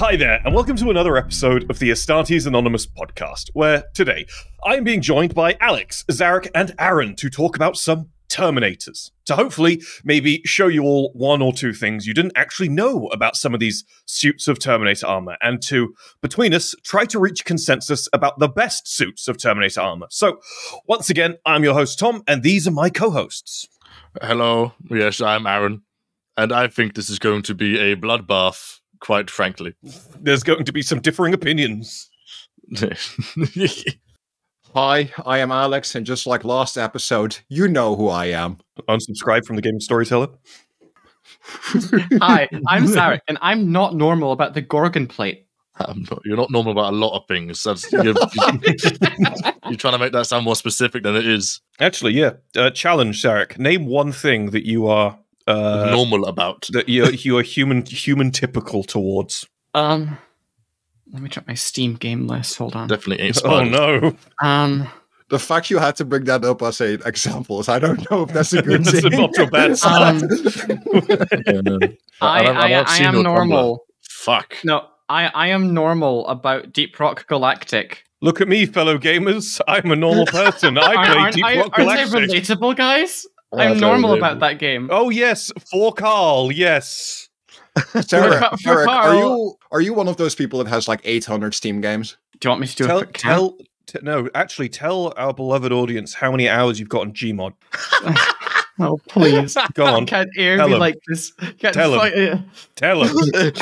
Hi there, and welcome to another episode of the Astartes Anonymous podcast, where today I'm being joined by Alex, Zarek, and Aaron to talk about some Terminators, to hopefully maybe show you all one or two things you didn't actually know about some of these suits of Terminator armor, and to, between us, try to reach consensus about the best suits of Terminator armor. So, once again, I'm your host, Tom, and these are my co-hosts. Hello, yes, I'm Aaron, and I think this is going to be a bloodbath, quite frankly. There's going to be some differing opinions. Hi, I am Alex, and just like last episode, you know who I am. Unsubscribe from the Game Storyteller. Hi, I'm Zarek, and I'm not normal about the Gorgon plate. You're not normal about a lot of things. You're trying to make that sound more specific than it is. Actually, yeah. Challenge, Zarek. Name one thing that you are normal about. That you are human typical towards. Let me check my Steam game list. Hold on. Definitely ain't Oh spiders. no. The fact you had to bring that up as an example is, I don't know if that's a good thing. That's not a bad sign. I am normal. Fuck. No, I am normal about Deep Rock Galactic. Look at me, fellow gamers. I'm a normal person. I play Deep Rock Aren't they Galactic. relatable, guys? Yeah, I'm normal totally. about that game. Oh yes, for Carl. Yes. Sarah, For Carl. are you one of those people that has like 800 Steam games? Do you want me to do a quick count? Tell our beloved audience how many hours you've got on Gmod. Oh, please. Go on. Can't air Tell me him. like this. Can't Tell him. fight it. Tell us.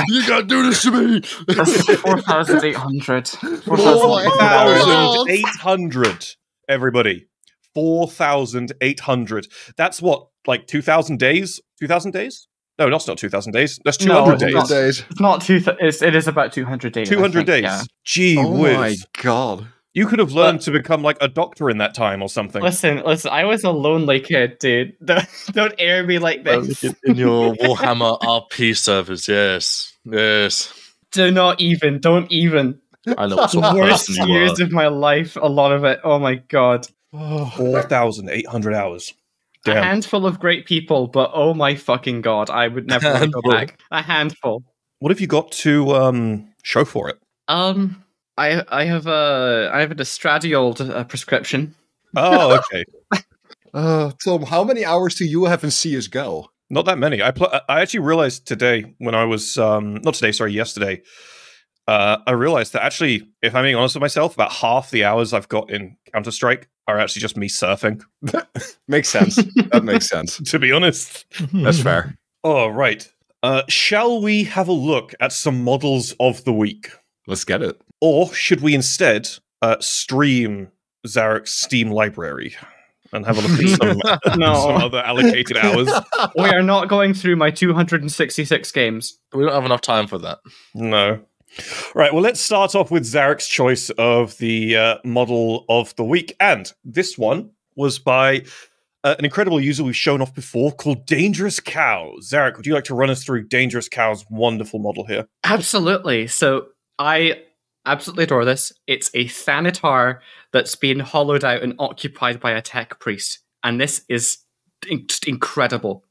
You gotta do this to me. That's 4,800. 4,800. Everybody. 4,800. That's what, like 2,000 days? 2,000 days? No, that's not 2,000 days. That's 200 days. not. Days. It's not it is about 200 days. 200 I think, days. yeah. Gee Oh whiz. my god. You could have learned to become like a doctor in that time or something. Listen, I was a lonely kid, dude. Don't air me like this. In your Warhammer RP servers, yes. Don't even. I know what sort The of worst person you years are. of my life, a lot of it. Oh my god. 4,800 hours. A Damn. handful of great people, but oh my fucking god, I would never want to go Handful. back. A handful. What have you got to show for it? I have an estradiol prescription. Oh, okay. Tom, how many hours do you have in CSGO? Not that many. I actually realized today when I was yesterday. I realized that actually, if I'm being honest with myself, about half the hours I've got in Counter-Strike are actually just me surfing. Makes sense. That makes sense. To be honest. That's fair. All right. Shall we have a look at some models of the week? Let's get it. Or should we instead stream Zarek's Steam library and have a look at some other allocated hours? We are not going through my 266 games. We don't have enough time for that. No. Right, well, let's start off with Zarek's choice of the model of the week. And this one was by an incredible user we've shown off before called Dangerous Cow. Zarek, would you like to run us through Dangerous Cow's wonderful model here? Absolutely. So I absolutely adore this. It's a Thanatar that's been hollowed out and occupied by a tech priest. And this is just incredible.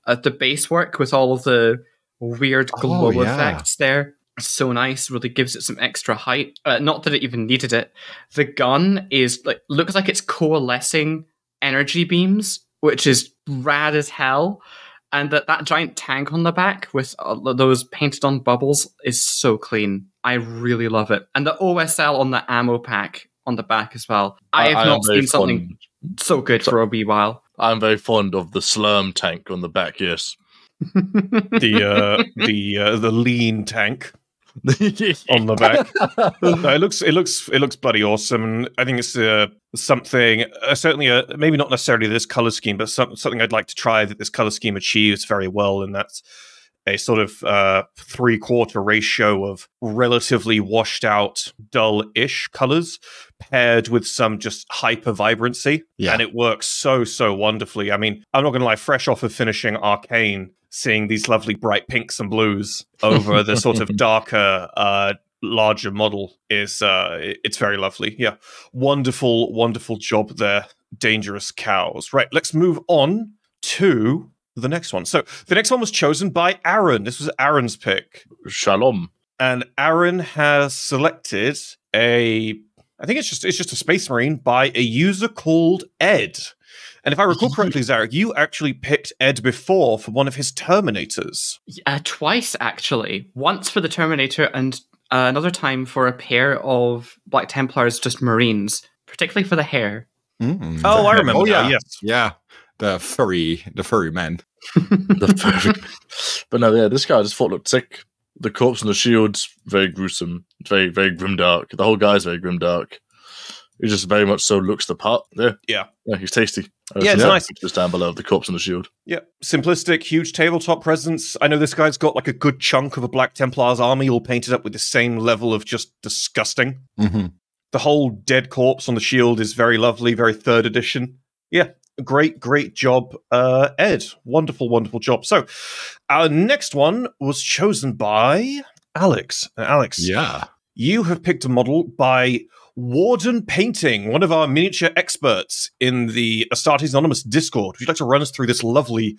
The base work with all of the weird glow effects there. So nice, really gives it some extra height. Not that it even needed it. The gun is looks like it's coalescing energy beams, which is rad as hell. And that giant tank on the back with those painted on bubbles is so clean. I really love it. And the OSL on the ammo pack on the back as well. I have not seen something so good for a wee while. I'm very fond of the Slurm tank on the back, yes. The lean tank on the back. No, it looks bloody awesome, and I think it's something certainly maybe not necessarily this color scheme, but something I'd like to try that this color scheme achieves very well, and that's a sort of 3/4 ratio of relatively washed out, dull-ish colors paired with some just hyper vibrancy, and it works so wonderfully. I mean, I'm not gonna lie, fresh off of finishing Arcane, seeing these lovely bright pinks and blues over the sort of darker, larger model is it's very lovely. Yeah, wonderful job there, Dangerous Cows. Right, let's move on to the next one. So the next one was chosen by Aaron. This was Aaron's pick. Shalom. And Aaron has selected I think it's just a Space Marine by a user called Ed. And if I recall correctly, Zarek, you actually picked Ed before for one of his Terminators. Twice, actually. Once for the Terminator and another time for a pair of Black Templars, just Marines, particularly for the hair. Oh, I remember. Oh, yeah. Yes. Yeah. The furry man. But no, yeah, this guy I just thought looked sick. The corpse on the shield's very gruesome, very, very grimdark. The whole guy's very grimdark. He just very much so looks the part. Yeah, he's tasty. Yeah, it's nice. Just down below the corpse on the shield. Yeah, simplistic, huge tabletop presence. I know this guy's got like a good chunk of a Black Templar's army all painted up with the same level of just disgusting. Mm-hmm. The whole dead corpse on the shield is very lovely, very 3rd edition. Yeah, great job, Ed. Wonderful job. So, our next one was chosen by Alex. Alex, yeah, you have picked a model by Warden Painting, one of our miniature experts in the Astartes Anonymous Discord. Would you like to run us through this lovely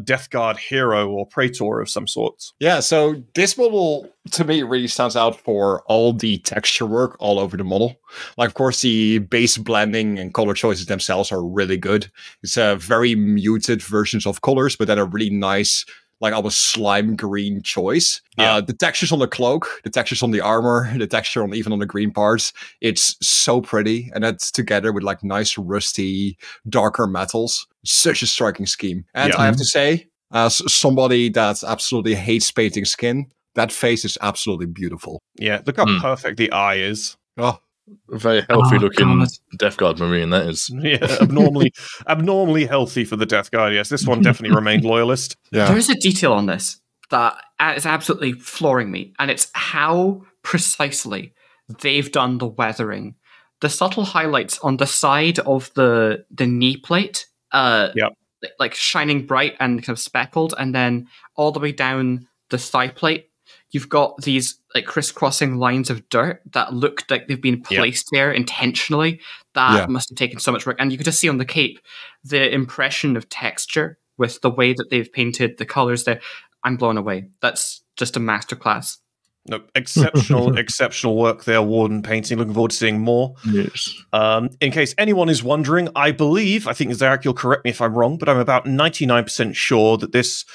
Death Guard hero or praetor of some sorts? Yeah, so this model, to me, really stands out for all the texture work all over the model. Like, of course, the base blending and color choices themselves are really good. It's very muted versions of colors, but then a really nice, like almost slime green choice. Yeah. The textures on the cloak, the textures on the armor, the texture on even on the green parts, it's so pretty. And that's together with like nice rusty, darker metals. Such a striking scheme. And I have to say, as somebody that absolutely hates painting skin, that face is absolutely beautiful. Yeah, look how perfect the eye is. Oh, a very healthy looking Death Guard Marine, that is. Yeah, abnormally healthy for the Death Guard. Yes, this one definitely remained loyalist. Yeah. There is a detail on this that is absolutely flooring me, and it's how precisely they've done the weathering. The subtle highlights on the side of the knee plate, like shining bright and kind of speckled, and then all the way down the thigh plate, you've got these like crisscrossing lines of dirt that look like they've been placed there intentionally. That must have taken so much work. And you could just see on the cape the impression of texture with the way that they've painted the colors there. I'm blown away. That's just a masterclass. No, exceptional work there, Warden Painting. Looking forward to seeing more. Yes. In case anyone is wondering, I think, Zarek, you'll correct me if I'm wrong, but I'm about 99% sure that this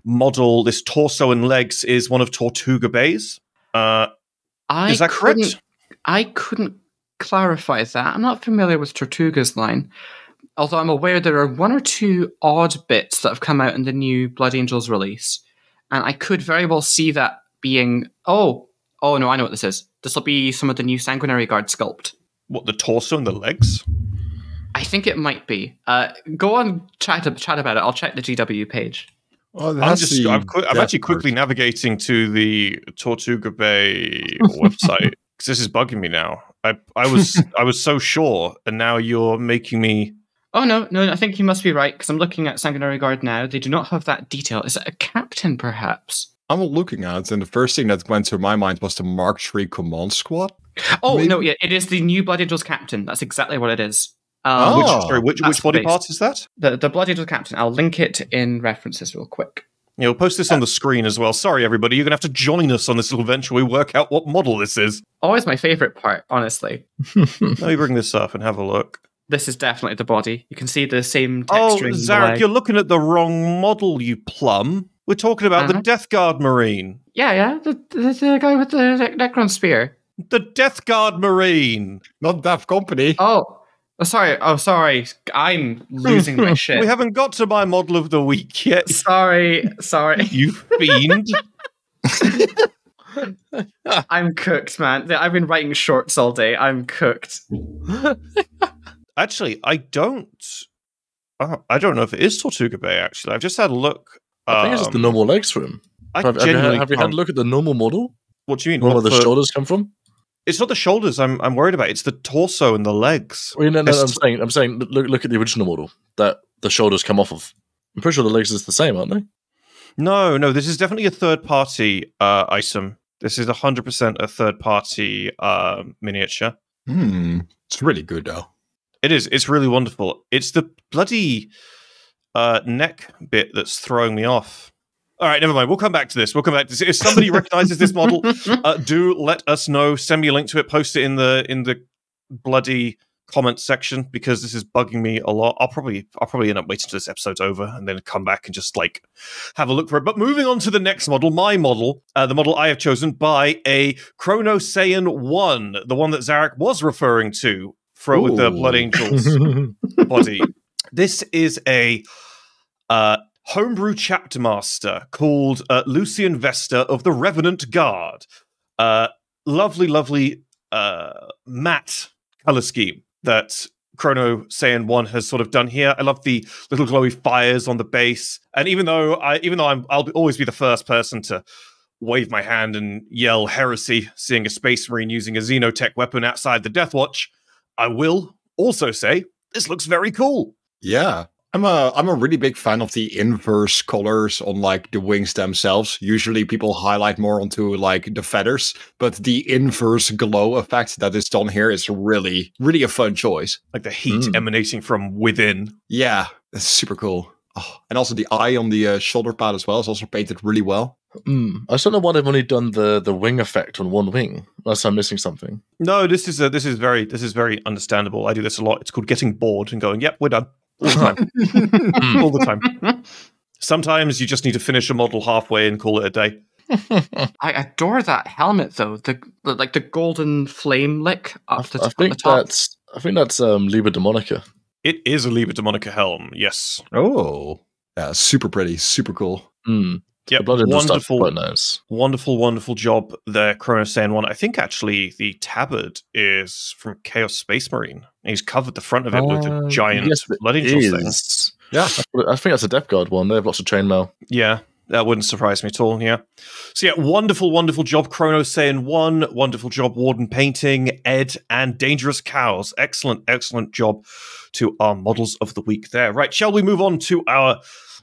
model, this torso and legs, is one of Tortuga Bay's. Is that correct? I couldn't clarify that. I'm not familiar with Tortuga's line, although I'm aware there are 1 or 2 odd bits that have come out in the new Blood Angels release, and I could very well see that being, oh no, I know what this is. This will be some of the new Sanguinary Guard sculpt. What, the torso and the legs? I think it might be. Go on, chat about it. I'll check the GW page. Oh, I'm actually quickly navigating to the Tortuga Bay website because this is bugging me now. I was so sure, and now you're making me. Oh no! I think you must be right because I'm looking at Sanguinary Guard now. They do not have that detail. Is it a captain, perhaps? I'm looking at it, and the first thing that went to my mind was the Mark III Command Squad. Oh, maybe? No, yeah, it is the new Blood Angels captain. That's exactly what it is. Which body part is that? The Blood Angels captain. I'll link it in references real quick. Yeah, we'll post this on the screen as well. Sorry, everybody, you're going to have to join us on this little venture. We work out what model this is. Always my favorite part, honestly. Let me bring this up and have a look. This is definitely the body. You can see the same texture. Oh, Zarek, you're looking at the wrong model, you plum. We're talking about the Death Guard Marine. Yeah, the guy with the Necron spear. The Death Guard Marine. Not Death Company. Oh, sorry. I'm losing my shit. We haven't got to my model of the week yet. Sorry. You fiend. I'm cooked, man. I've been writing shorts all day. I'm cooked. Actually, I don't know if it is Tortuga Bay, actually. I've just had a look. I think it's just the normal legs for him. Have you had a look at the normal model? What do you mean? Where the shoulders come from? It's not the shoulders I'm worried about. It's the torso and the legs. Well, no, I'm saying look at the original model that the shoulders come off of. I'm pretty sure the legs is the same, aren't they? No, this is definitely a third-party item. This is 100% a third-party miniature. It's really good, though. It is. It's really wonderful. It's the bloody neck bit that's throwing me off. All right, never mind. We'll come back to this. If somebody recognizes this model, do let us know. Send me a link to it. Post it in the bloody comment section, because this is bugging me a lot. I'll probably end up waiting till this episode's over and then come back and just like have a look for it. But moving on to the next model, my model, the model I have chosen by a Chrono Saiyan 1, the one that Zarek was referring to with the Blood Angel's body. This is a homebrew chapter master called Lucian Vesta of the Revenant Guard. Lovely matte color scheme that Chrono Saiyan 1 has sort of done here. I love the little glowy fires on the base. And even though I'll always be the first person to wave my hand and yell heresy, seeing a Space Marine using a Xenotech weapon outside the Death Watch, I will also say this looks very cool. Yeah. I'm a really big fan of the inverse colors on like the wings themselves. Usually people highlight more onto like the feathers, but the inverse glow effect that is done here is really a fun choice. Like the heat emanating from within. Yeah, that's super cool. Oh, and also the eye on the shoulder pad as well is also painted really well. I just don't know why they've only done the wing effect on one wing, unless I'm missing something. No, this is very understandable. I do this a lot. It's called getting bored and going, yep, we're done. All the time. All the time. Sometimes you just need to finish a model halfway and call it a day. I adore that helmet, though. The golden flame lick up the top. I think that's Liber Demonica. It is a Liber Demonica helm, yes. Oh. Yeah, super pretty, super cool. Yeah, wonderful job there, Chrono Saiyan 1. I think actually the tabard is from Chaos Space Marine. He's covered the front of it with a giant Blood Angels thing. Yeah, I think that's a Depth Guard one. They have lots of chainmail. Yeah, that wouldn't surprise me at all, yeah. So yeah, wonderful job, Chrono Saiyan 1. Wonderful job, Warden Painting, Ed, and Dangerous Cows. Excellent job to our models of the week there. Right, shall we move on to our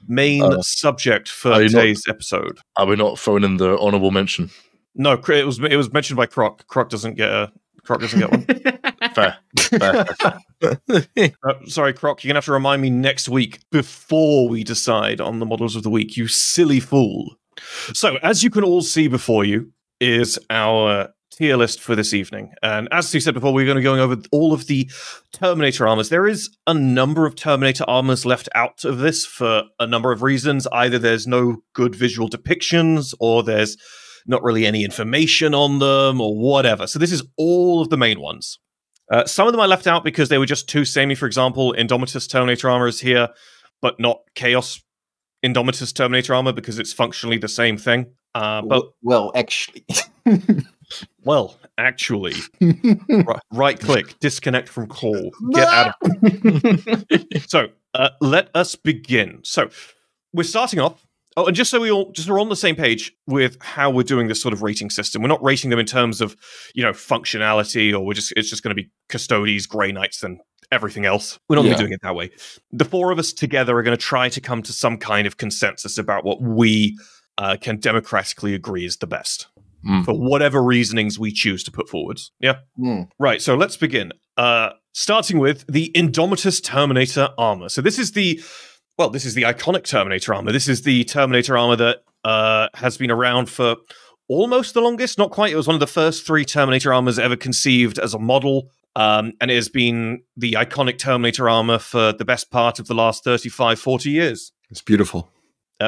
main subject for today's episode? Are we not throwing in the honorable mention? No, it was mentioned by Croc. Croc doesn't get one. Fair. Sorry, Croc, you're gonna have to remind me next week before we decide on the models of the week, you silly fool. So, as you can all see before you is our tier list for this evening. And as we said before, we're going to be going over all of the Terminator armors. There is a number of Terminator armors left out of this for a number of reasons. Either there's no good visual depictions, or there's not really any information on them, or whatever. So this is all of the main ones. Some of them I left out because they were just too samey. For example, Indomitus Terminator armor is here, but not Chaos Indomitus Terminator armor because it's functionally the same thing. Well, actually... Well, actually, right click, disconnect from call, get out of. So, let us begin. So, we're starting off. Oh, and just so we're on the same page with how we're doing this sort of rating system. We're not rating them in terms of, functionality, or it's just going to be Custodes, Grey Knights, and everything else. We're not going to be doing it that way. The four of us together are going to try to come to some kind of consensus about what we can democratically agree is the best. For whatever reasonings we choose to put forward. Yeah? Right, so let's begin. Starting with the Indomitus Terminator armor. So this is the iconic Terminator armor. This is the Terminator armor that has been around for almost the longest, not quite. It was one of the first 3 Terminator armors ever conceived as a model, and it has been the iconic Terminator armor for the best part of the last 35, 40 years. It's beautiful.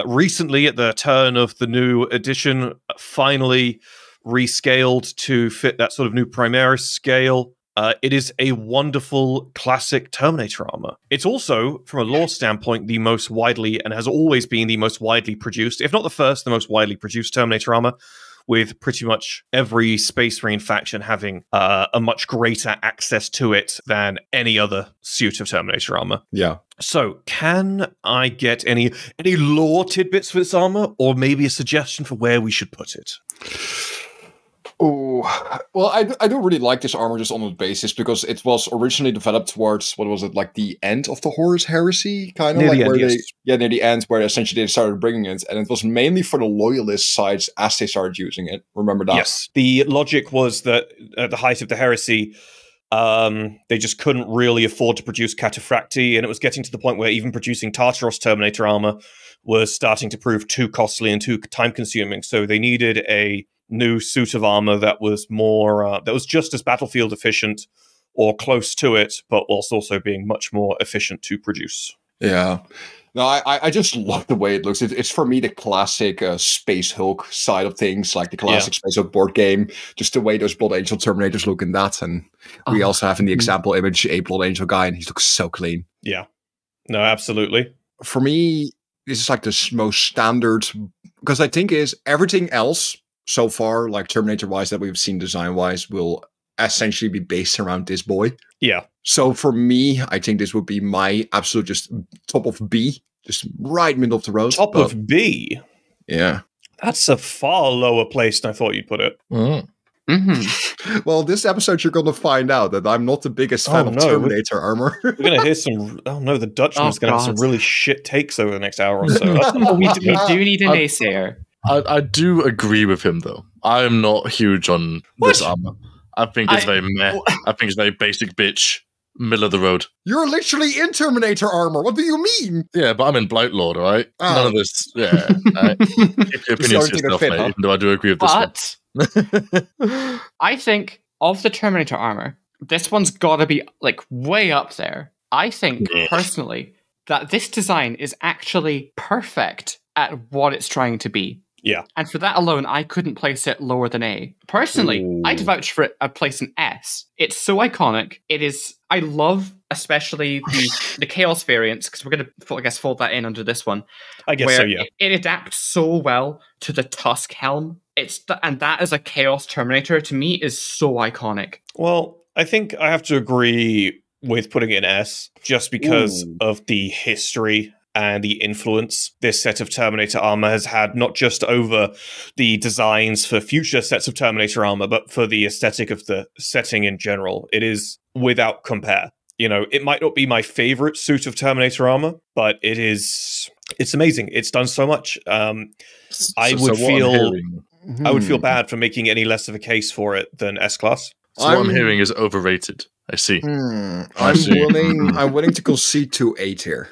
Recently, at the turn of the new edition, finally rescaled to fit that sort of new Primaris scale. It is a wonderful classic Terminator armor. It's also, from a lore standpoint, the most widely, and has always been the most widely produced, if not the first, the most widely produced Terminator armor, with pretty much every Space Marine faction having a much greater access to it than any other suit of Terminator armor. Yeah. So, can I get any lore tidbits for this armor, or maybe a suggestion for where we should put it? Oh, well, I don't really like this armor just on the basis because it was originally developed towards, what was it, like the end of the Horus Heresy? Kind of near like the end, near the end, where essentially they started bringing it, and it was mainly for the loyalist sides as they started using it. Remember that? Yes. The logic was that at the height of the heresy, They just couldn't really afford to produce Cataphractii, and it was getting to the point where even producing Tartaros Terminator armor was starting to prove too costly and too time-consuming. So they needed a new suit of armor that was more, that was just as battlefield efficient or close to it, but whilst also being much more efficient to produce. Yeah. No, I just love the way it looks. It's for me the classic Space Hulk side of things, like the classic Space Hulk board game. Just the way those Blood Angel Terminators look in that, and we also have in the example image a Blood Angel guy, and he looks so clean. Yeah, no, absolutely. For me, this is like the most standard, because I think is everything else so far, like Terminator wise that we've seen design wise, will essentially be based around this boy. Yeah. So for me, I think this would be my absolute just top of B, just right middle of the road. Top of B? Yeah. That's a far lower place than I thought you'd put it. Well, this episode you're going to find out that I'm not the biggest fan of Terminator armor. We're going to hear some... Oh no, the Dutchman's going to have some really shit takes over the next hour or so. we do need an naysayer. I do agree with him, though. I'm not huge on this armor. I think it's very meh. I think it's very basic bitch. Middle of the road. You're literally in Terminator armor. What do you mean? Yeah, but I'm in Blightlord, all right? None of this. Yeah. Keep your opinions to yourself, mate. Even though I do agree with this one. I think of the Terminator armor, this one's got to be like way up there. I think personally that this design is actually perfect at what it's trying to be. Yeah. And for that alone, I couldn't place it lower than A. Personally, I'd vouch for it. I'd place an S. It's so iconic. It is. I love especially the Chaos variants, because we're going to, I guess, fold that in under this one. I guess so, yeah. It adapts so well to the Tusk helm. And that as a Chaos Terminator, to me, is so iconic. Well, I think I have to agree with putting it in S, just because of the history and the influence this set of Terminator armor has had, not just over the designs for future sets of Terminator armor, but for the aesthetic of the setting in general. It is without compare. You know, it might not be my favorite suit of Terminator armor, but it's amazing. It's done so much. I would feel bad for making any less of a case for it than S-Class. So what I'm hearing is overrated. I see. I'm willing to concede to A tier.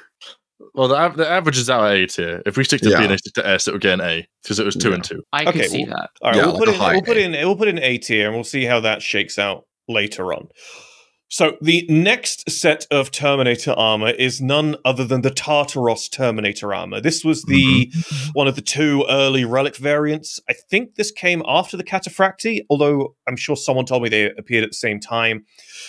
Well, the average is out at A tier. If we stick to B and stick to S, it will get an A because it was 2 and 2. I can see that. All right, we'll put in A tier, and we'll see how that shakes out later on. So the next set of Terminator armor is none other than the Tartaros Terminator armor. This was the one of the 2 early relic variants. I think this came after the Cataphractii, although I'm sure someone told me they appeared at the same time.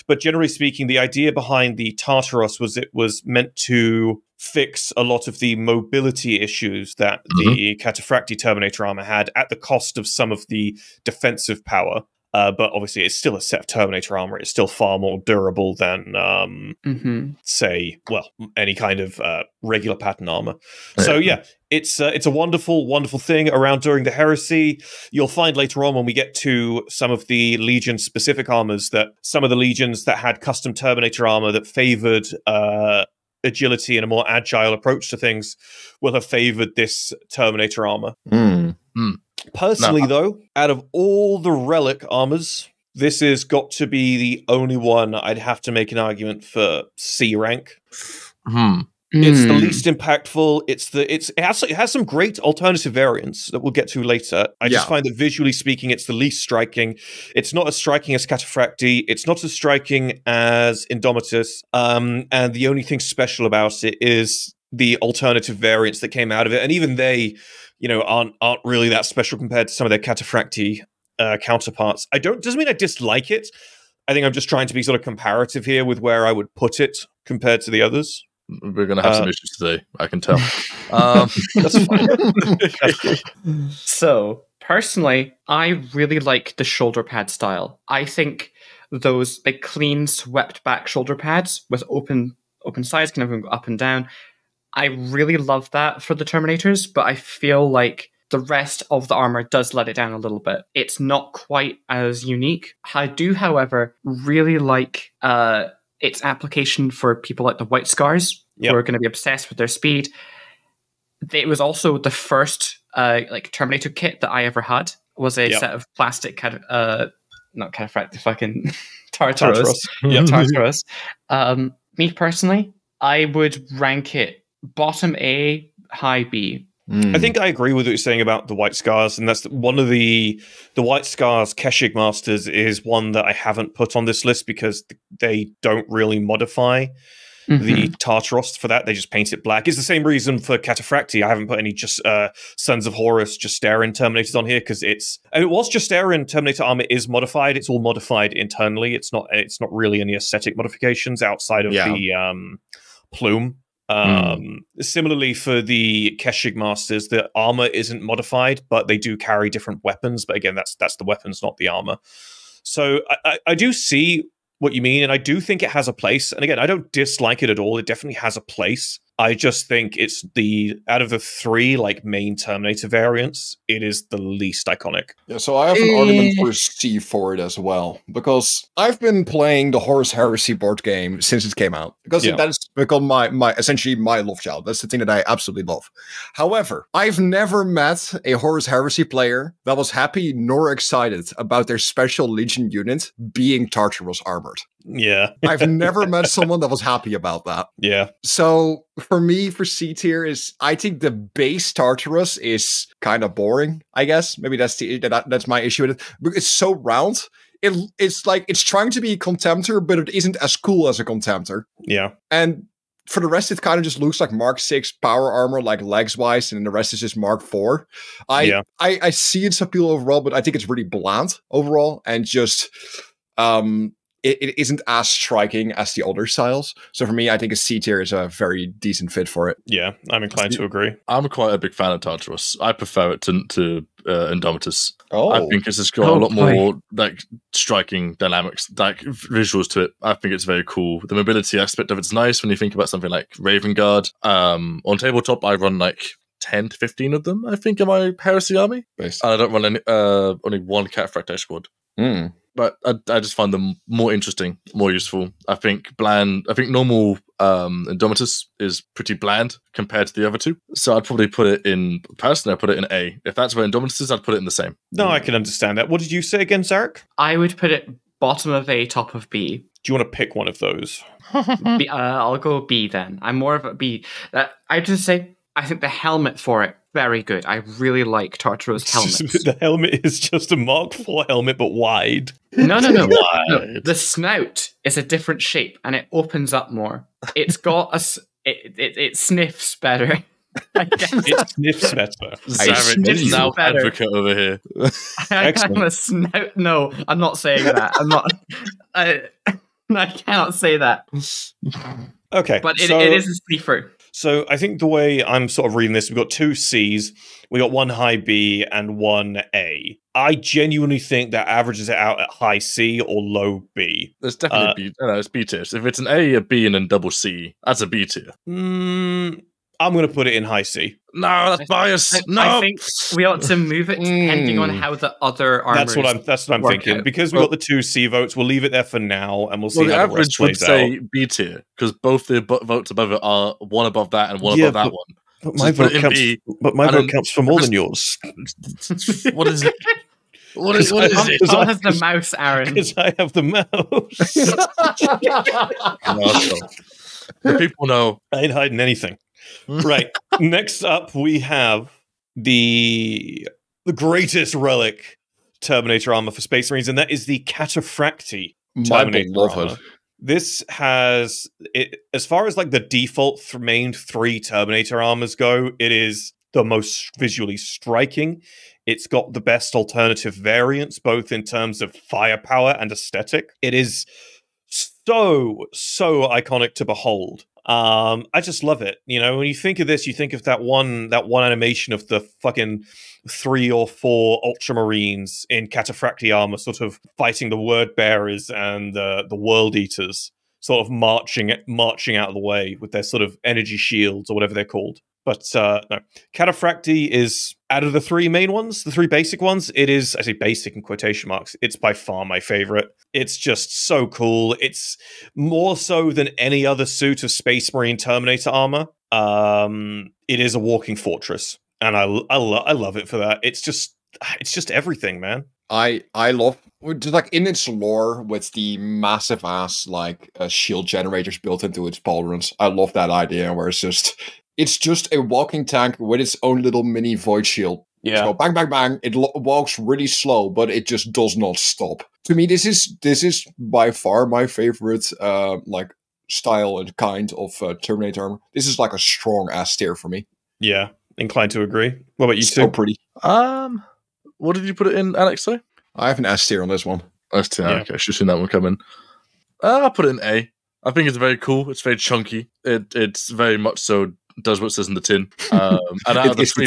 But generally speaking, the idea behind the Tartaros was it was meant to fix a lot of the mobility issues that the Cataphractii Terminator armor had at the cost of some of the defensive power. But obviously, it's still a set of Terminator armor. It's still far more durable than, say, well, any kind of regular pattern armor. So yeah, it's a wonderful, wonderful thing around during the Heresy. You'll find later on when we get to some of the Legion-specific armors that some of the Legions that had custom Terminator armor that favored agility and a more agile approach to things will have favored this Terminator armor. Personally, though, out of all the relic armors, this has got to be the only one I'd have to make an argument for C rank. It's the least impactful. It has some great alternative variants that we'll get to later. I just find that visually speaking, it's the least striking. It's not as striking as Cataphractii. It's not as striking as Indomitus. And the only thing special about it is the alternative variants that came out of it, and even they, you know, aren't really that special compared to some of their Cataphractii counterparts. Doesn't mean I dislike it. I think I'm just trying to be sort of comparative here with where I would put it compared to the others. We're going to have some issues today, I can tell. That's fine. So, personally, I really like the shoulder pad style. I think those big, clean, swept back shoulder pads with open sides, kind of go up and down. I really love that for the Terminators, but I feel like the rest of the armor does let it down a little bit. It's not quite as unique. I do, however, really like its application for people like the White Scars, who are going to be obsessed with their speed. It was also the first Terminator kit that I ever had. Was a set of plastic, not Cataphractii, fucking Tartaros. Yeah, Tartaros. Me personally, I would rank it bottom A, high B. I think I agree with what you're saying about the White Scars, and that's one of the White Scars Keshig Masters is one that I haven't put on this list because they don't really modify the Tartaros for that. They just paint it black. It's the same reason for Cataphractii. I haven't put any just Sons of Horus Justarian Terminators on here because it was Justarian Terminator armor is modified. It's all modified internally. It's not really any aesthetic modifications outside of the plume. Similarly for the Keshig Masters, the armor isn't modified, but they do carry different weapons. But again, that's the weapons, not the armor. So I do see what you mean, and I do think it has a place. And again, I don't dislike it at all. It definitely has a place. I just think it's out of the three main Terminator variants, it is the least iconic. Yeah, so I have an argument for C for it as well, because I've been playing the Horus Heresy board game since it came out, because that's become my essentially my love child. That's the thing that I absolutely love. However, I've never met a Horus Heresy player that was happy nor excited about their Special Legion unit being Tartaros armored. Yeah. I've never met someone that was happy about that. Yeah. So for me, for C tier I think the base Tartarus is kind of boring, I guess. Maybe that's my issue with it. But it's so round. It's like it's trying to be a Contemptor, but it isn't as cool as a Contemptor. Yeah. And for the rest, it kind of just looks like Mark 6 power armor, like legs-wise, and then the rest is just Mark 4. I see its appeal overall, but I think it's really bland overall, and just it isn't as striking as the older styles. So for me, I think a C tier is a very decent fit for it. Yeah, I'm inclined to agree. I'm quite a big fan of Tartaros. I prefer it to Indomitus. I think it's just got a lot more striking dynamics, visuals to it. I think it's very cool. The mobility aspect of it's nice when you think about something like Raven Guard. On tabletop, I run 10 to 15 of them, I think, in my Heresy army. And I don't run only one Cataphractii squad. But I just find them more interesting, more useful. I think normal Indomitus is pretty bland compared to the other two. So I'd probably put it in A. If that's where Indomitus is, I'd put it in the same. No, I can understand that. What did you say again, Zarek? I would put it bottom of A, top of B. Do you want to pick one of those? B, I'll go B then. I'm more of a B. I just say I think the helmet for it, very good. I really like Tartaros helmets. The helmet is just a Mark IV helmet, but wide. No. The snout is a different shape, and it opens up more. It's got it sniffs better. It sniffs better. Zarek is now advocate over here. I'm a snout. No, I'm not saying that. I'm not. I cannot say that. Okay, but it is a see-through. So I think the way I'm sort of reading this, we've got 2 C's, we got 1 high B and 1 A. I genuinely think that averages it out at high C or low B. There's definitely B. No, it's B tier. So if it's an A, a B, and then double C, that's a B tier. I'm going to put it in high C. No, that's bias. No, I think we ought to move it depending on how the other armors. That's what I'm thinking. Out. Because we got the 2 C votes, we'll leave it there for now, and we'll see how the rest average plays would say B tier because both the votes above it are one above that and one above that one. But my vote counts. But my vote counts for more than yours. What is it? What is it? Paul has the mouse, Aaron. Because I have the mouse. The people know. I ain't hiding anything. Right. Next up, we have the greatest relic Terminator armor for Space Marines, and that is the Cataphractii Terminator armor. This has, as far as the default main 3 Terminator armors go, it is the most visually striking. It's got the best alternative variants, both in terms of firepower and aesthetic. It is so iconic to behold. I just love it. When you think of this, you think of that one animation of the fucking 3 or 4 Ultramarines in Cataphractii armor, sort of fighting the Word Bearers and the World Eaters, sort of marching out of the way with their sort of energy shields or whatever they're called. But no, Cataphractii is, out of the 3 main ones, the 3 basic ones, it is, I say basic in quotation marks, it's by far my favorite. It's just so cool. It's more so than any other suit of Space Marine Terminator armor. It is a walking fortress, and I love it for that. It's just everything, man. I love just like in its lore with the massive ass like shield generators built into its pauldrons. I love that idea where it's just a walking tank with its own little mini void shield. Yeah. So bang, bang, bang. It walks really slow, but it just does not stop. To me, this is by far my favorite like style and kind of Terminator armor. This is like a strong S tier for me. Yeah, inclined to agree. What about you, So Stu? pretty. What did you put it in, Alex? Sorry? I have an S tier on this one. S tier. Yeah. Okay, I should have seen that one coming. I'll put it in A. I think it's very cool. It's very chunky. It's very much so does what it says in the tin. And out of the three,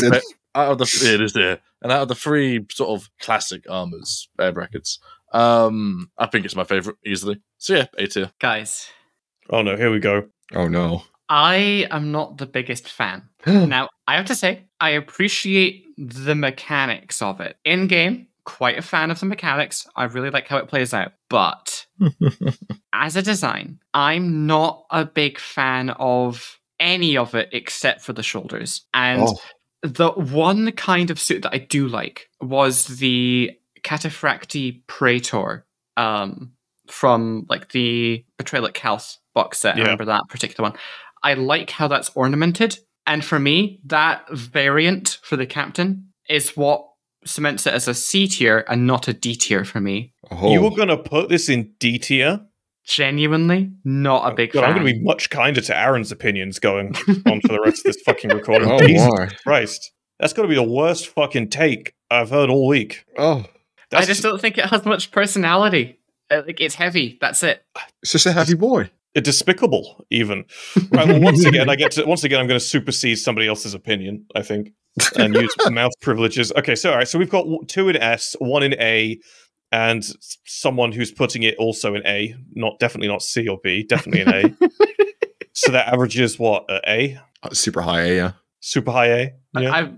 it is there. And out of the three sort of classic armors, air brackets, I think it's my favorite easily. So yeah, A tier. Guys. Oh no, here we go. Oh no. I am not the biggest fan. Now, I have to say, I appreciate the mechanics of it. In game, quite a fan of the mechanics. I really like how it plays out. But as a design, I'm not a big fan of any of it except for the shoulders. And the one kind of suit that I do like was the Cataphractii Praetor from like the Betrayal at Calth box set. I remember that particular one. I like how that's ornamented. And for me, that variant for the captain is what cements it as a C tier and not a D tier for me. Oh. You were going to put this in D tier? Genuinely, not a big fan. I'm going to be much kinder to Aaron's opinions going on for the rest of this fucking recording. Oh, Jesus Christ. That's got to be the worst fucking take I've heard all week. Oh. I just don't think it has much personality. Like, it's heavy. That's it. It's just a heavy boy. Despicable, even. Right. Well, once again, I'm going to supersede somebody else's opinion, I think, and use mouth privileges. Okay, so all right, so we've got 2 in S, 1 in A, and someone who's putting it also in A, definitely not C or B, definitely in A. So that averages what? A? Super high A, yeah. Super high A. Yeah.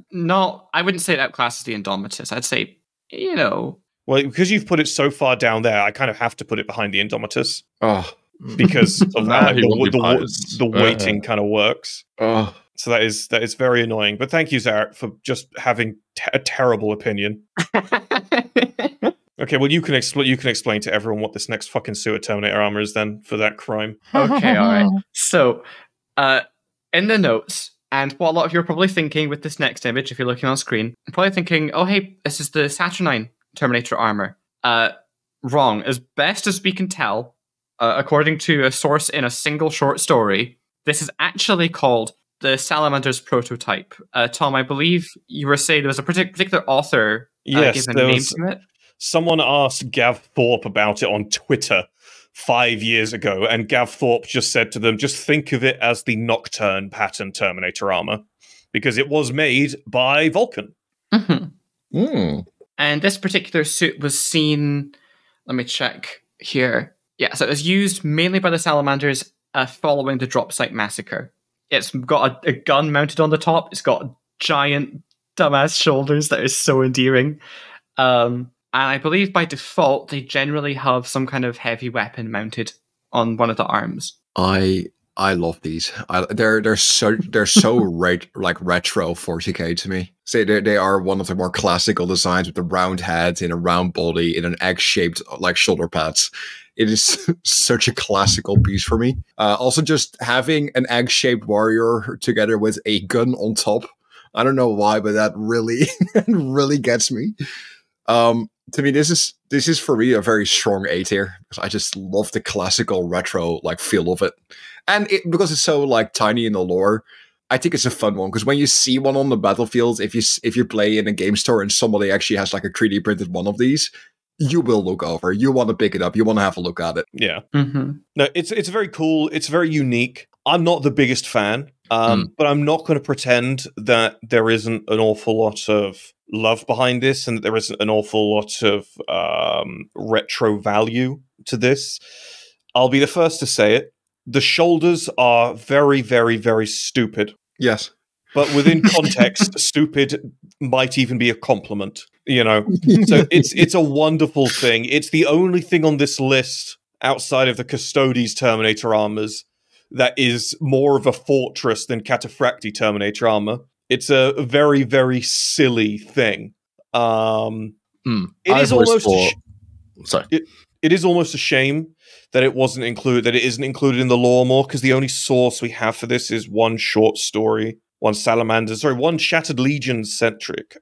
I wouldn't say that class is the Indomitus. I'd say, Well, because you've put it so far down there, I kind of have to put it behind the Indomitus. Oh. Because of that, the weighting kind of works. Oh. So that is very annoying. But thank you, Zarek, for just having a terrible opinion. Okay, well, you can explain to everyone what this next fucking suit of Terminator armor is then for that crime. Okay, all right. So, in the notes, and what a lot of you are probably thinking with this next image, if you're looking on screen, you're probably thinking, oh, hey, this is the Saturnine Terminator armor. Wrong. As best as we can tell, according to a source in a single short story, this is actually called the Salamander's prototype. Tom, I believe you were saying there was a particular author given a name to it. Someone asked Gav Thorpe about it on Twitter 5 years ago, and Gav Thorpe just said to them, just think of it as the Nocturne pattern Terminator armor, because it was made by Vulcan. Mm-hmm. And this particular suit was seen, let me check here. Yeah, so it was used mainly by the Salamanders following the drop site massacre. It's got a gun mounted on the top. It's got giant dumbass shoulders that are so endearing. And I believe by default, they generally have some kind of heavy weapon mounted on one of the arms. I love these. They're so like retro 40k to me. Say they are one of the more classical designs with the round head in a round body in an egg-shaped like shoulder pads. It is such a classical piece for me. Also, just having an egg-shaped warrior together with a gun on top. I don't know why, but that really really gets me. To me, this is for me a very strong A tier because I just love the classical retro like feel of it, and because it's so like tiny in the lore, I think it's a fun one. Because when you see one on the battlefield, if you play in a game store and somebody actually has like a 3D printed one of these, you will look over. You want to pick it up. You want to have a look at it. Yeah. Mm-hmm. No, it's very cool. It's very unique. I'm not the biggest fan, but I'm not going to pretend that there isn't an awful lot of love behind this and that there isn't an awful lot of retro value to this. I'll be the first to say it. The shoulders are very, very, very stupid. Yes. But within context, stupid might even be a compliment, you know? So it's a wonderful thing. It's the only thing on this list outside of the Custodes Terminator armors that is more of a fortress than Cataphractii Terminator armor. It's a very, very silly thing. It is almost sorry. It is almost a shame that it wasn't included, that it isn't included in the lore more, because the only source we have for this is one short story, one Shattered Legion centric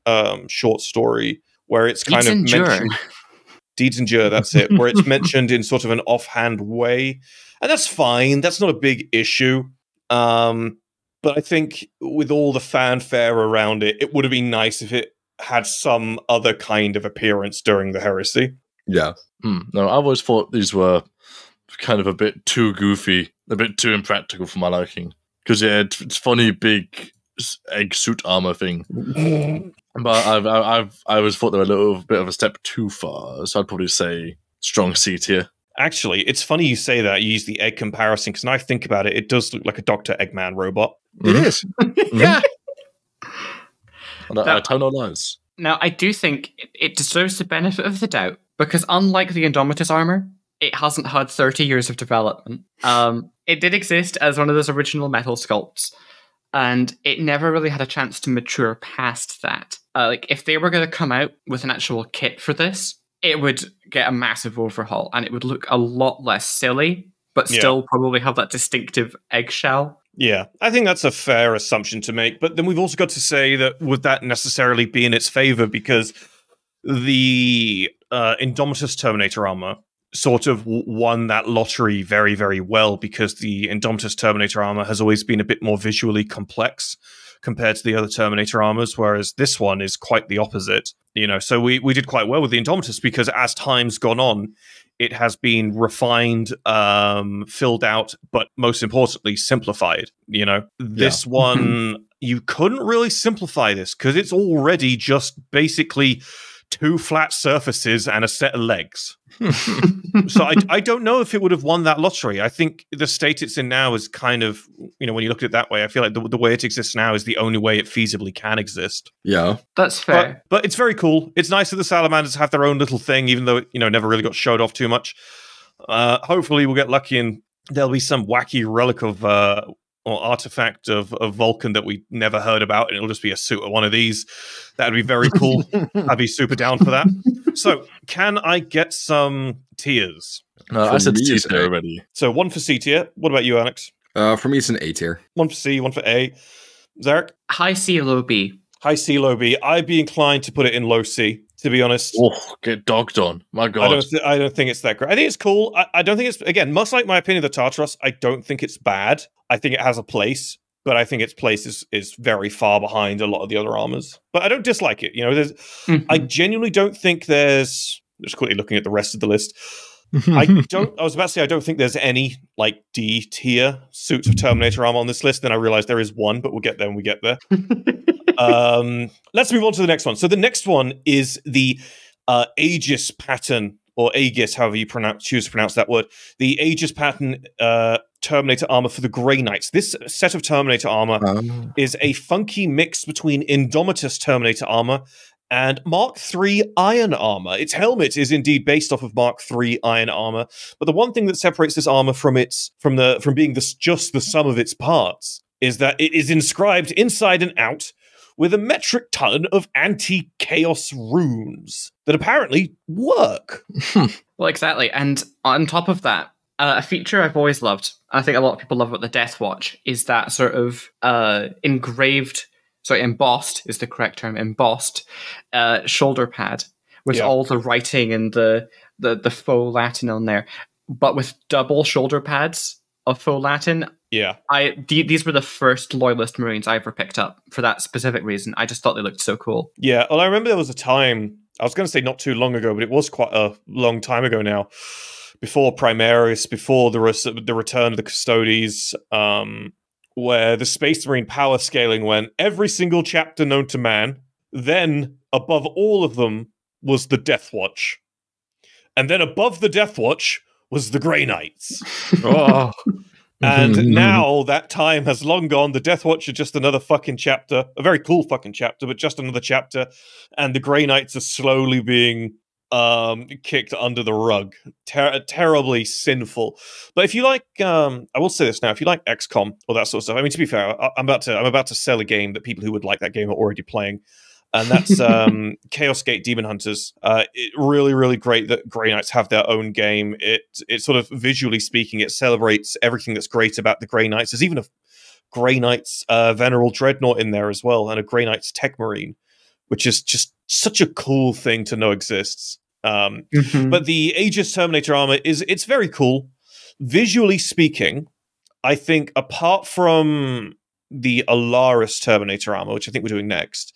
short story where it's kind of mentioned. Deeds Endure, that's it, where it's mentioned in sort of an offhand way, and that's fine. That's not a big issue. But I think with all the fanfare around it, it would have been nice if it had some other kind of appearance during the Heresy. Yeah. No, I've always thought these were kind of a bit too goofy, a bit too impractical for my liking. Because it's funny, big egg suit armor thing. But I always thought they were a little bit of a step too far. So I'd probably say strong C tier. Actually, it's funny you say that. You use the egg comparison, because when I think about it, it does look like a Dr. Eggman robot. It is. Yeah. I tell no lies. Now, I do think it deserves the benefit of the doubt, because unlike the Indomitus armor, it hasn't had 30 years of development. It did exist as one of those original metal sculpts, and it never really had a chance to mature past that. Like, if they were going to come out with an actual kit for this, it would get a massive overhaul, and it would look a lot less silly, but still probably have that distinctive eggshell. Yeah, I think that's a fair assumption to make. But then we've also got to say that would that necessarily be in its favor, because the Indomitus Terminator armor sort of won that lottery very, very well, because the Indomitus Terminator armor has always been a bit more visually complex compared to the other Terminator armors, whereas this one is quite the opposite. You know, so we did quite well with the Indomitus, because as time's gone on, it has been refined, filled out, but most importantly, simplified. You know, this one, you couldn't really simplify this, because it's already just basically 2 flat surfaces and a set of legs. So I don't know if it would have won that lottery. I think the state it's in now is kind of, you know, when you look at it that way, I feel like the way it exists now is the only way it feasibly can exist. Yeah. That's fair. But it's very cool. It's nice that the Salamanders have their own little thing, even though it, you know, never really got showed off too much. Hopefully we'll get lucky and there'll be some wacky relic of or artifact of Vulcan that we never heard about, and it'll just be a suit of one of these. That'd be very cool. I'd be super down for that. So, can I get some tiers? No, I said C tier already. So, 1 for C tier. What about you, Alex? For me, it's an A tier. 1 for C, 1 for A. Zarek? High C, low B. High C, low B. I'd be inclined to put it in low C, to be honest. Oh, get dogged on. My God. I don't think it's that great. I think it's cool. I don't think it's, again, much like my opinion of the Tartaros, I don't think it's bad. I think it has a place, but I think its place is very far behind a lot of the other armors. But I don't dislike it. You know, I genuinely don't think there's, just quickly looking at the rest of the list, I was about to say I don't think there's any like D tier suits of Terminator armor on this list. Then I realized there is one, but we'll get there when we get there. Let's move on to the next one. So the next one is the Aegis pattern, or Aegis, however you choose to pronounce that word. The Aegis pattern Terminator armor for the Grey Knights. This set of Terminator armor is a funky mix between Indomitus Terminator armor and Mark III iron armor. Its helmet is indeed based off of Mark III iron armor, but the one thing that separates this armor from being just the sum of its parts is that it is inscribed inside and out with a metric ton of anti-chaos runes that apparently work. Well, exactly. And on top of that, a feature I've always loved, and I think a lot of people love about the Death Watch, is that sort of embossed is the correct term, embossed shoulder pad with all the writing and the faux Latin on there, but with double shoulder pads of faux Latin. Yeah. These were the first Loyalist Marines I ever picked up for that specific reason. I just thought they looked so cool. Yeah, well, I remember there was a time, I was going to say not too long ago, but it was quite a long time ago now, before Primaris, before the return of the Custodes, where the Space Marine power scaling went every single chapter known to man, then above all of them was the Death Watch. And then above the Death Watch was the Grey Knights. Oh. And now that time has long gone. The Death Watch is just another fucking chapter, a very cool fucking chapter, but just another chapter. And the Grey Knights are slowly being kicked under the rug. Terribly sinful. But if you like, I will say this now, if you like XCOM or that sort of stuff, I mean, to be fair, I'm about to sell a game that people who would like that game are already playing. and that's Chaos Gate Demon Hunters. Really, really great that Grey Knights have their own game. It sort of, visually speaking, it celebrates everything that's great about the Grey Knights. There's even a Grey Knights Venerable Dreadnought in there as well, and a Grey Knights Tech Marine, which is just such a cool thing to know exists. But the Aegis Terminator armor it's very cool. Visually speaking, I think apart from the Alaris Terminator armor, which I think we're doing next,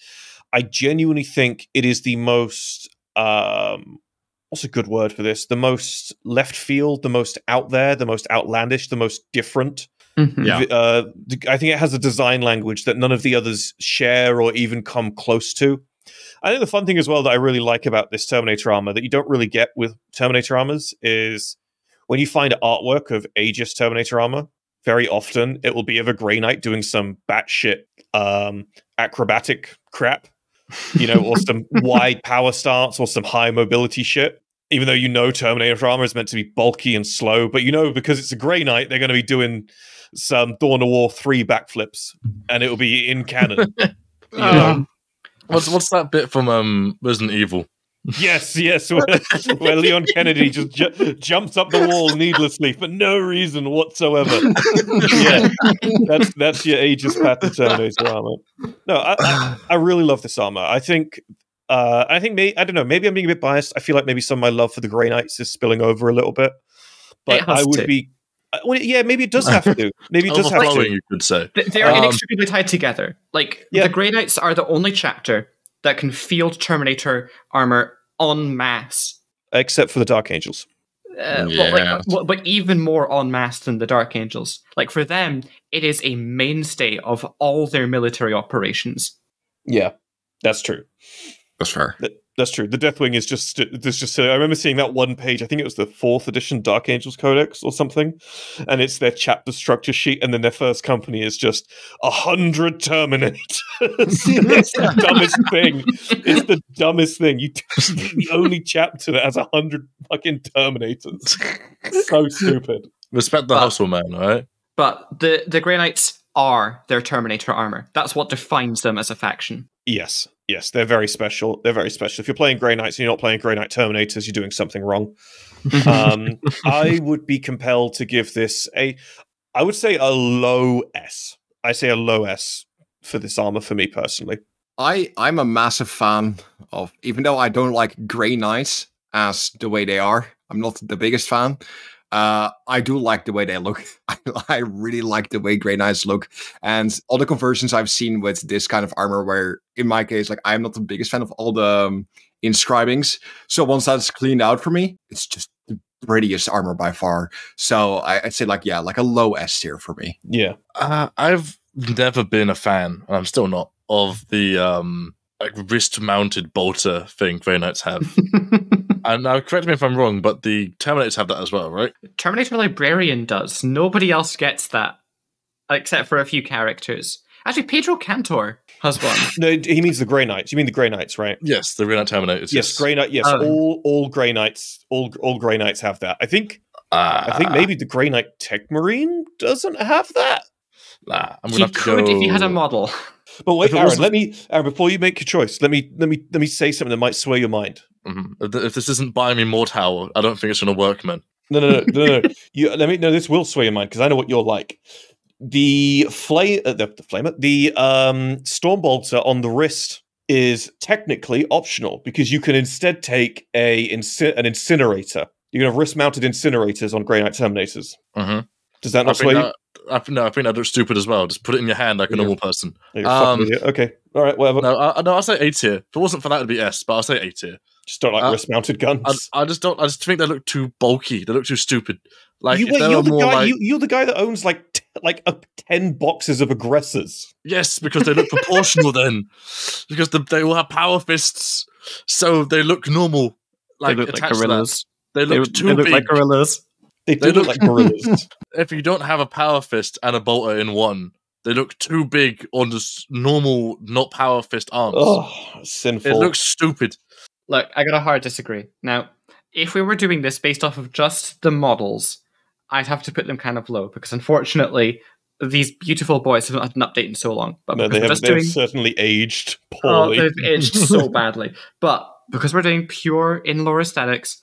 I genuinely think it is the most what's a good word for this? The most left field, the most out there, the most outlandish, the most different. I think it has a design language that none of the others share or even come close to. I think the fun thing as well that I really like about this Terminator armor that you don't really get with Terminator armors is when you find artwork of Aegis Terminator armor, very often it will be of a Grey Knight doing some batshit acrobatic crap, or some wide power starts or some high mobility shit. Even though Terminator armor is meant to be bulky and slow, but because it's a Grey Knight, they're going to be doing some Dawn of War 3 backflips, and it will be in canon. What's that bit from Resident Evil? Yes, where Leon Kennedy just jumps up the wall needlessly for no reason whatsoever. That's your Aegis pattern Terminator armor. No, I really love this armor. I think I don't know, maybe I'm being a bit biased. I feel like maybe some of my love for the Grey Knights is spilling over a little bit. But I would be maybe it does have to. Maybe it does have to. You could say. They are inextricably tied together. The Grey Knights are the only chapter that can field Terminator armor en masse. Except for the Dark Angels. But even more en masse than the Dark Angels. For them, it is a mainstay of all their military operations. Yeah, that's true. That's fair. That's true. The Deathwing is just I remember seeing that one page. I think it was the 4th edition Dark Angels Codex or something, and it's their chapter structure sheet, and then their first company is just 100 Terminators. It's the dumbest thing. It's the dumbest thing. The only chapter that has 100 fucking Terminators. So stupid. Respect the hustle, man. All right. But the Grey Knights are their Terminator armor. That's what defines them as a faction. Yes, they're very special. They're very special. If you're playing Grey Knights and you're not playing Grey Knight Terminators, you're doing something wrong. I would be compelled to give this I would say a low S. I say a low S for this armor for me personally. I'm a massive fan of, even though I don't like Grey Knights as the way they are, I'm not the biggest fan. I do like the way they look. I really like the way Grey Knights look, and all the conversions I've seen with this kind of armor, where in my case, I'm not the biggest fan of all the inscribings. So once that's cleaned out for me, it's just the prettiest armor by far. So I'd say a low S tier for me. Yeah. I've never been a fan, and I'm still not, of the wrist-mounted bolter thing Grey Knights have. And now, correct me if I'm wrong, but the Terminators have that as well, right? Terminator Librarian does. Nobody else gets that, except for a few characters. Actually, Pedro Cantor has one. No, he means the Grey Knights. You mean the Grey Knights, right? Yes, the Grey Knight Terminators. Yes, Grey Knight. Yes, all Grey Knights. All Grey Knights have that. I think maybe the Grey Knight Tech Marine doesn't have that. Nah, I'm gonna have to go. If he had a model. But wait, Aaron, before you make your choice, let me say something that might sway your mind. Mm-hmm. If this isn't buy me more tower, I don't think it's going to work, man. No. This will sway your mind because I know what you're like. The Stormbolter on the wrist is technically optional because you can instead take an incinerator. You can have wrist-mounted incinerators on Grey Knight Terminators. Mm-hmm. Does that not sway you? I think that looks stupid as well. Just put it in your hand like a normal person. Okay, all right, whatever. No, I'll say A tier. If it wasn't for that, it'd be S, but I'll say A tier. Just don't like wrist-mounted guns. I just think they look too bulky. They look too stupid. You're the guy that owns 10 boxes of aggressors. Yes, because they look proportional then. Because they all have power fists, so they look normal. They look like gorillas. They look too big. They look like gorillas. They look like gorillas. If you don't have a power fist and a bolter in one, they look too big on just normal, not power fist arms. Oh, sinful. It looks stupid. Look, I got a hard disagree. Now, if we were doing this based off of just the models, I'd have to put them kind of low, because unfortunately, these beautiful boys haven't had an update in so long. But no, they've certainly aged poorly. Oh, they've aged so badly. But because we're doing pure in-lore aesthetics,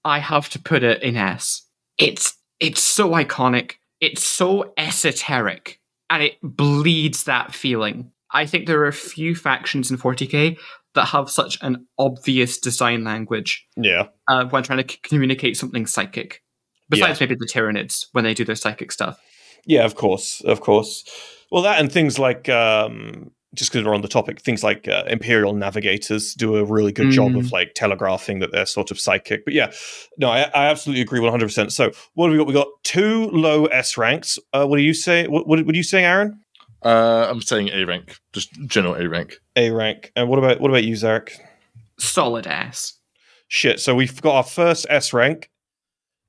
I have to put it in S. It's so iconic. It's so esoteric. And it bleeds that feeling. I think there are a few factions in 40k that have such an obvious design language. Yeah. When trying to communicate something psychic. Besides maybe the Tyranids when they do their psychic stuff. Yeah, of course. Well, that and things like, just because we're on the topic, things like Imperial Navigators do a really good job of like telegraphing that they're sort of psychic. But yeah, no, I absolutely agree 100%. So what have we got? We got 2 low S ranks. What do you say? What are you saying, Aaron? I'm saying A rank, just general A rank. A rank. And what about you, Zarek? Solid S. Shit. So we've got our first S rank.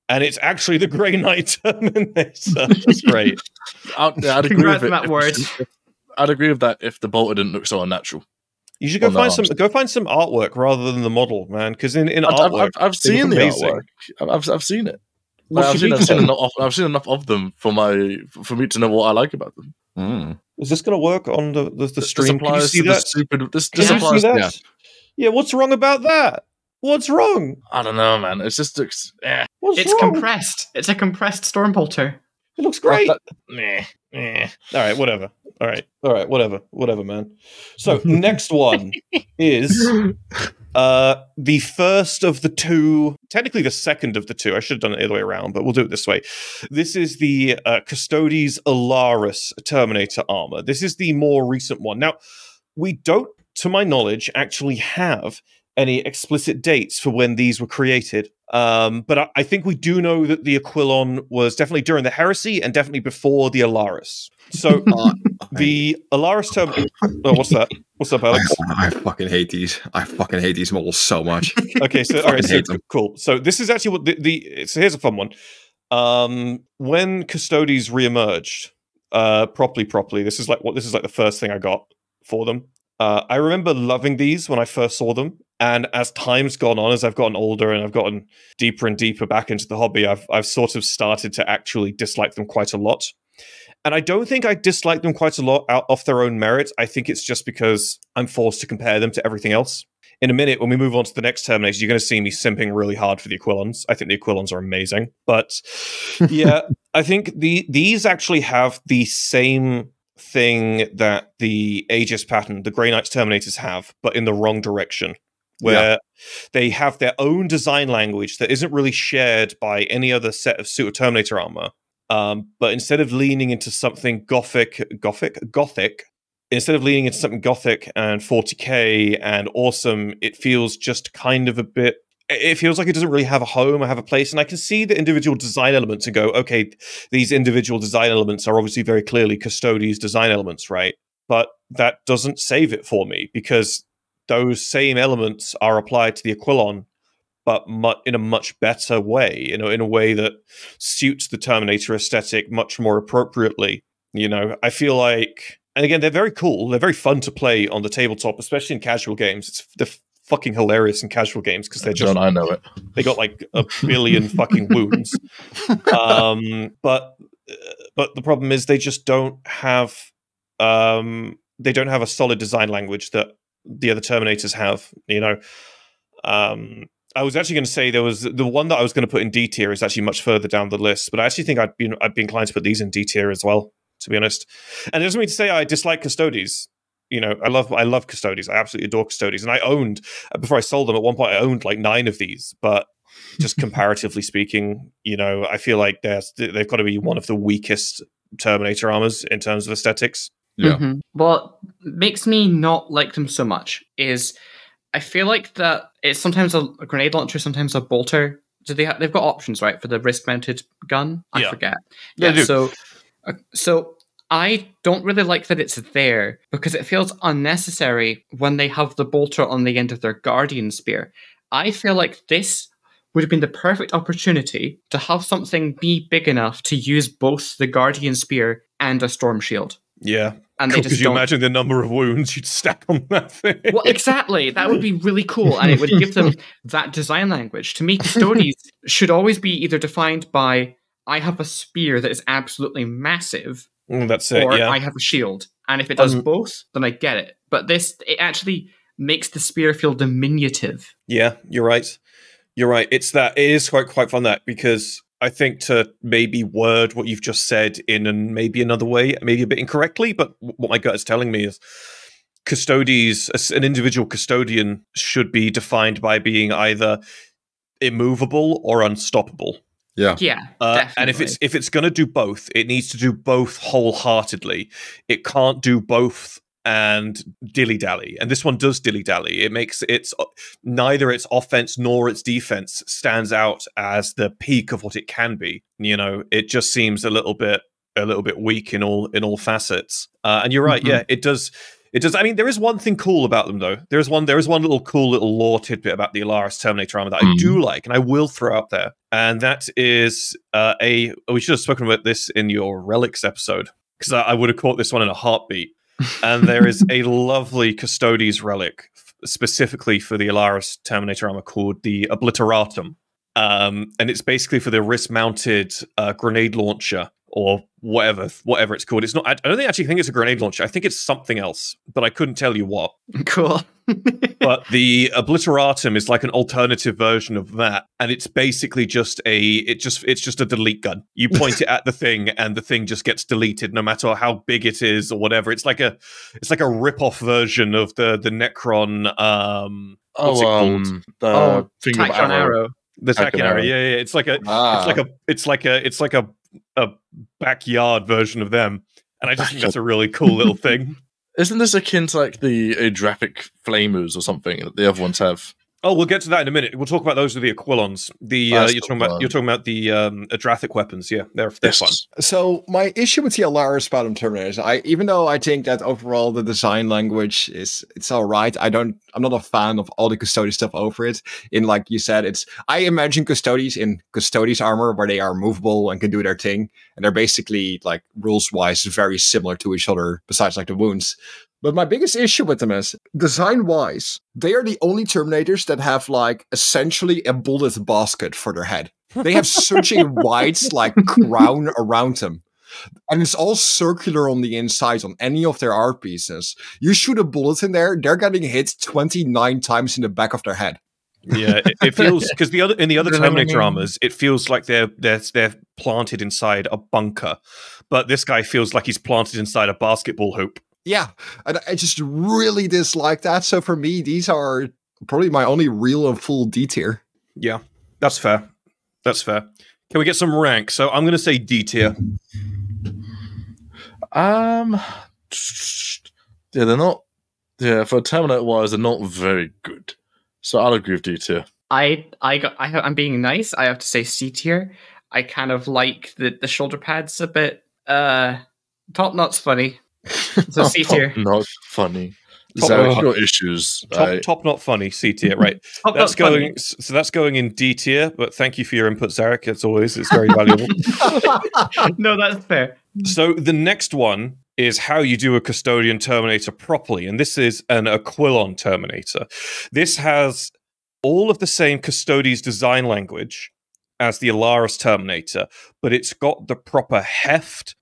And it's actually the Grey Knight Terminator. That's great. I'd agree with it. I'd agree with that if the bolter didn't look so unnatural. You should go find some artwork rather than the model, man. Because in artwork, I've seen the artwork. I've seen it. I've seen enough of them for me to know what I like about them. Is this going to work on the stream? Can you see that? This applies. Yeah. What's wrong about that? What's wrong? I don't know, man. It's just it's wrong? Compressed. It's a compressed Stormbolter. It looks great. All right, whatever. All right, whatever, man. So next one is the first of the 2, technically the second of the 2. I should have done it the other way around, but we'll do it this way. This is the Custodes Alaris Terminator armor. This is the more recent one. Now, we don't, to my knowledge, actually have any explicit dates for when these were created. But I think we do know that the Aquilon was definitely during the Heresy and definitely before the Alaris. So the Alaris Terminator... Oh, what's that? What's up, Alex? I fucking hate these. I fucking hate these models so much. Okay, so all right, so cool. So this is actually what so here's a fun one. When Custodes reemerged properly, this is like the first thing I got for them. I remember loving these when I first saw them. And as time's gone on, as I've gotten older and I've gotten deeper and deeper back into the hobby, I've sort of started to actually dislike them quite a lot. And I don't think I dislike them quite a lot out off their own merit. I think it's just because I'm forced to compare them to everything else. In a minute, when we move on to the next Terminator, you're going to see me simping really hard for the Aquilons. I think the Aquilons are amazing. But yeah, I think these actually have the same thing that the Aegis pattern, the Grey Knights Terminators have, but in the wrong direction. Where they have their own design language that isn't really shared by any other set of suit of Terminator armor. But instead of leaning into something gothic, instead of leaning into something gothic and 40k and awesome, it feels just kind of a bit... It feels like it doesn't really have a home or have a place. And I can see the individual design elements and go, okay, these individual design elements are obviously very clearly Custodes design elements, right? But that doesn't save it for me because those same elements are applied to the Aquilon, but in a much better way, in a way that suits the Terminator aesthetic much more appropriately. I feel like, and again, they're very cool. They're very fun to play on the tabletop, especially in casual games. They're fucking hilarious in casual games because they're just... John, I know it. They got like a billion fucking wounds. But the problem is they just don't have... they don't have a solid design language that the other Terminators have, I was actually going to say there was the one that I was going to put in D tier is actually much further down the list, but I actually think I'd be inclined to put these in D tier as well, to be honest. And it doesn't mean to say I dislike Custodes. I love Custodes. I absolutely adore Custodes. And I owned, before I sold them, at one point I owned like 9 of these, but just comparatively speaking, I feel like they've got to be one of the weakest Terminator armors in terms of aesthetics. Yeah. Mm-hmm. What makes me not like them so much is I feel like that it's sometimes a grenade launcher, sometimes a bolter. Do they've got options, right, for the wrist-mounted gun? I forget. Yeah, they do. So I don't really like that it's there because it feels unnecessary when they have the bolter on the end of their Guardian Spear. I feel like this would have been the perfect opportunity to have something be big enough to use both the Guardian Spear and a Storm Shield. Yeah. And they could you imagine the number of wounds you'd stack on that thing? Well, exactly. That would be really cool. And it would give them that design language. To me, Custodes should always be either defined by, I have a spear that is absolutely massive, That's it. Or Yeah. I have a shield. And if it does both, then I get it. But it actually makes the spear feel diminutive. Yeah, you're right. You're right. It is quite fun because I think to maybe word what you've just said in maybe another way, maybe a bit incorrectly, but what my gut is telling me is an individual custodian should be defined by being either immovable or unstoppable. Yeah. Definitely. And if it's going to do both, it needs to do both wholeheartedly. It can't do both and dilly-dally. And this one does dilly-dally. It makes neither its offense nor its defense stands out as the peak of what it can be. It just seems a little bit weak in all facets. And you're right. Yeah, it does. It does. I mean, there is one thing cool about them, though. There is one little cool little lore tidbit about the Alaris Terminator armor that I do like, and I will throw out there. And that is we should have spoken about this in your Relics episode, because I would have caught this one in a heartbeat. And there is a lovely Custodes relic specifically for the Alaris Terminator armor called the Obliteratum. And it's basically for the wrist-mounted grenade launcher, or whatever it's called. It's not. I don't actually think it's a grenade launcher. I think it's something else, but I couldn't tell you what. Cool. But the Obliteratum is like an alternative version of that, and it's basically just it's just a delete gun. You point it at the thing, and the thing just gets deleted, no matter how big it is or whatever. It's like a rip-off version of the Necron. What's it called? The finger Tachyon arrow. The Tachyon arrow. Yeah. It's like a backyard version of them, and I just think that's a really cool little thing. Isn't this akin to like the Adrapic Flamers or something that the other ones have? Oh, we'll get to that in a minute. We'll talk about those with the Aquilons. You're talking about the Adrathic weapons. Yeah, they're fun. So my issue with the Alaris Spasm Terminators, even though I think that overall the design language it's all right, I'm not a fan of all the Custodes stuff over it. In like you said, I imagine Custodes in Custodes armor where they are movable and can do their thing, and they're basically like rules wise very similar to each other, besides like the wounds. But my biggest issue with them is, design-wise, they are the only Terminators that have, like, essentially a bullet basket for their head. They have such a wide, like, crown around them. And it's all circular on the inside on any of their art pieces. You shoot a bullet in there, they're getting hit 29 times in the back of their head. Yeah, it feels, because in the other Terminator armors, it feels like they're planted inside a bunker. But this guy feels like he's planted inside a basketball hoop. Yeah, and I just really dislike that. So for me, these are probably my only real and full D tier. Yeah, that's fair. Can we get some rank? So I'm going to say D tier. Yeah, they're not. Yeah, for Terminator wise, they're not very good. So I'll agree with D tier. I'm being nice. I have to say C tier. I kind of like the shoulder pads a bit. Top not's funny. So C tier. Not funny. Zarek, your issues. Top not funny. C tier, right? That's going in D tier. But thank you for your input, Zarek. As always, it's very valuable. No, that's fair. So the next one is how you do a Custodian Terminator properly, and this is an Aquilon Terminator. This has all of the same Custodes design language as the Alaris Terminator, but it's got the proper heft,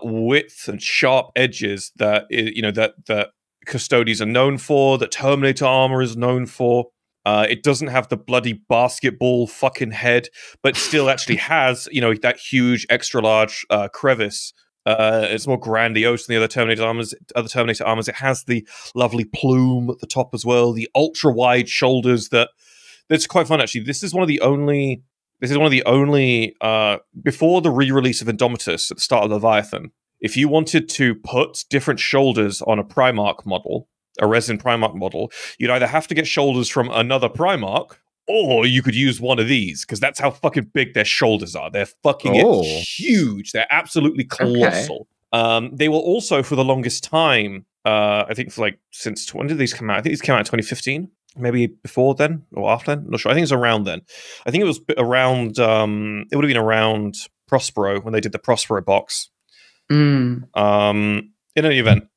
width, and sharp edges that that Custodes are known for, that Terminator armor is known for. It doesn't have the bloody basketball fucking head, but still actually has that huge extra large crevice. It's more grandiose than the other Terminator armors. It has the lovely plume at the top as well, the ultra wide shoulders. That's quite fun actually. This is one of the only before the re-release of Indomitus at the start of Leviathan, if you wanted to put different shoulders on a Primarch model, a resin Primarch model, you'd either have to get shoulders from another Primarch, or you could use one of these, because that's how fucking big their shoulders are. They're fucking huge. They're absolutely colossal. Okay. They were also, for the longest time, I think for since, when did these come out? I think these came out in 2015. Maybe before then or after then. I'm not sure. I think it was around then. I think it was around, it would have been around Prospero, when they did the Prospero box. In any event,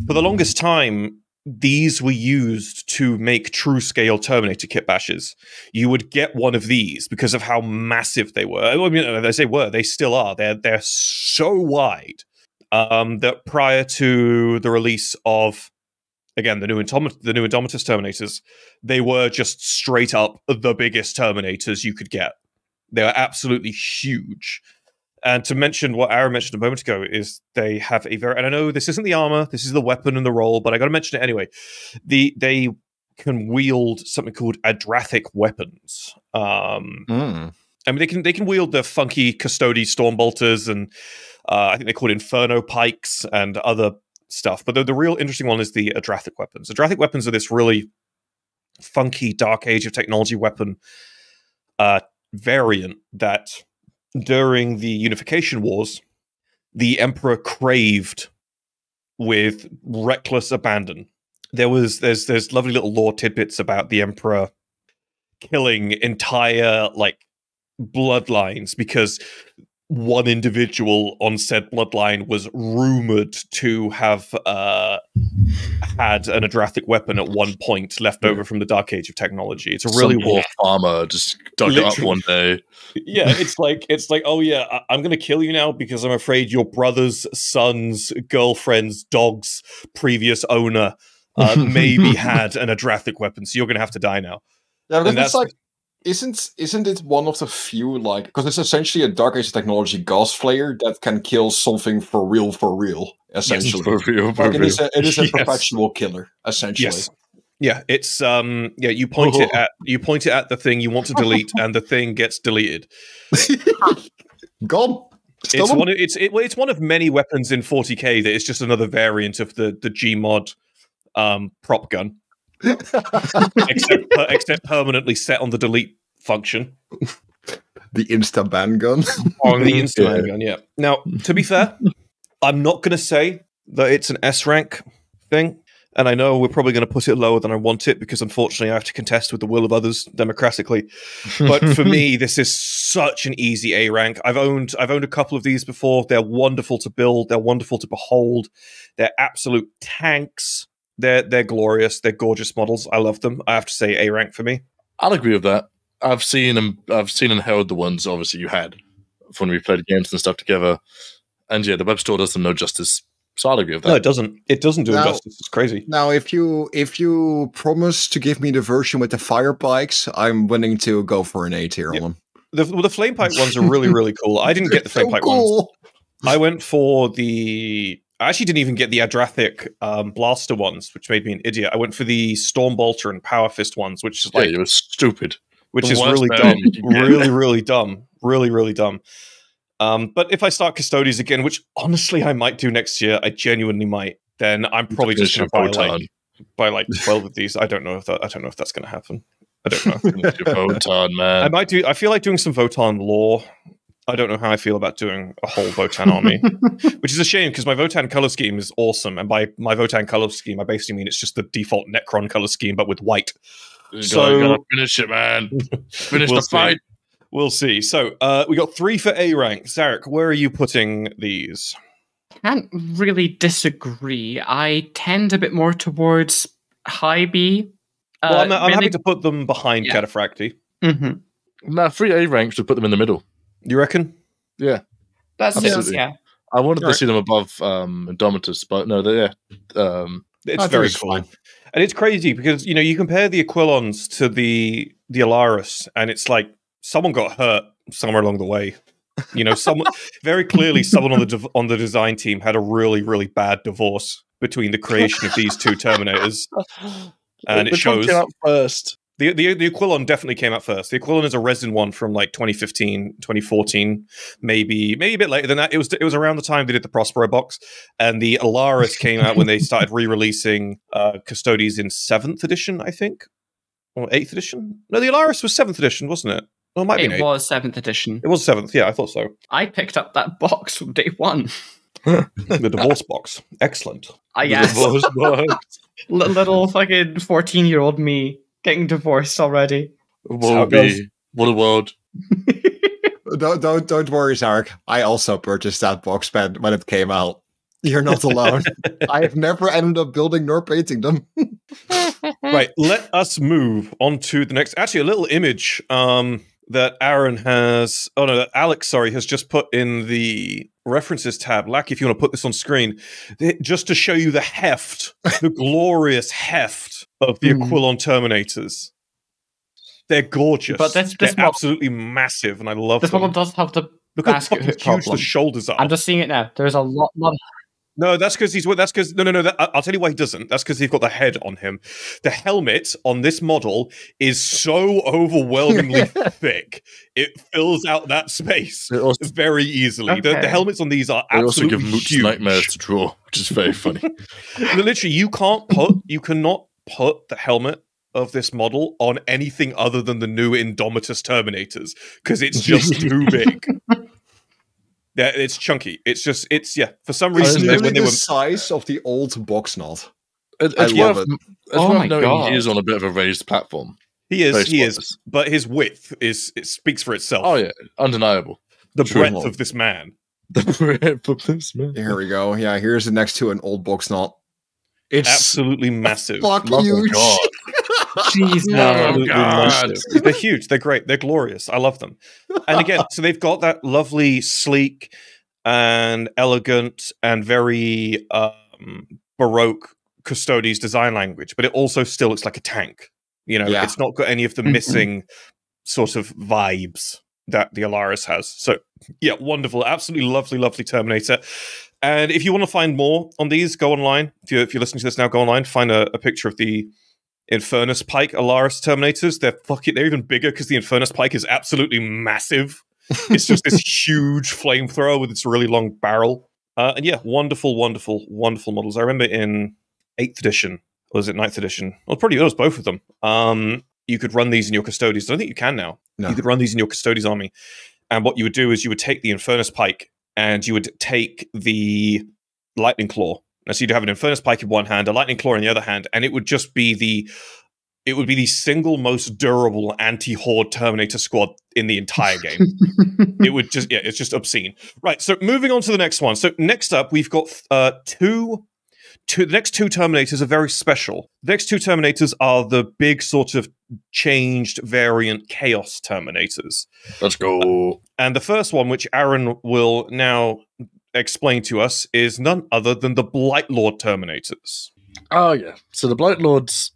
for the longest time, these were used to make true scale Terminator kit bashes. You would get one of these because of how massive they were. I mean, they still are. They're so wide. that prior to the release of, again, the new Indomitus Terminators, they were just straight up the biggest Terminators you could get. They were absolutely huge. And to mention what Aaron mentioned a moment ago is they have a very, and I know this isn't the armor, this is the weapon and the role, but I got to mention it anyway. They can wield something called Adrathic weapons. I mean, they can wield the funky Custodes Stormbolters, and I think they call it Inferno Pikes and other stuff. But the real interesting one is the Adrathic weapons. Adrathic weapons are this really funky Dark Age of Technology weapon variant that during the Unification Wars, the Emperor craved with reckless abandon. There's lovely little lore tidbits about the Emperor killing entire bloodlines because one individual on said bloodline was rumored to have had an Adrathic weapon at one point left over from the Dark Age of Technology. It's a really poor farmer just dug it up one day. Yeah, it's like, oh yeah, I'm going to kill you now because I'm afraid your brother's son's girlfriend's dog's previous owner maybe had an Adrathic weapon, so you're going to have to die now. Yeah, but it's like, isn't it one of the few, because it's essentially a Dark Age technology Gauss Flayer that can kill something for real, essentially. Yes, for real. It is a perpetual killer, essentially. Yes. Yeah, it's you point it at the thing you want to delete, and the thing gets deleted. Gone. It's one of many weapons in 40k that is just another variant of the Gmod prop gun. except permanently set on the delete function. The insta ban gun. The insta ban gun, yeah. Now, to be fair, I'm not going to say that it's an S rank thing, and I know we're probably going to put it lower than I want it because unfortunately I have to contest with the will of others democratically. But for me, this is such an easy A rank. I've owned a couple of these before. They're wonderful to build. They're wonderful to behold. They're absolute tanks. They're glorious. They're gorgeous models. I love them. I have to say A rank for me. I'll agree with that. I've seen and held the ones obviously you had when we played games and stuff together. And yeah, the web store does them no justice. So I'll agree with that. No, it doesn't. It doesn't do justice. It's crazy. Now, if you promise to give me the version with the fire pikes, I'm willing to go for an A tier on them. The flame pike ones are really, really cool. I didn't get the flame pike ones. I went for I actually didn't even get the Adrathic blaster ones, which made me an idiot. I went for the Stormbolter and Power Fist ones, which is it was stupid. Which is really dumb. Really, really dumb. Really, really dumb. But if I start Custodes again, which honestly I might do next year, I genuinely might, then I'm probably just going to buy 12 of these. I don't know if that's going to happen. I don't know. Votann, man. I feel like doing some Votann lore. I don't know how I feel about doing a whole Votann army, which is a shame because my Votann color scheme is awesome. And by my Votann color scheme, I basically mean it's just the default Necron color scheme, but with white. So you gotta finish it, man. Finish the fight. We'll see. So we got 3 for A rank. Zarek, where are you putting these? Can't really disagree. I tend a bit more towards high B. Well, I'm happy to put them behind Cataphracti. Mm-hmm. Nah, 3 A ranks should put them in the middle. You reckon? Yeah. That's it, yeah. I wanted to see them above Indomitus, but no, it's very cool. And it's crazy because, you compare the Aquilons to the Alaris, and it's like someone got hurt somewhere along the way. Someone very clearly someone on the design team had a really, really bad divorce between the creation of these two Terminators. And it shows. Came out first. The Aquilon definitely came out first. The Aquilon is a resin one from 2015, 2014, maybe a bit later than that. It was around the time they did the Prospero box, and the Alaris came out when they started re-releasing Custodes in 7th edition, I think, or 8th edition. No, the Alaris was 7th edition, wasn't it? Well, it might be. It was 7th edition. It was 7th. Yeah, I thought so. I picked up that box from day one. The divorce box, excellent. Yes. Divorce box. Little fucking 14-year-old me. Getting divorced already. What a world. Don't worry, Zarek. I also purchased that box when it came out. You're not alone. I have never ended up building nor painting them. Right, let us move on to the next. Actually, a little image. that Aaron has, that Alex, sorry, has just put in the references tab. Lack, if you want to put this on screen, just to show you the heft, the glorious heft of the Aquilon Terminators. They're gorgeous, but they're absolutely massive, and I love them. This one does have the basket hook huge the shoulders are. I'm just seeing it now. There's a lot. No, that's because I'll tell you why he doesn't. That's because he's got the head on him. The helmet on this model is so overwhelmingly thick; it fills out that space very easily. Okay. The helmets on these are absolutely huge. They also give Moots nightmares to draw, which is very funny. Literally, you cannot put the helmet of this model on anything other than the new Indomitus Terminators because it's just too big. Yeah, it's chunky. It's for some reason when they were the size of the old Boxnot. I love it. My God, he is on a bit of a raised platform. He is, but his width speaks for itself. Oh yeah, undeniable. The breadth of this man. The breadth of this man. Here we go. Yeah, here's the next to an old Boxnot. It's absolutely massive. Fucking huge. Jesus. Massive. They're huge. They're great. They're glorious. I love them. And again, so they've got that lovely, sleek and elegant and very Baroque Custodes design language, but it also still looks like a tank. It's not got any of the missing sort of vibes that the Alaris has. So, yeah, wonderful. Absolutely lovely, lovely Terminator. And if you want to find more on these, go online. If you're listening to this now, go online, find a picture of the Infernus Pike Alaris Terminators. They're even bigger because the Infernus Pike is absolutely massive. It's just this huge flamethrower with its really long barrel. And yeah, wonderful, wonderful, wonderful models. I remember in 8th edition, or was it 9th edition? Well, probably it was both of them. You could run these in your Custodes. I don't think you can now. No. You could run these in your Custodes army. And what you would do is you would take the Infernus Pike and you would take the Lightning Claw. And so you'd have an Infernus Pike in one hand, a Lightning Claw in the other hand, and it would just be the single most durable anti-horde Terminator squad in the entire game. It would just, it's just obscene. Right, so moving on to the next one. So next up, we've got the next two Terminators are very special. The next two Terminators are the big sort of changed variant Chaos Terminators. Let's go. And the first one, which Aaron will now explain to us, is none other than the Blightlord Terminators. Oh, yeah. So the Blightlords,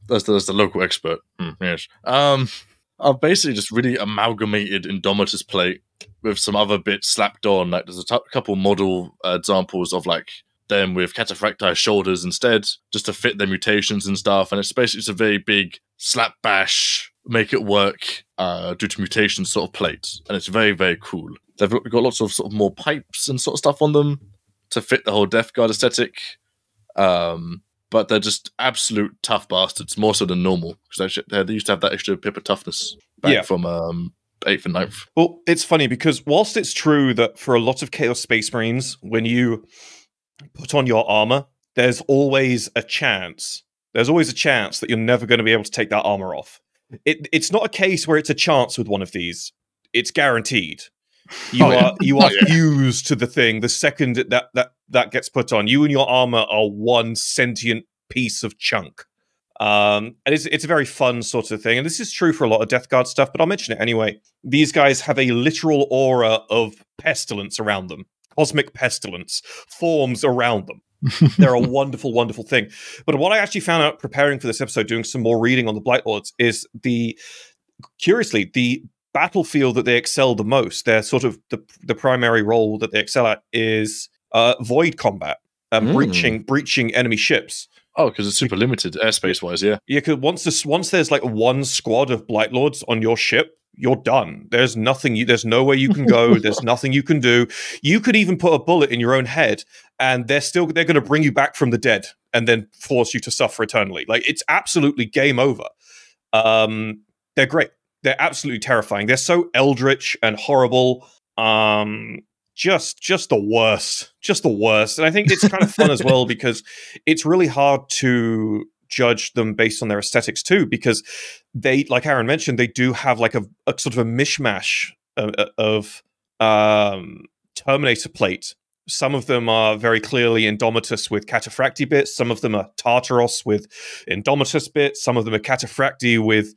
there's the local expert. Yes. Are basically just really amalgamated Indomitus plate with some other bits slapped on. Like there's a couple model examples of like them with cataphracti shoulders instead, just to fit their mutations and stuff. And it's basically just a very big slap bash, make it work due to mutations sort of plates. And it's very, very cool. They've got lots of sort of more pipes and sort of stuff on them to fit the whole Death Guard aesthetic. But they're just absolute tough bastards, more so than normal. Because they used to have that extra pip of toughness back from 8th and 9th. Well, it's funny because whilst it's true that for a lot of Chaos Space Marines, when you put on your armor, there's always a chance that you're never going to be able to take that armor off. It's not a case where it's a chance with one of these. It's guaranteed. You are fused to the thing the second that gets put on. You and your armor are one sentient piece of chunk. And it's a very fun sort of thing. And this is true for a lot of Death Guard stuff, but I'll mention it anyway. These guys have a literal aura of pestilence around them. Cosmic pestilence forms around them. They're a wonderful, wonderful thing. But what I actually found out preparing for this episode, doing some more reading on the Blightlords, is curiously, the battlefield that they excel the most, their sort of the primary role that they excel at is void combat, breaching enemy ships. Oh, because it's super limited airspace wise, yeah. Yeah, because once there's like one squad of Blightlords on your ship, you're done. There's nothing. There's nowhere you can go. There's nothing you can do. You could even put a bullet in your own head, and they're going to bring you back from the dead and then force you to suffer eternally. Like it's absolutely game over. They're great. They're absolutely terrifying. They're so eldritch and horrible. Just the worst. Just the worst. And I think it's kind of fun as well because it's really hard to judge them based on their aesthetics too, because they, like Aaron mentioned, they do have like a sort of a mishmash of Terminator plate Some of them are very clearly Indomitus with Cataphracti bits. Some of them are Tartaros with Indomitus bits. Some of them are Cataphracti with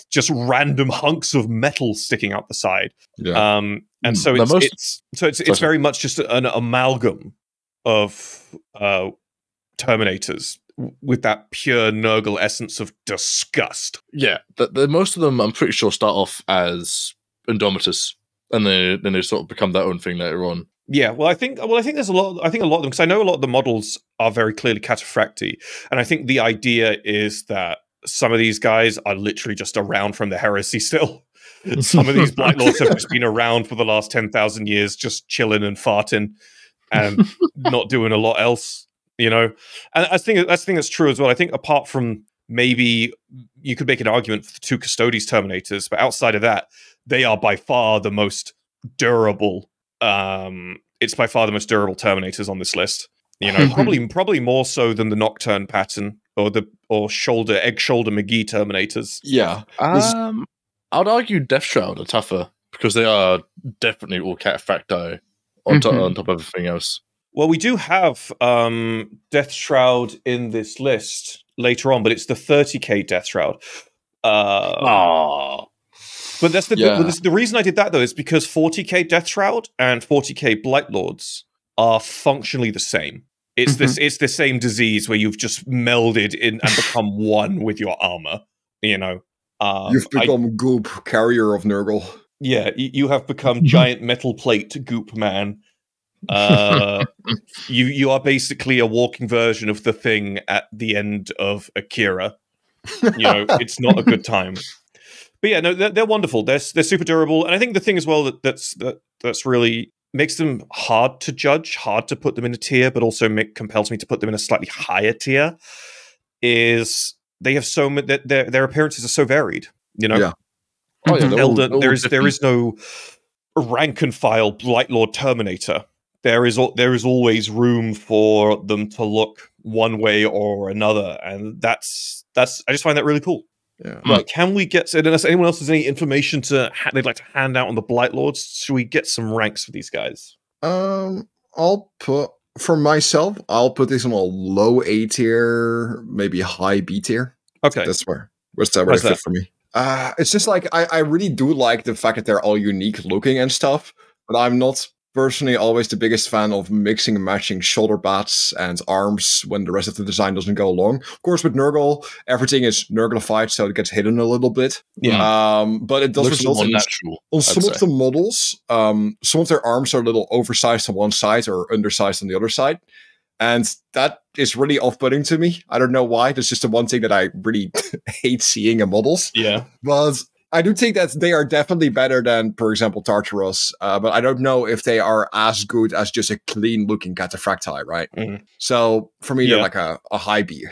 just random hunks of metal sticking out the side. Yeah. And so it's very much just an amalgam of Terminators with that pure Nurgle essence of disgust. Yeah, the most of them, I'm pretty sure, start off as Indomitus, and then they sort of become their own thing later on. Yeah, I think there's a lot. I think a lot of them, because I know a lot of the models are very clearly Cataphracti, and I think the idea is that some of these guys are literally just around from the heresy still. Some of these Blight Lords have just been around for the last 10,000 years, just chilling and farting and not doing a lot else, you know? And I think that's true as well. I think apart from maybe you could make an argument for the 2 Custodes Terminators, but outside of that, they are by far the most durable. It's by far the most durable Terminators on this list. You know, probably more so than the Nocturne pattern or egg shoulder McGee Terminators. Yeah. I'd argue Death Shroud are tougher because they are definitely all Cataphracti on top of everything else. Well, we do have Death Shroud in this list later on, but it's the 30k Death Shroud. But that's the reason I did that, though, is because 40k Death Shroud and 40k Blight Lords are functionally the same. It's it's the same disease where you've just melded in and become one with your armor, you know. You've become Goop, carrier of Nurgle. Yeah, you have become giant metal plate Goop man. You are basically a walking version of the Thing at the end of Akira. You know, it's not a good time. But yeah, no, they're wonderful. They're super durable, and I think the thing as well that's really makes them hard to judge, hard to put them in a tier, but also compels me to put them in a slightly higher tier is they have so many, their appearances are so varied, you know? Yeah. Oh, yeah, there is no rank and file Blight Lord Terminator. There is always room for them to look one way or another, and that's I just find that really cool. Yeah. Right, can we get, unless anyone else has any information they'd like to hand out on the Blight Lords, should we get some ranks for these guys? For myself, I'll put this on a low A tier, maybe high B tier. Okay. That's where it fit for me. It's just like, I really do like the fact that they're all unique looking and stuff, but I'm not personally always the biggest fan of mixing and matching shoulder bats and arms when the rest of the design doesn't go along. Of course, with Nurgle, everything is Nurglified, so it gets hidden a little bit. Yeah. But it does result in natural. On some of the models, some of their arms are a little oversized on one side or undersized on the other side. And that is really off-putting to me. I don't know why. That's just the one thing that I really hate seeing in models. Yeah. But I do think that they are definitely better than, for example, Tartaros, but I don't know if they are as good as just a clean-looking Cataphracti, right? Mm-hmm. So, for me, they're like a high B.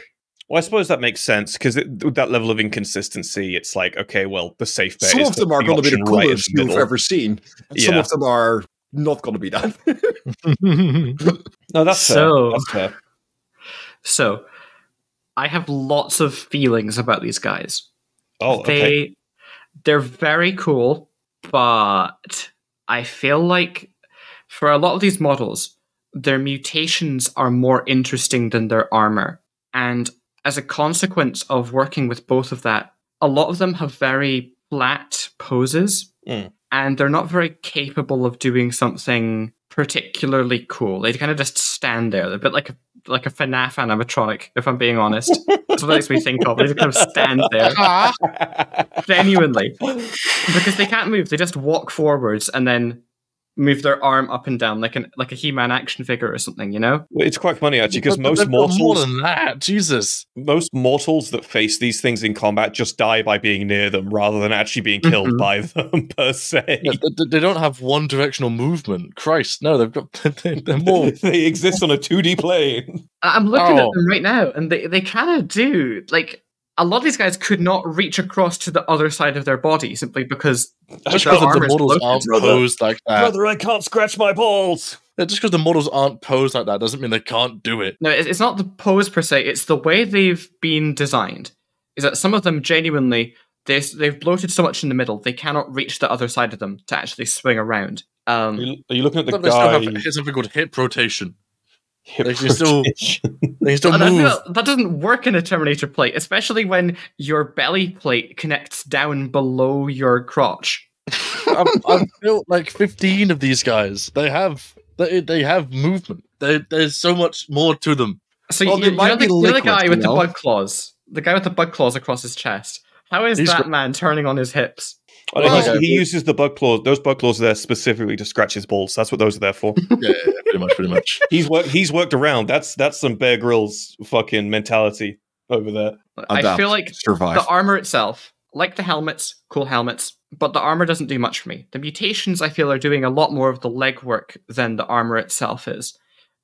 Well, I suppose that makes sense, because with that level of inconsistency, it's like, okay, well, the safe bet some is of them are going to be the coolest you've ever seen. Some of them are not going to be that. No, that's fair. That's fair. So, I have lots of feelings about these guys. Oh, okay. They're very cool, but I feel like for a lot of these models, their mutations are more interesting than their armor. And as a consequence of working with both of that, a lot of them have very flat poses, and they're not very capable of doing something particularly cool. They kind of just stand there. They're a bit like a FNAF animatronic, if I'm being honest. That's what it makes me think of. They just kind of stand there. Genuinely. Because they can't move. They just walk forwards and then move their arm up and down like a He-Man action figure or something, you know? Well, it's quite funny, actually, because most mortals... more than that, Jesus. Most mortals that face these things in combat just die by being near them rather than actually being killed by them, per se. Yeah, they don't have one-directional movement. Christ, no, they've got... They're more... They exist on a 2D plane. I'm looking at them right now, and they kind of do, like... A lot of these guys could not reach across to the other side of their body simply because the models aren't posed like that. Brother, I can't scratch my balls. Yeah, just because the models aren't posed like that doesn't mean they can't do it. No, it's not the pose per se. It's the way they've been designed. Is that some of them genuinely, they've bloated so much in the middle, they cannot reach the other side of them to actually swing around. Are you looking at the They guy? still have something called hip rotation. They can still move. That doesn't work in a Terminator plate, especially when your belly plate connects down below your crotch. I've built like 15 of these guys. They have movement. There's so much more to them. So you know the guy with the bug claws? The guy with the bug claws across his chest. How is that man turning on his hips? He uses the bug claws. Those bug claws are there specifically to scratch his balls. That's what those are there for. Yeah, pretty much. He's worked around. That's some Bear Grylls fucking mentality over there. I feel like the armor itself, like the helmets, cool helmets, but the armor doesn't do much for me. The mutations, I feel, are doing a lot more of the legwork than the armor itself is.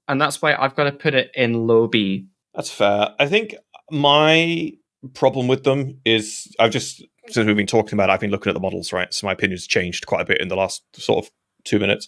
And that's why I've got to put it in low B. That's fair. I think my problem with them is since we've been talking about it, I've been looking at the models, right? So my opinion's changed quite a bit in the last sort of 2 minutes.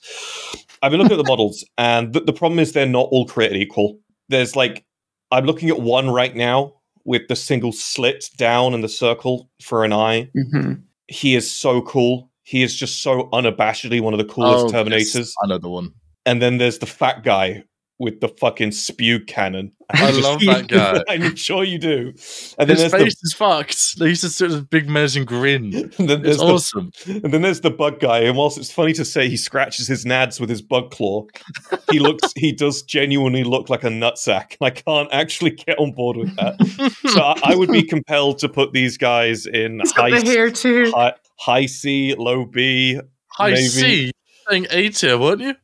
I've been looking at the models, and the problem is they're not all created equal. There's I'm looking at one right now with the single slit down and the circle for an eye. Mm-hmm. He is so cool. He is just so unabashedly one of the coolest Terminators. Yes, I know the one. And then there's the fat guy with the fucking spew cannon. I love that guy. I'm sure you do. And then his face is fucked. He used to sort of big menacing grin. And then it's awesome. And then there's the bug guy. And whilst it's funny to say he scratches his nads with his bug claw, he does genuinely look like a nutsack. I can't actually get on board with that. So I would be compelled to put these guys in high C, low B. High maybe. C? Saying A tier, weren't you?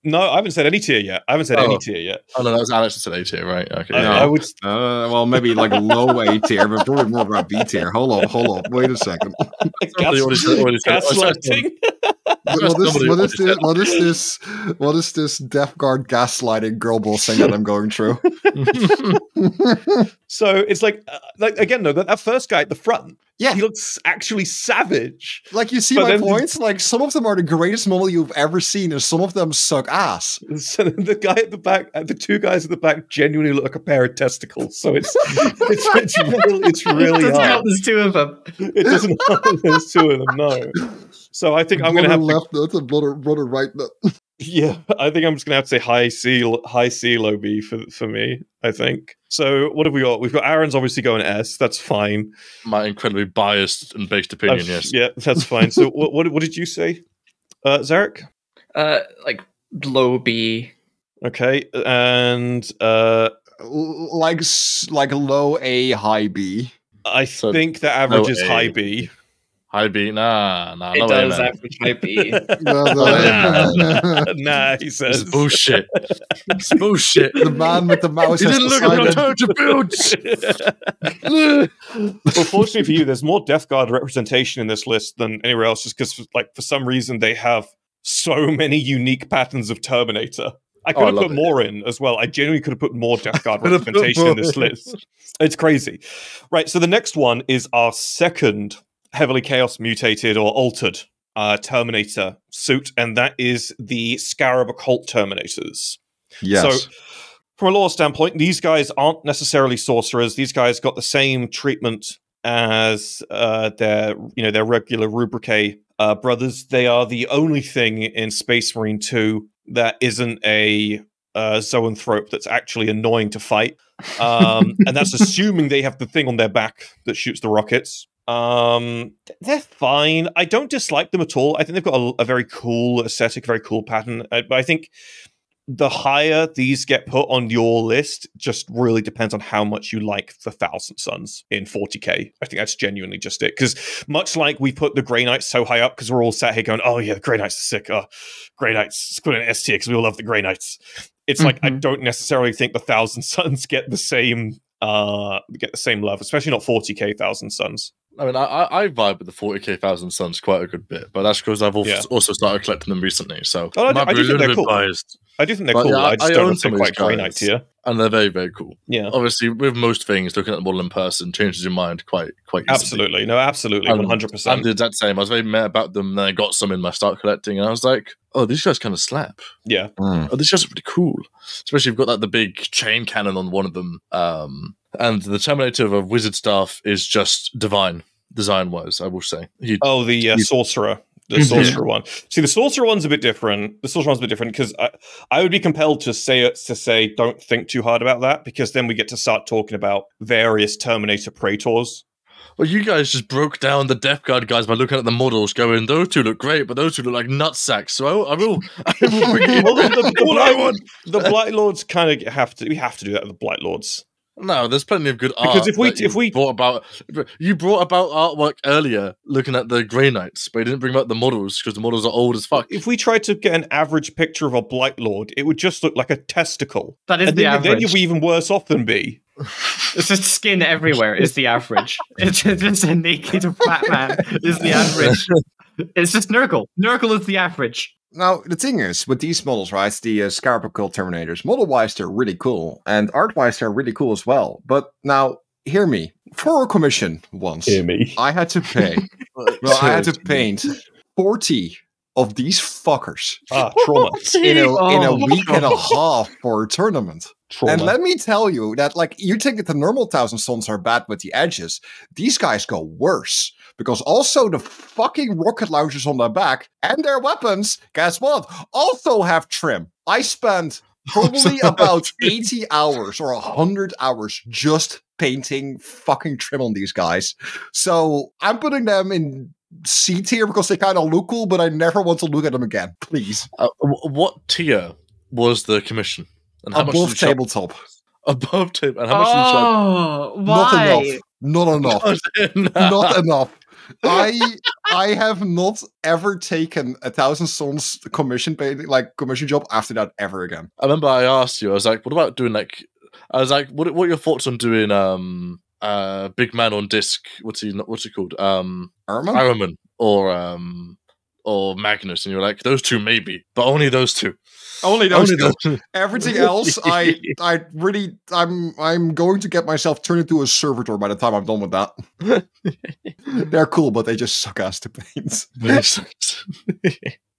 No, I haven't said any tier yet. any tier yet. Oh no, that was Alex that said A tier, right? Okay. I would. Well, maybe like a low A tier, but probably more about B tier. Hold on. Wait a second. Gaslighting. What is this Death Guard gaslighting girl boss thing that I'm going through? So it's like again, though, that first guy at the front. Yeah, he looks actually savage. Like, you see my points? Like, some of them are the greatest model you've ever seen, and some of them suck ass. So the guy at the back, the two guys at the back, genuinely look like a pair of testicles. So it's really hard. There's two of them. It doesn't help. There's two of them. No. So I think I'm going to have left nut and brother right nut. Yeah, I think I'm just going to have to say high C, low B for me, I think. So what have we got? We've got Aaron's obviously going S. That's fine. My incredibly biased and based opinion, yes. Yeah, that's fine. So what did you say, Zarek? Like low B. Okay, and like low A, high B. I think the average is high B. High B, nah. It does average high B. Nah, he says. It's bullshit. It's bullshit. The man with the mouse. He didn't look at my time to build. Well, fortunately for you, there's more Death Guard representation in this list than anywhere else, just because, for some reason, they have so many unique patterns of Terminator. I could have put more in as well. I genuinely could have put more Death Guard representation in this list. It's crazy. Right, so the next one is our second heavily chaos mutated or altered Terminator suit, and that is the Scarab Occult Terminators. Yes. So from a lore standpoint, these guys aren't necessarily sorcerers. These guys got the same treatment as their regular Rubrique brothers. They are the only thing in Space Marine 2 that isn't a zoanthrope that's actually annoying to fight. And that's assuming they have the thing on their back that shoots the rockets. They're fine. I don't dislike them at all. I think they've got a very cool aesthetic, very cool pattern. But I think the higher these get put on your list just really depends on how much you like the Thousand Sons in 40k. I think that's genuinely just it. Because much like we put the Grey Knights so high up because we're all sat here going, oh yeah, the Grey Knights are sick. Grey Knights, put in S tier because we all love the Grey Knights. It's like, I don't necessarily think the Thousand Sons get the same love, especially not 40k Thousand Sons. I mean, I vibe with the 40k Thousand Sons quite a good bit, but that's because I've also started collecting them recently. So I do think they're cool. Biased. I do think they're cool. I just don't think quite Grey Knight tier. And they're very, very cool. Yeah. Obviously, with most things, looking at the model in person changes your mind quite easily. Absolutely. No, absolutely. 100%. I did that same. I was very mad about them, and then I got some in my start collecting, and I was like, oh, these guys kind of slap. Yeah. Oh, these guys are pretty cool. Especially if you've got the big chain cannon on one of them. And the Terminator of Wizard Staff is just divine, design-wise, I will say. The Sorcerer. The sorcerer one. See, the sorcerer one's a bit different. The sorcerer one's a bit different because I would be compelled to say don't think too hard about that, because then we get to start talking about various Terminator Praetors. Well, you guys just broke down the Death Guard guys by looking at the models, going, "Those two look great, but those two look like nutsacks." So I will bring in the Blight Lords kind of have to. We have to do that with the Blight Lords. No, there's plenty of good art. Because if we brought about artwork earlier, looking at the Grey Knights, but you didn't bring about the models because the models are old as fuck. If we tried to get an average picture of a Blight Lord, it would just look like a testicle. That is the average. Then you'd be even worse off than B. It's just skin everywhere is the average. It's just a naked Batman is the average. It's just Nurgle. Nurgle is the average. Now, the thing is, with these models, right, the Scarab Cult Terminators, model-wise, they're really cool, and art-wise, they're really cool as well. But now, hear me. For a commission once, I had to pay, I had to paint 40 of these fuckers. Trauma. in a week and a half for a tournament. Trauma. And let me tell you that, like, you think that the normal Thousand Sons are bad with the edges. These guys go worse. Because also the fucking rocket launchers on their back and their weapons, guess what, also have trim. I spent probably about 80 hours or 100 hours just painting fucking trim on these guys. So I'm putting them in C tier because they kind of look cool, but I never want to look at them again. Please. What tier was the commission? And how above much tabletop. Above table. And how much did you charge? Why? Not enough. Not enough. I have not ever taken a Thousand Sons commission job after that ever again. I remember I asked you, I was like, what about doing what are your thoughts on doing Big Man on Disc? What's he called? Ironman or Magnus, and you're like, those two maybe, but only those two. Only those two. Everything else, I'm going to get myself turned into a servitor by the time I'm done with that. They're cool, but they just suck ass to paint.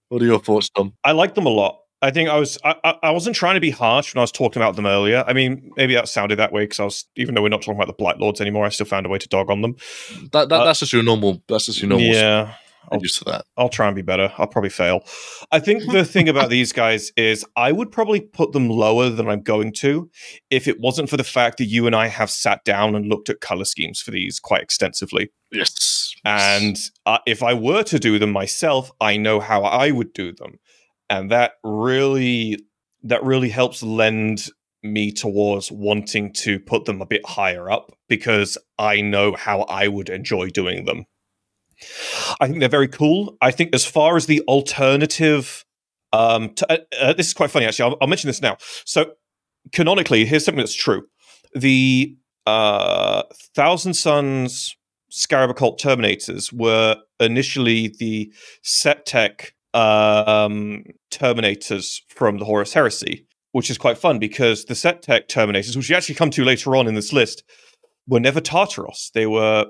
What are your thoughts, Tom? I like them a lot. I think I wasn't trying to be harsh when I was talking about them earlier. I mean, maybe that sounded that way because even though we're not talking about the Blight Lords anymore, I still found a way to dog on them. That's just your normal. That's just your normal. Yeah. I'm used to that. I'll try and be better. I'll probably fail. I think the thing about these guys is I would probably put them lower than I'm going to if it wasn't for the fact that you and I have sat down and looked at color schemes for these quite extensively. Yes. And if I were to do them myself, I know how I would do them. And that really helps lend me towards wanting to put them a bit higher up because I know how I would enjoy doing them. I think they're very cool. I think as far as the alternative, this is quite funny actually. I'll mention this now. So canonically, here's something that's true. The Thousand Sons Scarab Cult Terminators were initially the Set-Tech Terminators from the Horus Heresy, which is quite fun because the Set-Tech Terminators, which you actually come to later on in this list, were never Tartaros. They were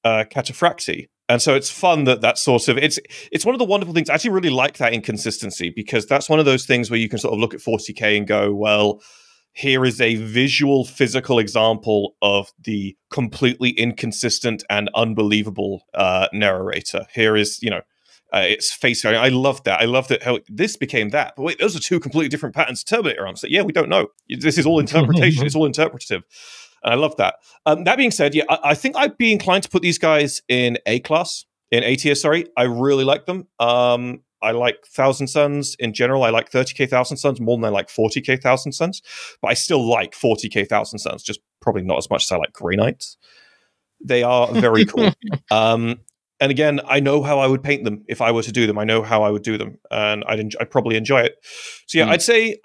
Cataphractii. And so it's fun that sort of it's one of the wonderful things. I actually really like that inconsistency because that's one of those things where you can sort of look at 40K and go, well, here is a visual, physical example of the completely inconsistent and unbelievable narrator. Here is, it's face value. I love that. I love that how this became that. But wait, those are two completely different patterns of Terminator arms. So, yeah, we don't know. This is all interpretation. It's all interpretative. And I love that. That being said, yeah, I think I'd be inclined to put these guys in A tier, sorry. I really like them. I like Thousand Sons in general. I like 30k Thousand Sons more than I like 40k Thousand Sons. But I still like 40k Thousand Sons, just probably not as much as I like Grey Knights. They are very cool. And again, I know how I would paint them if I were to do them. I know how I would do them. And I'd probably enjoy it. So yeah, I'd say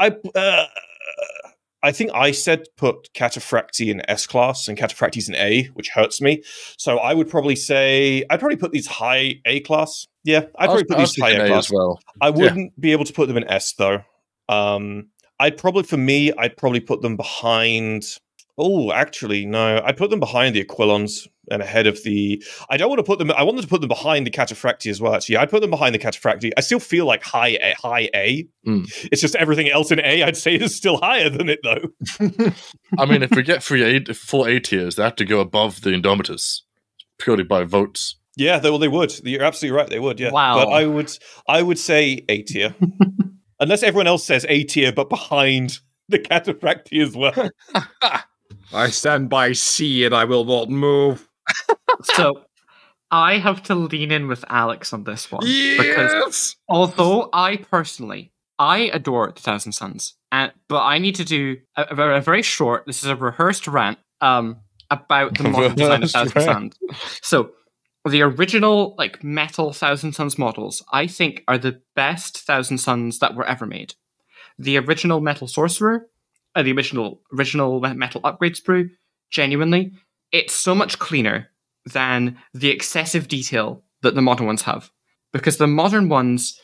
I think I said put Cataphractii in S-class and Cataphractii's in A, which hurts me. So I would probably say I'd probably put these high A-class. Yeah, I'd probably put these high A-class as well. I wouldn't be able to put them in S though. I'd probably put them behind. Oh, actually, no. I put them behind the Aquilons and ahead of the. I don't want to put them. I wanted to put them behind the Cataphractii as well. Actually, I'd put them behind the Cataphractii. I still feel like high A. It's just everything else in A. I'd say is still higher than it though. I mean, if we get full A tiers, they have to go above the Indomitus purely by votes. Yeah, they would. You're absolutely right. They would. Yeah. Wow. But I would say A tier, unless everyone else says A tier, but behind the Cataphractii as well. I stand by C and I will not move. So I have to lean in with Alex on this one. Yes! Because although I adore the Thousand Suns, but I need to do a very short, this is a rehearsed rant about the model design of Thousand Suns. So the original metal Thousand Suns models, I think, are the best Thousand Suns that were ever made. The original Metal Sorcerer, the original Metal Upgrade Sprue, genuinely, it's so much cleaner than the excessive detail that the modern ones have. Because the modern ones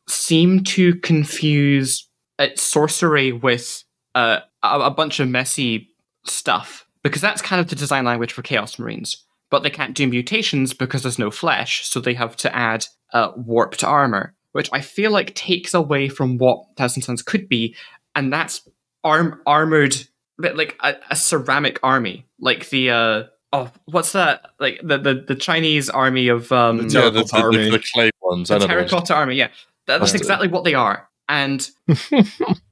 seem to confuse sorcery with a bunch of messy stuff. Because that's kind of the design language for Chaos Marines. But they can't do mutations because there's no flesh, so they have to add warped armor, which I feel like takes away from what Thousand Suns could be, and that's armored, like a ceramic army, like the what's that? Like the Chinese army of the clay ones, the terracotta army. Yeah, that's exactly what they are, and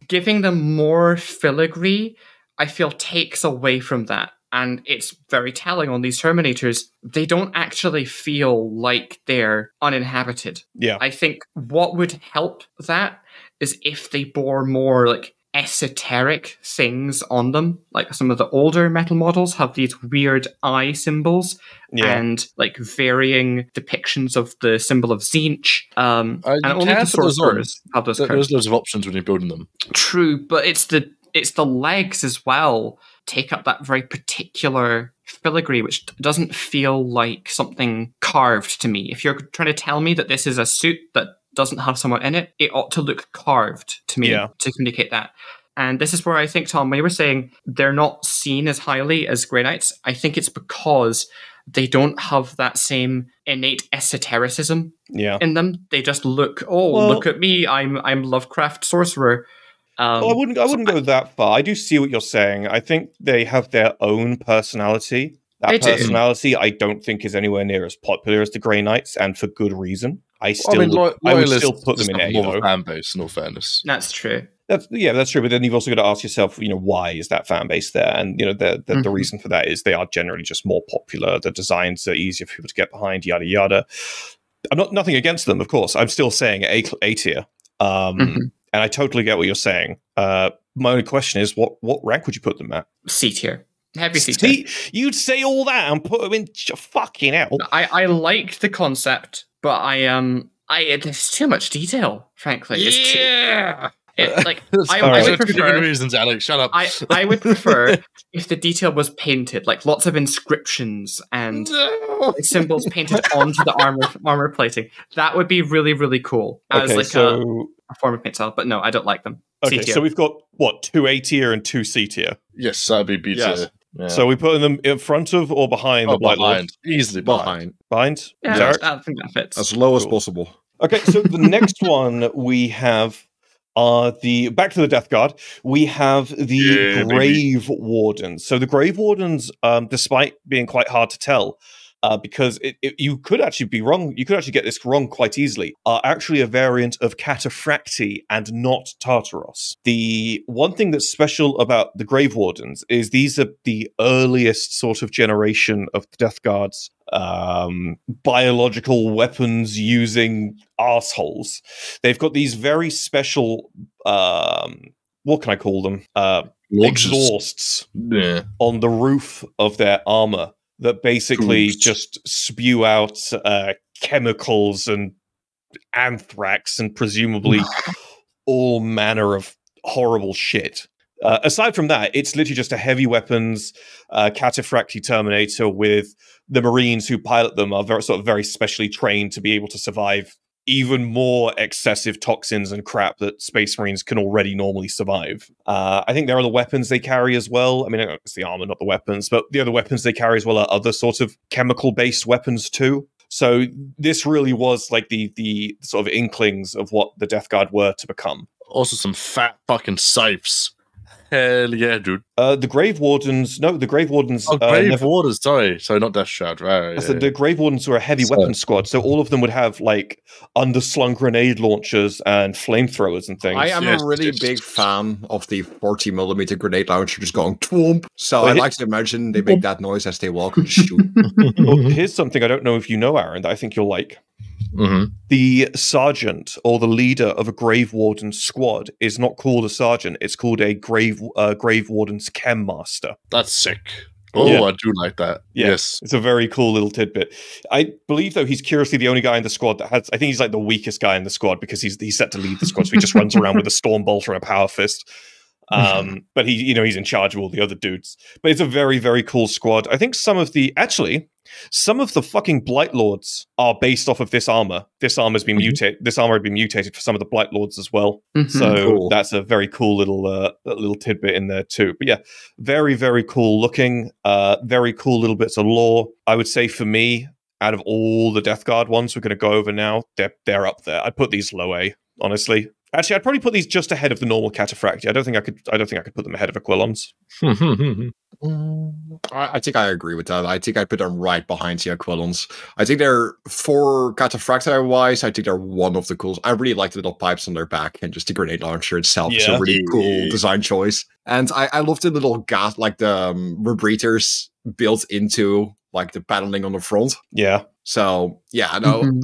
giving them more filigree, I feel, takes away from that. And it's very telling on these Terminators. They don't actually feel like they're uninhabited. Yeah. I think what would help that is if they bore more esoteric things on them. Like some of the older metal models have these weird eye symbols and varying depictions of the symbol of Tzeentch. And only the sorcerers have those. There's loads of options when you're building them. True, but it's the legs as well take up that very particular filigree, which doesn't feel like something carved to me. If you're trying to tell me that this is a suit that doesn't have someone in it, it ought to look carved to me to communicate that. And this is where I think, Tom, when you were saying they're not seen as highly as Grey Knights, I think it's because they don't have that same innate esotericism in them. They just look, look at me, I'm Lovecraft sorcerer. Well, I wouldn't go that far. I do see what you're saying. I think they have their own personality. That personality, I don't think, is anywhere near as popular as the Grey Knights, and for good reason. I would still put them in A. More fan base, in all fairness. That's true. That's true. But then you've also got to ask yourself, why is that fan base there? And the reason for that is they are generally just more popular. The designs are easier for people to get behind. Yada yada. Nothing against them, of course. I'm still saying A tier. And I totally get what you're saying. My only question is, what rank would you put them at? C tier. Heavy C tier. You'd say all that and put them in fucking hell. I like the concept, but there's too much detail, frankly. Yeah! I would prefer reasons, Alex. Shut up. I would prefer if the detail was painted, like lots of inscriptions and symbols painted onto the armor plating. That would be really, really cool as a form of paint style. But no, I don't like them. Okay, C-tier. So we've got what, 2 A tier and 2 C tier. Yes, that'd be B tier. Yes. Yeah. So we putting them in front of or behind the Blight Lord? Easily behind. Behind? Yeah, I think that fits. As low as possible. Okay, so the next one we have are back to the Death Guard. We have the Grave Wardens. So the Grave Wardens, despite being quite hard to tell, because you could actually be wrong, you could actually get this wrong quite easily, are actually a variant of Cataphractii and not Tartaros. The one thing that's special about the Grave Wardens is these are the earliest sort of generation of the Death Guards biological weapons using arseholes. They've got these very special, what can I call them? Exhausts on the roof of their armor that basically just spew out chemicals and anthrax and presumably all manner of horrible shit. Aside from that, it's literally just a heavy weapons Cataphractii Terminator with the Marines who pilot them are very specially trained to be able to survive even more excessive toxins and crap that Space Marines can already normally survive. I think there are the weapons they carry as well. I mean, it's the armor, not the weapons, but the other weapons they carry as well are other sorts of chemical-based weapons too. So this really was like the sort of inklings of what the Death Guard were to become. Also some fat fucking scythes. Hell yeah, dude. The Grave Wardens. No, the Grave Wardens. Oh, Grave Wardens. Sorry, not Death Shroud. Right. So the Grave Wardens were a heavy weapon squad, so all of them would have like underslung grenade launchers and flamethrowers and things. I am a really big fan of the 40mm grenade launcher just going twomp. So I like to imagine they make that noise as they walk and shoot. Well, here's something I don't know if you know, Aaron, that I think you'll like. Mm-hmm. The sergeant or the leader of a Grave Warden squad is not called a sergeant; it's called a Grave Warden's Chem Master. That's sick. Oh, yeah. I do like that. Yeah, yes. It's a very cool little tidbit. I believe, though, he's curiously the only guy in the squad that has... I think he's like the weakest guy in the squad because he's set to lead the squad, so he just runs around with a storm bolt or a power fist. But he's in charge of all the other dudes. But it's a very, very cool squad. I think some of the fucking Blight Lords are based off of this armor. This armor's been mutated. This armor had been mutated for some of the Blight Lords as well. So that's a very cool little tidbit in there too. But yeah, very, very cool looking. Very cool little bits of lore. I would say for me, out of all the Death Guard ones we're going to go over now, they're up there. I'd put these low A, honestly. Actually, I'd probably put these just ahead of the normal Cataphractii. I don't think I could put them ahead of Aquilons. I think I agree with that. I think I'd put them right behind the Aquilons. I think they're, for Cataphractii wise, I think they're one of the coolest. I really like the little pipes on their back, and just the grenade launcher itself is a really cool design choice. And I love the little gas, like the rebreathers built into like the paneling on the front. Yeah. So yeah,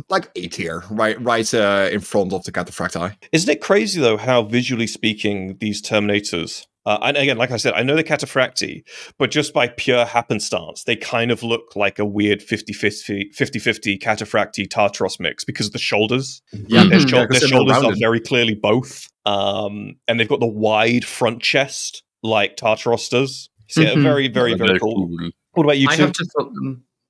like A tier, right in front of the Cataphractii. Isn't it crazy though how visually speaking these Terminators, and again, like I said, I know the Cataphractii, but just by pure happenstance, they kind of look like a weird 50-50 Cataphractii Tartaros mix because of the shoulders. Yeah, their shoulders are very clearly both, and they've got the wide front chest like Tartaros does. So yeah, very, very, very cool. What about you two?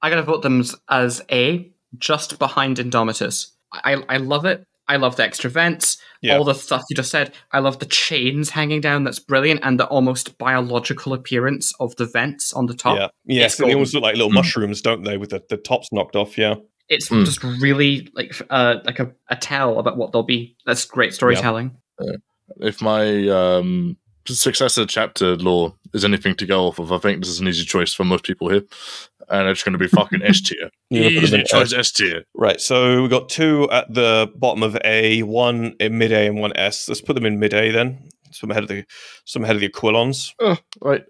I gotta vote them as A, just behind Indomitus. I love it. I love the extra vents, all the stuff you just said. I love the chains hanging down. That's brilliant, and the almost biological appearance of the vents on the top. Yeah, yes, they almost look like little mushrooms, don't they? With the tops knocked off. Yeah, it's just really like a tell about what they'll be. That's great storytelling. Yeah. If my successor chapter lore is anything to go off of, I think this is an easy choice for most people here. And it's going to be fucking S tier. Easy choice, S tier. Right, so we've got two at the bottom of A, one in mid A and one S. Let's put them in mid A then. Some ahead of the Aquilons. Right.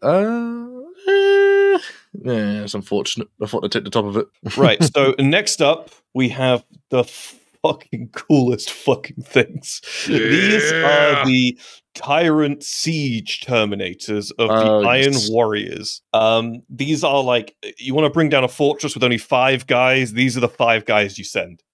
Yeah, it's unfortunate. I thought I'd take the top of it. Right, so next up we have the fucking coolest fucking things. Yeah. These are the Tyrant Siege Terminators of the Iron Warriors. These are like, you want to bring down a fortress with only 5 guys, these are the 5 guys you send.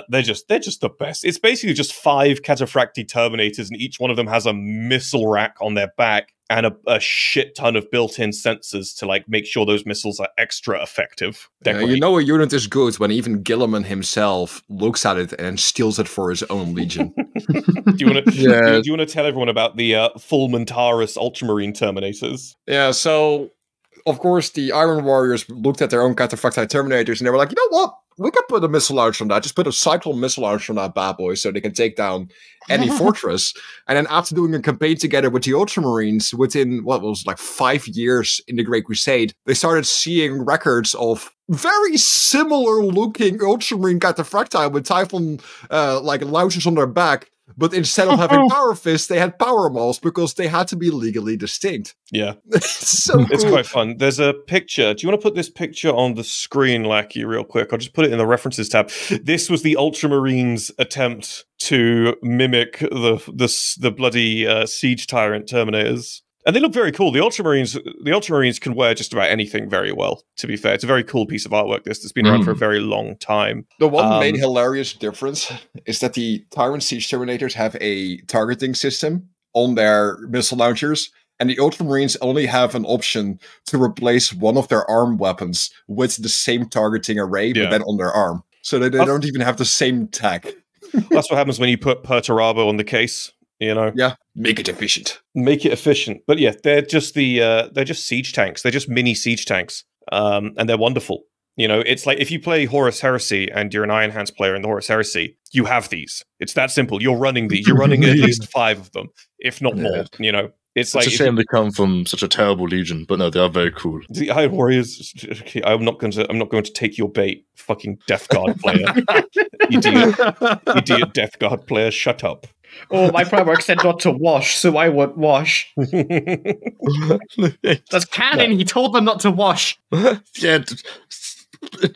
They're just the best. It's basically just 5 Cataphractii Terminators, and each one of them has a missile rack on their back and a shit ton of built-in sensors to like make sure those missiles are extra effective. You know a unit is good when even Guilliman himself looks at it and steals it for his own legion. Do you want to tell everyone about the Fulmentaris Ultramarine Terminators? Yeah, so of course the Iron Warriors looked at their own Cataphractii Terminators and they were like, you know what? We could put a missile launcher on that. Just put a Cyclone missile launcher on that bad boy so they can take down any fortress. And then after doing a campaign together with the Ultramarines, within what was like 5 years in the Great Crusade, they started seeing records of very similar looking Ultramarine Cataphractii with Typhon like launchers on their back. But instead of having power fists, they had power mauls because they had to be legally distinct. Yeah. It's so cool. It's quite fun. There's a picture. Do you want to put this picture on the screen, Lackey, real quick? I'll just put it in the references tab. This was the Ultramarines' attempt to mimic the bloody Siege Tyrant Terminators. And they look very cool. The Ultramarines can wear just about anything very well, to be fair. It's a very cool piece of artwork, this. It's been around for a very long time. The one main hilarious difference is that the Tyrant Siege Terminators have a targeting system on their missile launchers, and the Ultramarines only have an option to replace one of their arm weapons with the same targeting array, but then on their arm. So they don't even have the same tech. That's what happens when you put Perturabo on the case. You know, make it efficient. But yeah, they're just siege tanks. They're just mini siege tanks, and they're wonderful. You know, it's like if you play Horus Heresy and you're an Iron Hands player in the Horus Heresy, you have these. It's that simple. You're running these. You're running at least 5 of them, if not more. You know, It's a shame they come from such a terrible legion, but no, they are very cool. The Iron Warriors. Okay, I'm not going to take your bait, fucking Death Guard player. Idiot Death Guard player. Shut up. Oh, my Primarch said not to wash, so I won't wash. That's canon. He told them not to wash. Yeah. He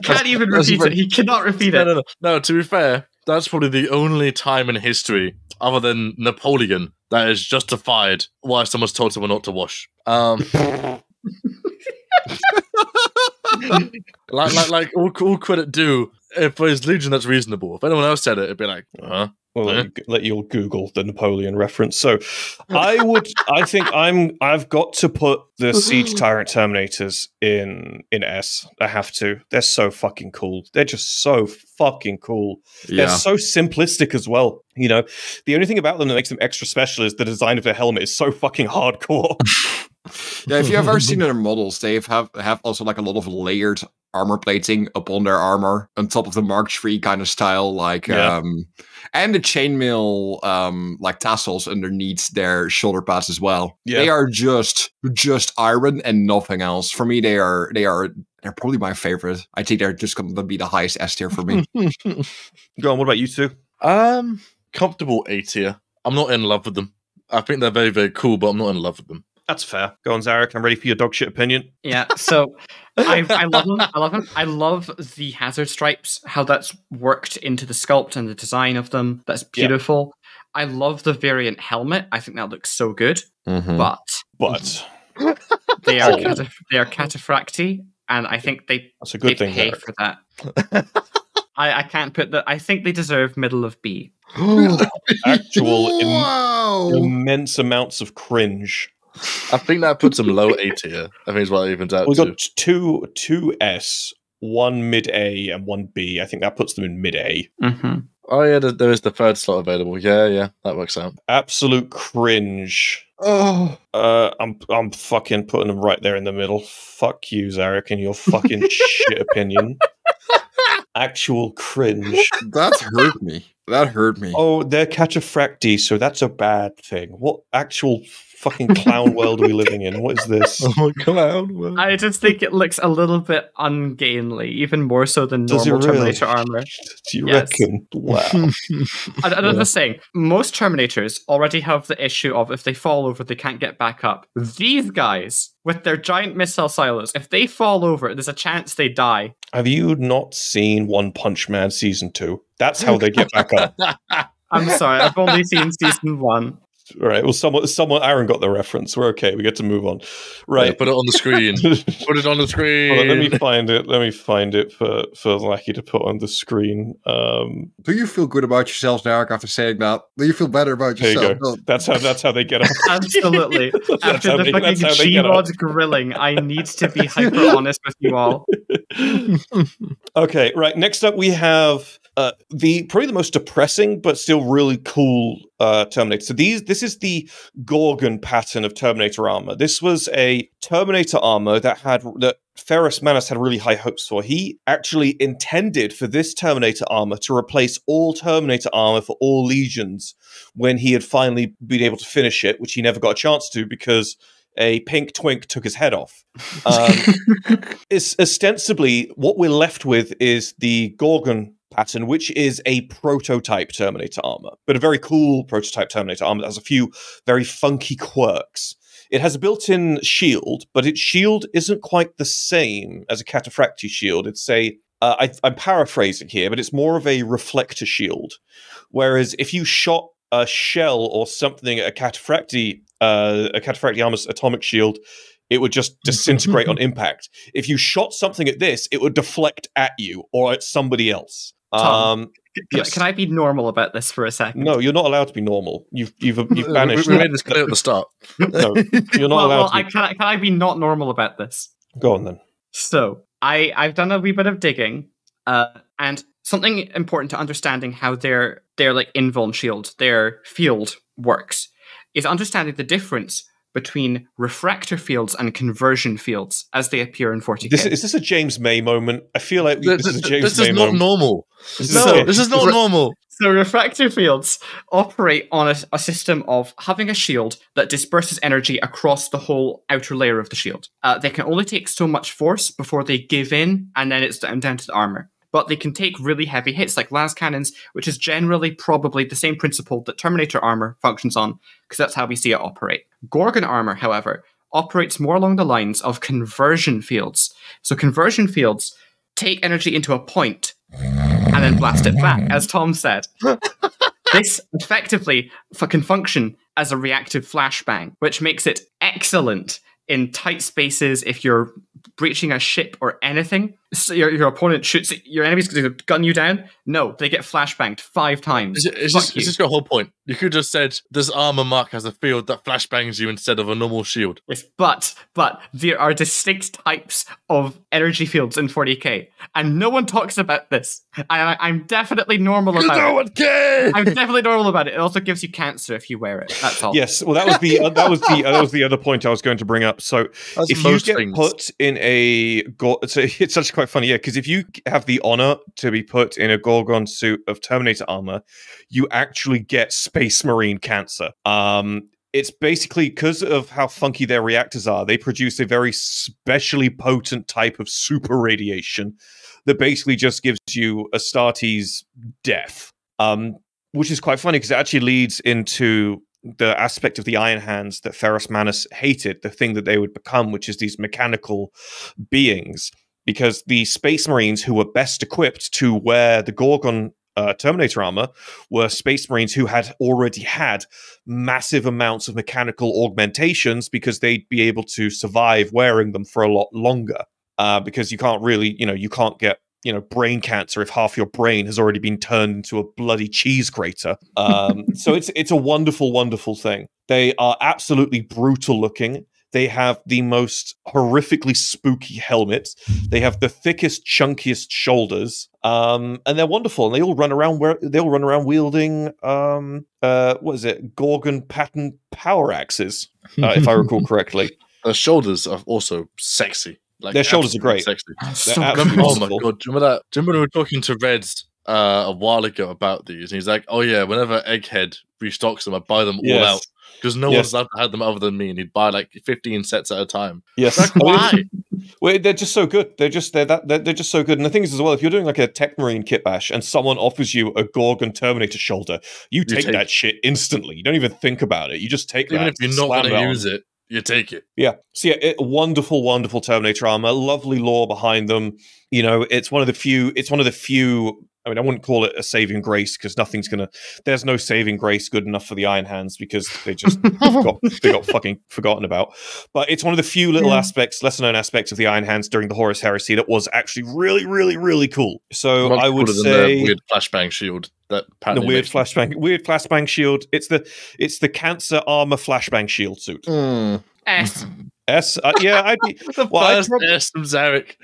can't even repeat it. He cannot repeat it. No, to be fair, that's probably the only time in history, other than Napoleon, that is justified why someone's told someone not to wash. like all credit due. If for his legion, that's reasonable. If anyone else said it, it'd be like, huh? Well, let you all Google the Napoleon reference. So, I've got to put the Siege Tyrant Terminators in S. I have to. They're so fucking cool. They're just so fucking cool. Yeah. They're so simplistic as well. You know, the only thing about them that makes them extra special is the design of their helmet is so fucking hardcore. Yeah, if you have ever seen their models, they have also like a lot of layered armor plating upon their armor on top of the Mark III kind of style, like and the chainmail like tassels underneath their shoulder pads as well. Yeah. They are just iron and nothing else. For me, they're probably my favorite. I think they're just going to be the highest S tier for me. Go on, what about you two? Comfortable A tier. I'm not in love with them. I think they're very, very cool, but I'm not in love with them. That's fair. Go on, Zarek. I'm ready for your dog shit opinion. Yeah, so I love them. I love them. I love the hazard stripes, how that's worked into the sculpt and the design of them. That's beautiful. Yeah. I love the variant helmet. I think that looks so good. Mm-hmm. But they are cataphracti, and I think they pay for that. I can't put that. I think they deserve middle of B. Actual immense amounts of cringe. I think that puts them low A tier. I think is what it evens out. We've got two S, one mid A, and one B. I think that puts them in mid A. Mm-hmm. Oh yeah, there is the third slot available. Yeah, that works out. Absolute cringe. Oh, I'm fucking putting them right there in the middle. Fuck you, Zarek, and your fucking shit opinion. Actual cringe. That hurt me. Oh, they're cataphracti, so that's a bad thing. What actual fucking clown world are we living in? What is this? Oh, clown world. I just think it looks a little bit ungainly, even more so than normal Terminator armor. Do you reckon? Wow. I'm just saying, most Terminators already have the issue of if they fall over, they can't get back up. These guys, with their giant missile silos, if they fall over, there's a chance they die. Have you not seen One Punch Man Season 2? That's how they get back up. I'm sorry, I've only seen Season 1. All right, well, someone, Aaron got the reference. We're okay. We get to move on. Right, yeah, put it on the screen. Put it on the screen. Well, let me find it for Lackey to put on the screen. Do you feel good about yourself, Derek, after saying that? Do you feel better about yourself? You that's how they get up. Absolutely. After the fucking G-Mod grilling, I need to be hyper honest with you all. Okay, right. Next up, we have probably the most depressing but still really cool Terminator. So this is the Gorgon pattern of Terminator armor. This was a Terminator armor that Ferrus Manus had really high hopes for. He actually intended for this Terminator armor to replace all Terminator armor for all legions when he had finally been able to finish it, which he never got a chance to because a pink twink took his head off. It's ostensibly what we're left with is the Gorgon pattern, which is a prototype Terminator armor, but a very cool prototype Terminator armor that has a few very funky quirks. It has a built-in shield, but its shield isn't quite the same as a cataphracti shield. It's I'm paraphrasing here, but it's more of a reflector shield. Whereas if you shot a shell or something at a cataphracti armor's atomic shield, it would just disintegrate on impact. If you shot something at this, it would deflect at you or at somebody else. Tom, can I be normal about this for a second? No, you're not allowed to be normal. You've banished. We made this clear at the start. No, you're not allowed to. Can I be not normal about this? Go on then. So I've done a wee bit of digging, and something important to understanding how their like invuln shield, their field works, is understanding the difference between refractor fields and conversion fields as they appear in 40k. Is this a James May moment? I feel like this is a James May moment. Normal. This is not normal. So refractor fields operate on a system of having a shield that disperses energy across the whole outer layer of the shield. They can only take so much force before they give in, and then it's down to the armor. But they can take really heavy hits like las cannons, which is generally probably the same principle that Terminator armor functions on, because that's how we see it operate. Gorgon armor, however, operates more along the lines of conversion fields. So conversion fields take energy into a point and then blast it back, as Tom said. This effectively can function as a reactive flashbang, which makes it excellent in tight spaces if you're breaching a ship or anything. So your opponent shoots your enemy's going to gun you down. No, they get flashbanged 5 times. It's just your whole point. You could just said this armor mark has a field that flashbangs you instead of a normal shield. Yes, but there are distinct types of energy fields in 40k, and no one talks about this. I'm definitely normal about it. No one cares. I'm definitely normal about it. It also gives you cancer if you wear it. That's all. Yes, well, that was the other point I was going to bring up. So if you get put in a it's actually quite funny, yeah, because if you have the honor to be put in a Gorgon suit of Terminator armor, you actually get Space Marine cancer. It's basically because of how funky their reactors are, they produce a very specially potent type of super radiation that basically just gives you Astartes death, which is quite funny because it actually leads into the aspect of the Iron Hands that Ferrus Manus hated, the thing that they would become, which is these mechanical beings. Because the Space Marines who were best equipped to wear the Gorgon Terminator armor were Space Marines who had already had massive amounts of mechanical augmentations because they'd be able to survive wearing them for a lot longer. Because you can't really, you can't get brain cancer if half your brain has already been turned into a bloody cheese grater. So it's a wonderful, wonderful thing. They are absolutely brutal looking. They have the most horrifically spooky helmets. They have the thickest, chunkiest shoulders, and they're wonderful. And they all run around wielding Gorgon pattern power axes, if I recall correctly. The shoulders are also sexy. Like, their shoulders are great. Sexy. So Oh my god! Do you remember when we were talking to Reds a while ago about these? And he's like, "Oh yeah, whenever Egghead restocks them, I buy them all out because no one's allowed to have them other than me." And he'd buy like 15 sets at a time. Yes, like, why? Well, they're just so good. They're just so good. And the thing is, as well, if you're doing like a Tech Marine kit bash and someone offers you a Gorgon Terminator shoulder, you take that shit instantly. You don't even think about it. You just take that. Even if you're not going to use it. You take it. Yeah. So yeah, wonderful, wonderful Terminator armor. Lovely lore behind them. It's one of the few. I mean, I wouldn't call it a saving grace because there's no saving grace good enough for the Iron Hands because they just got fucking forgotten about. But it's one of the few little lesser known aspects of the Iron Hands during the Horus Heresy that was actually really, really, really cool. So I would say the weird flashbang shield. Weird flashbang shield. It's the cancer armor flashbang shield suit. S. Yeah, I'd be the first S from Zarek.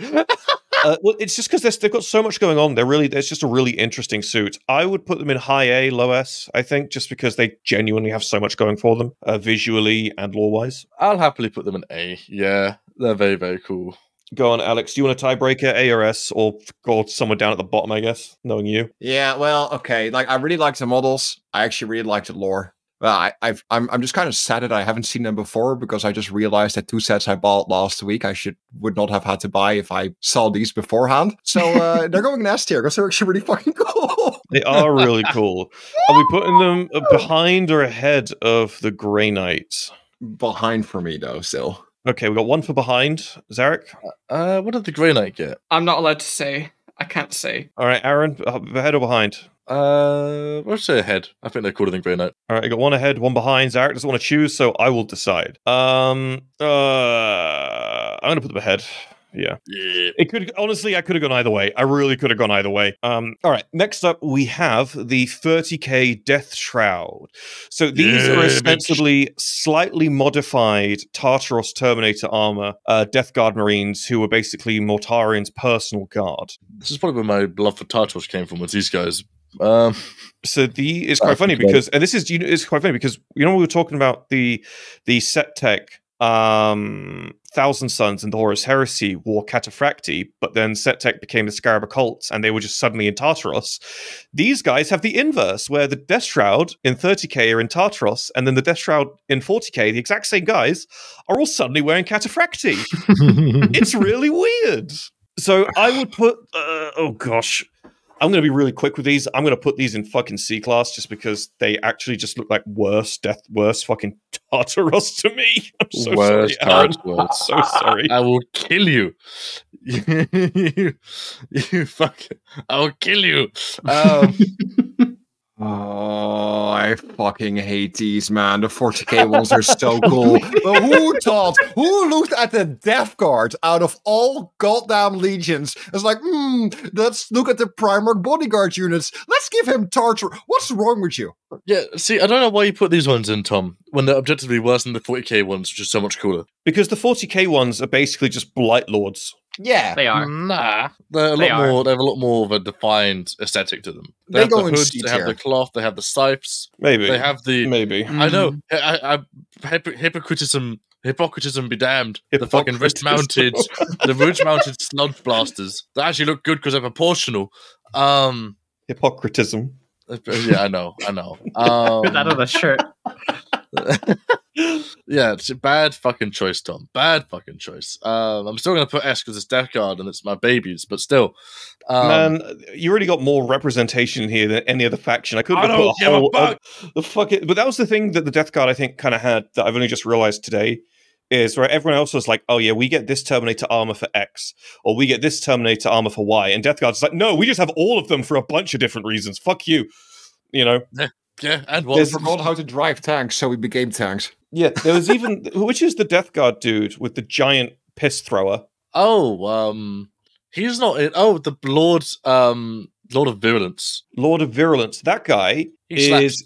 Well, it's just because they've got so much going on. It's just a really interesting suit. I would put them in high A, low S, I think, just because they genuinely have so much going for them, visually and lore-wise. I'll happily put them in A. Yeah, they're very, very cool. Go on, Alex. Do you want a tiebreaker, A or S, or go somewhere down at the bottom, I guess, knowing you? Yeah, well, okay. Like, I really like the models. I actually really like the lore. Well, I'm just kind of sad that I haven't seen them before because I just realized that 2 sets I bought last week would not have had to buy if I saw these beforehand. So they're going in S tier because they're actually really fucking cool. They are really cool. Are we putting them behind or ahead of the Grey Knights? Behind for me, though, still. Okay, we got one for behind. Zarek? What did the Grey Knight get? I'm not allowed to say. I can't say. All right, Aaron, ahead or behind? Let's say ahead. I think they're cooler than Grey Knight. All right, I got one ahead, one behind. Zarek doesn't want to choose, so I will decide. I'm going to put them ahead. Yeah. It could, honestly, I could have gone either way. I really could have gone either way. All right. Next up, we have the 30k Death Shroud. So these are ostensibly slightly modified Tartaros Terminator armor, Death Guard Marines who were basically Mortarian's personal guard. This is probably where my love for Tartaros came from, was these guys So it's quite funny because, and this is, it's quite funny because we were talking about the Septek Thousand Sons and the Horus Heresy wore Cataphracti, but then Septek became the Scarab Occults and they were just suddenly in Tartaros. These guys have the inverse, where the Death Shroud in 30k are in Tartaros, and then the Death Shroud in 40k, the exact same guys, are all suddenly wearing Cataphracti. It's really weird. So I would put, oh gosh, I'm going to be really quick with these. I'm going to put these in fucking C class just because they actually just look like worse fucking Tartaros to me. I'm so sorry, Aaron. I'm so sorry. I will kill you. You fucking, I will kill you. Oh, I fucking hate these, man. The 40k ones are so cool. But who looked at the Death Guard out of all goddamn legions? It's like, let's look at the Primarch bodyguard units. Let's give him Tartar. What's wrong with you? Yeah, see, I don't know why you put these ones in, Tom, when they're objectively worse than the 40k ones, which is so much cooler. Because the 40k ones are basically just Blight Lords. Yeah, they are. Nah, they're a lot more. They have a lot more of a defined aesthetic to them. They have the hoods, they have the cloth, they have the scythes. Maybe they have the maybe. I know. Hypocritism be damned. The fucking wrist-mounted, the ridge-mounted sludge blasters that actually look good because they're proportional. Hypocritism. Yeah, I know. Put that on a shirt. Yeah, it's a bad fucking choice, Tom. Bad fucking choice. I'm still going to put S because it's Death Guard and it's my babies, but still. Man, you really got more representation here than any other faction. I couldn't have put a whole... the fuck it. But that was the thing that the Death Guard, I think, kind of had that I've only just realized today, is where everyone else was like, oh yeah, we get this Terminator armor for X, or we get this Terminator armor for Y, and Death Guard's like, no, we just have all of them for a bunch of different reasons. Fuck you. You know? Yeah, and what? We forgot how to drive tanks, so we became tanks. Yeah, there was even... which is the Death Guard dude with the giant piss thrower? Oh, he's not in... Oh, the Lord of Virulence. Lord of Virulence. That guy is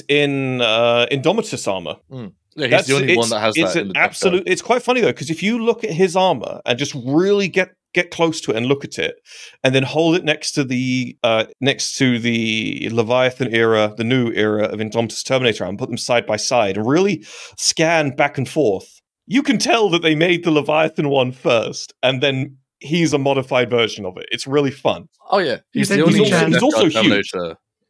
in Indomitus armor. Yeah, he's the only one that has that. It's absolute. It's quite funny though, because if you look at his armor and just really get close to it and look at it, and then hold it next to the Leviathan era, the new era of Indomitus Terminator, and put them side by side, and really scan back and forth, you can tell that they made the Leviathan one first, and then he's a modified version of it. It's really fun. Oh yeah, he's also huge.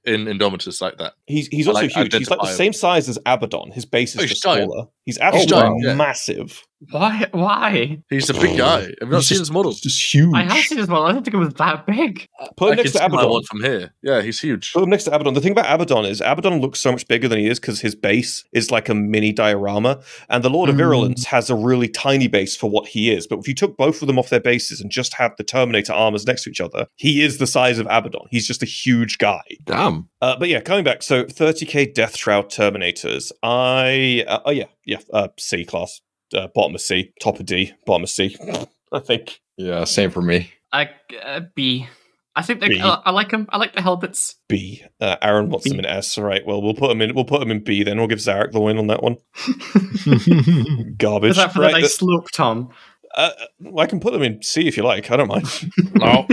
In Indomitus like that. He's also huge. He's like the same size as Abaddon. His base is just smaller. He's absolutely massive. Why? He's a big guy. Have you not seen his model? Just huge. I have seen his model. I didn't think it was that big. Put him next to Abaddon. One from here. Yeah, he's huge. Put him next to Abaddon. The thing about Abaddon is Abaddon looks so much bigger than he is because his base is like a mini diorama, and the Lord of Virulence has a really tiny base for what he is. But if you took both of them off their bases and just had the Terminator armors next to each other, he is the size of Abaddon. He's just a huge guy. Damn. But yeah, coming back. So 30k Death Shroud Terminators. C class. Bottom of C, top of D, bottom of C. I think. Yeah, same for me. B. I think I like them. I like the helmets. B. Aaron wants them in S. All right. Well, we'll put them in B. Then we'll give Zarek the win on that one. Garbage. Is that for the nice slope, Tom? I can put them in C if you like. I don't mind. No.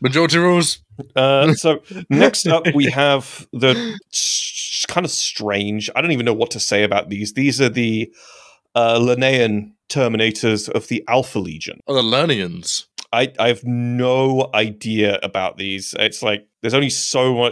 Majority rules. So next up, we have the kind of strange. I don't even know what to say about these. These are the Linnean Terminators of the Alpha Legion. Oh, the Lernians. I have no idea about these. It's like there's only so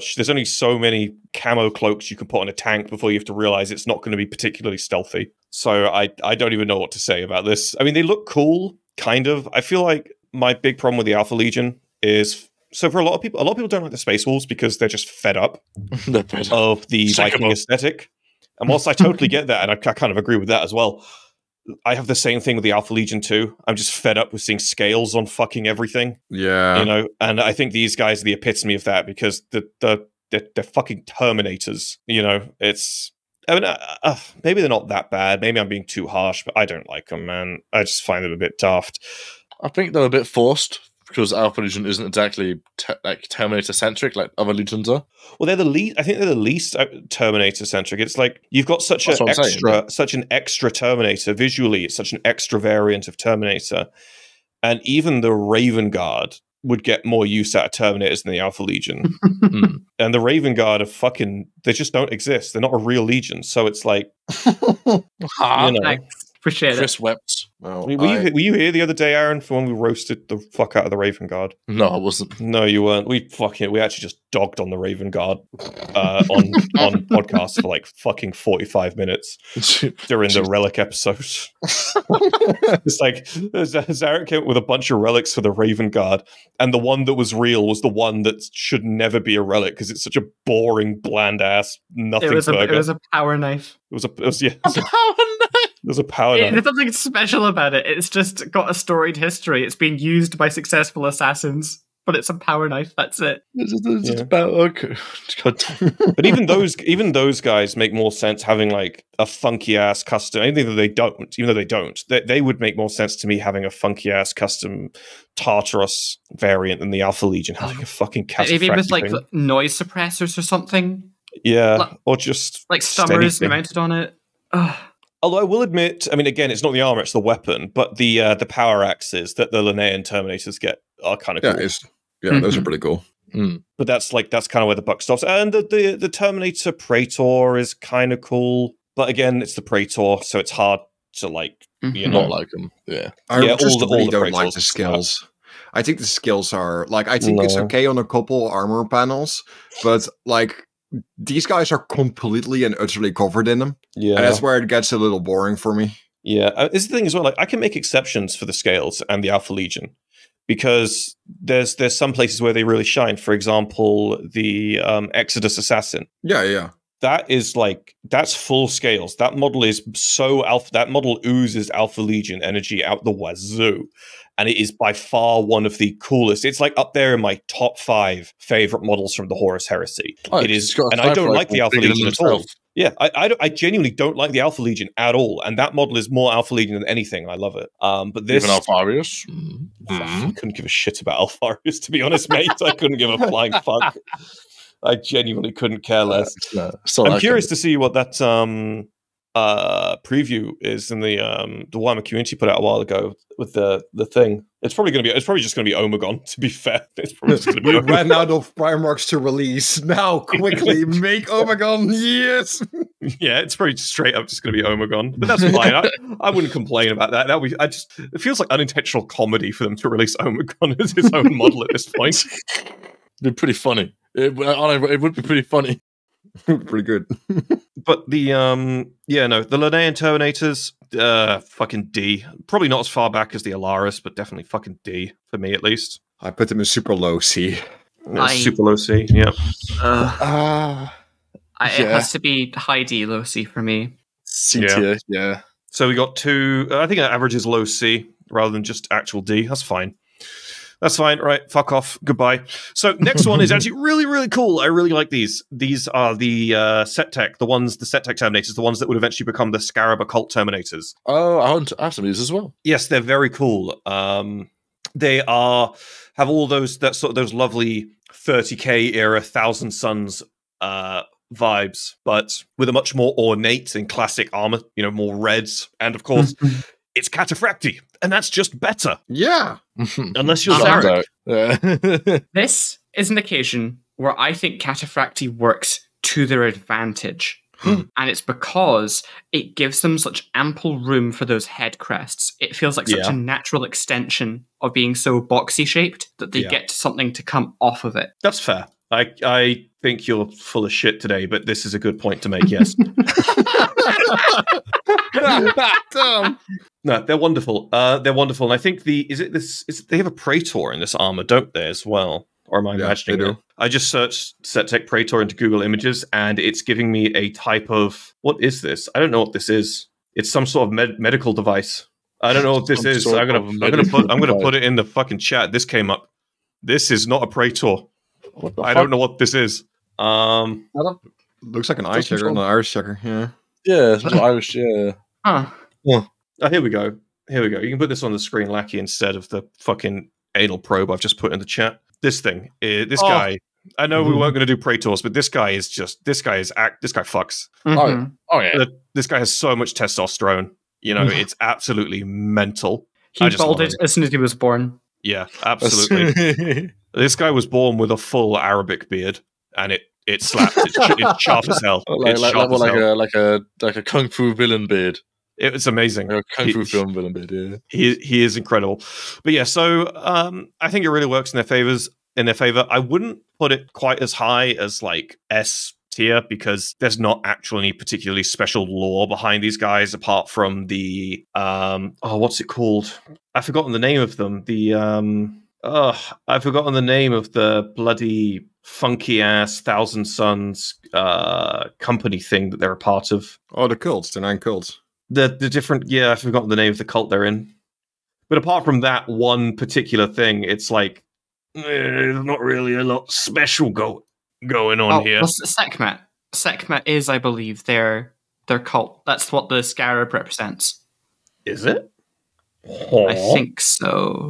many camo cloaks you can put on a tank before you have to realize it's not going to be particularly stealthy. So I don't even know what to say about this. I mean, they look cool, kind of. I feel like my big problem with the Alpha Legion is, so for a lot of people don't like the Space Wolves because they're just fed up of the Viking aesthetic. And whilst I totally get that, and I kind of agree with that as well, I have the same thing with the Alpha Legion too. I'm just fed up with seeing scales on fucking everything. Yeah. You know, and I think these guys are the epitome of that because they're fucking Terminators. You know, maybe they're not that bad. Maybe I'm being too harsh, but I don't like them, man. I just find them a bit daft. I think they're a bit forced because Alpha Legion isn't exactly Terminator-centric like other Legions are. Well, they're the least. I think they're the least Terminator-centric. It's like you've got such an extra Terminator visually. It's such an extra variant of Terminator, and even the Raven Guard would get more use out of Terminators than the Alpha Legion. And the Raven Guard are they just don't exist. They're not a real Legion. So it's like, Appreciate Chris it. wept. Well, were you here the other day, Aaron, for when we roasted the fuck out of the Raven Guard? No, I wasn't. No, you weren't. We actually just dogged on the Raven Guard on podcasts for like fucking 45 minutes during the Relic episode. It's like Zarek came up with a bunch of relics for the Raven Guard, and the one that was real was the one that should never be a relic because it's such a boring, bland ass nothing burger. It was a power knife. It was a power knife. There's a power knife. There's something special about it. It's just got a storied history. It's being used by successful assassins, but it's a power knife. That's it. But even those guys make more sense having like a funky ass custom. Even though they don't, they would make more sense to me having a funky ass custom Tartaros variant than the Alpha Legion having a fucking cataphractii. Maybe with like noise suppressors or something. Yeah, or just like stummers mounted on it. Although I will admit, I mean, again, it's not the armor; it's the weapon. But the power axes that the Linnean Terminators get are kind of cool. Those are pretty cool. But that's kind of where the buck stops. And the Terminator Praetor is kind of cool, but again, it's the Praetor, so it's hard to like not like them. Yeah, I just really don't like the skills. I think the skills are like I think it's okay on a couple armor panels, but like. These guys are completely and utterly covered in them. Yeah. And that's where it gets a little boring for me. Yeah. It's the thing as well, like I can make exceptions for the scales and the Alpha Legion because there's some places where they really shine. For example, the Exodus Assassin. Yeah. That's full scales. That model is so alpha. That model oozes Alpha Legion energy out the wazoo. And it is by far one of the coolest. It's like up there in my top 5 favorite models from the Horus Heresy. It is, and I don't like the Alpha Legion at all. Yeah, I genuinely don't like the Alpha Legion at all. And that model is more Alpha Legion than anything. I love it. But this even Alpharius, I couldn't give a shit about Alpharius, to be honest, mate. I couldn't give a flying fuck. I genuinely couldn't care less. I'm curious to see what that preview is in the Warhammer community put out a while ago with the thing. It's probably just going to be Omegon, to be fair. It's probably just going to be we ran out of Primarchs to release. Now quickly make Omegon. Yes. Yeah, it's probably straight up just going to be Omegon. But that's fine. I wouldn't complain about that. It feels like unintentional comedy for them to release Omegon as his own model at this point. It'd be pretty funny. It would be pretty funny. Pretty good. But the Linnean Terminators, fucking D. Probably not as far back as the Alaris, but definitely fucking D for me at least. I put them in super low C. Super low C, yeah. It has to be high D, low C for me. C tier, yeah. So we got 2. I think our average is low C rather than just actual D. That's fine. That's fine. Right. Fuck off. Goodbye. So next one is actually really, really cool. I really like these. These are the Set-Tech, the Set-Tech Terminators, the ones that would eventually become the Scarab Occult Terminators. Oh, I have some of these as well. Yes, they're very cool. They have all those lovely 30K era Thousand Suns vibes, but with a much more ornate and classic armor, more reds. And of course, it's Cataphractii, and that's just better. Yeah. Unless you're Zarek. This is an occasion where I think Cataphractii works to their advantage. And it's because it gives them such ample room for those head crests. It feels like such a natural extension of being so boxy shaped that they get something to come off of it. That's fair. I think you're full of shit today, but this is a good point to make, yes. No, they're wonderful. They're wonderful. And I think they have a Praetor in this armor, don't they, as well? Or am I imagining it? I just searched Set-Tech Praetor into Google Images, and it's giving me a type of... What is this? I don't know what this is. It's some sort of medical device. I don't know what this is. I'm gonna put it in the fucking chat. This came up. This is not a Praetor. I don't know what this is. Looks like an eye checker, an iris checker. Yeah. Yeah, it's Irish. Yeah. Huh. Oh, here we go. You can put this on the screen, Lackey, instead of the fucking anal probe I've just put in the chat. This thing, guy. I know we weren't going to do Praetors, but this guy fucks. Mm-hmm. Oh yeah. This guy has so much testosterone. It's absolutely mental. He balded as soon as he was born. Yeah, absolutely. This guy was born with a full Arabic beard, and it slapped. It's sharp as hell. Like a kung fu villain beard. It was amazing. Like a kung fu film villain beard. Yeah, he is incredible. But yeah, so I think it really works in their favor. I wouldn't put it quite as high as like S tier because there's not actually any particularly special lore behind these guys apart from the what's it called? I've forgotten the name of them. I've forgotten the name of the bloody funky ass Thousand Sons company thing that they're a part of. Oh, the cults, the 9 cults. The different, I've forgotten the name of the cult they're in. But apart from that one particular thing, it's like there's not really a lot special going on here. Well, Sekhmet. Sekhmet is, I believe, their cult. That's what the scarab represents. Is it? I think so.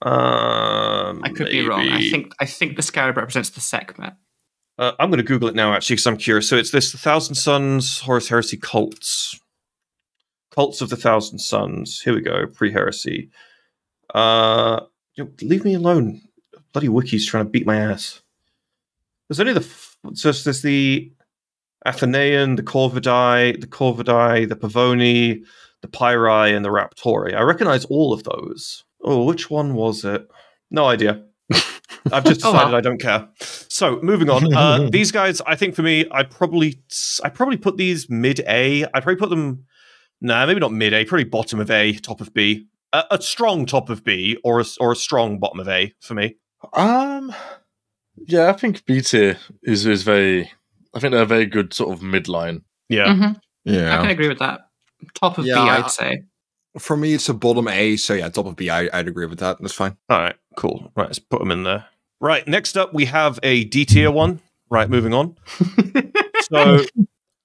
I could be wrong. I think the scarab represents the Sekhmet. I'm going to Google it now, actually, because I'm curious. So it's the Thousand Sons Horus Heresy cults. Cults of the Thousand Sons. Here we go. Pre-heresy. Leave me alone. Bloody wiki's trying to beat my ass. There's only there's the Athenaean, the Corvidae, the Pavoni, the Pyri, and the Raptori. I recognize all of those. Oh, which one was it? No idea. I've just decided I don't care. So, moving on. These guys, I think for me, I probably put these mid-A. I'd probably put them... Nah, maybe not mid-A. Probably bottom of A, top of B. A strong top of B or a strong bottom of A for me. Yeah, I think B tier is very... I think they're a very good sort of midline. Yeah. Mm-hmm. Yeah. I can agree with that. Top of B, I'd say. For me, it's a bottom A, so yeah, top of B, I'd agree with that. That's fine. All right, cool. Right, let's put them in there. Right, next up, we have a D tier one. Right, moving on.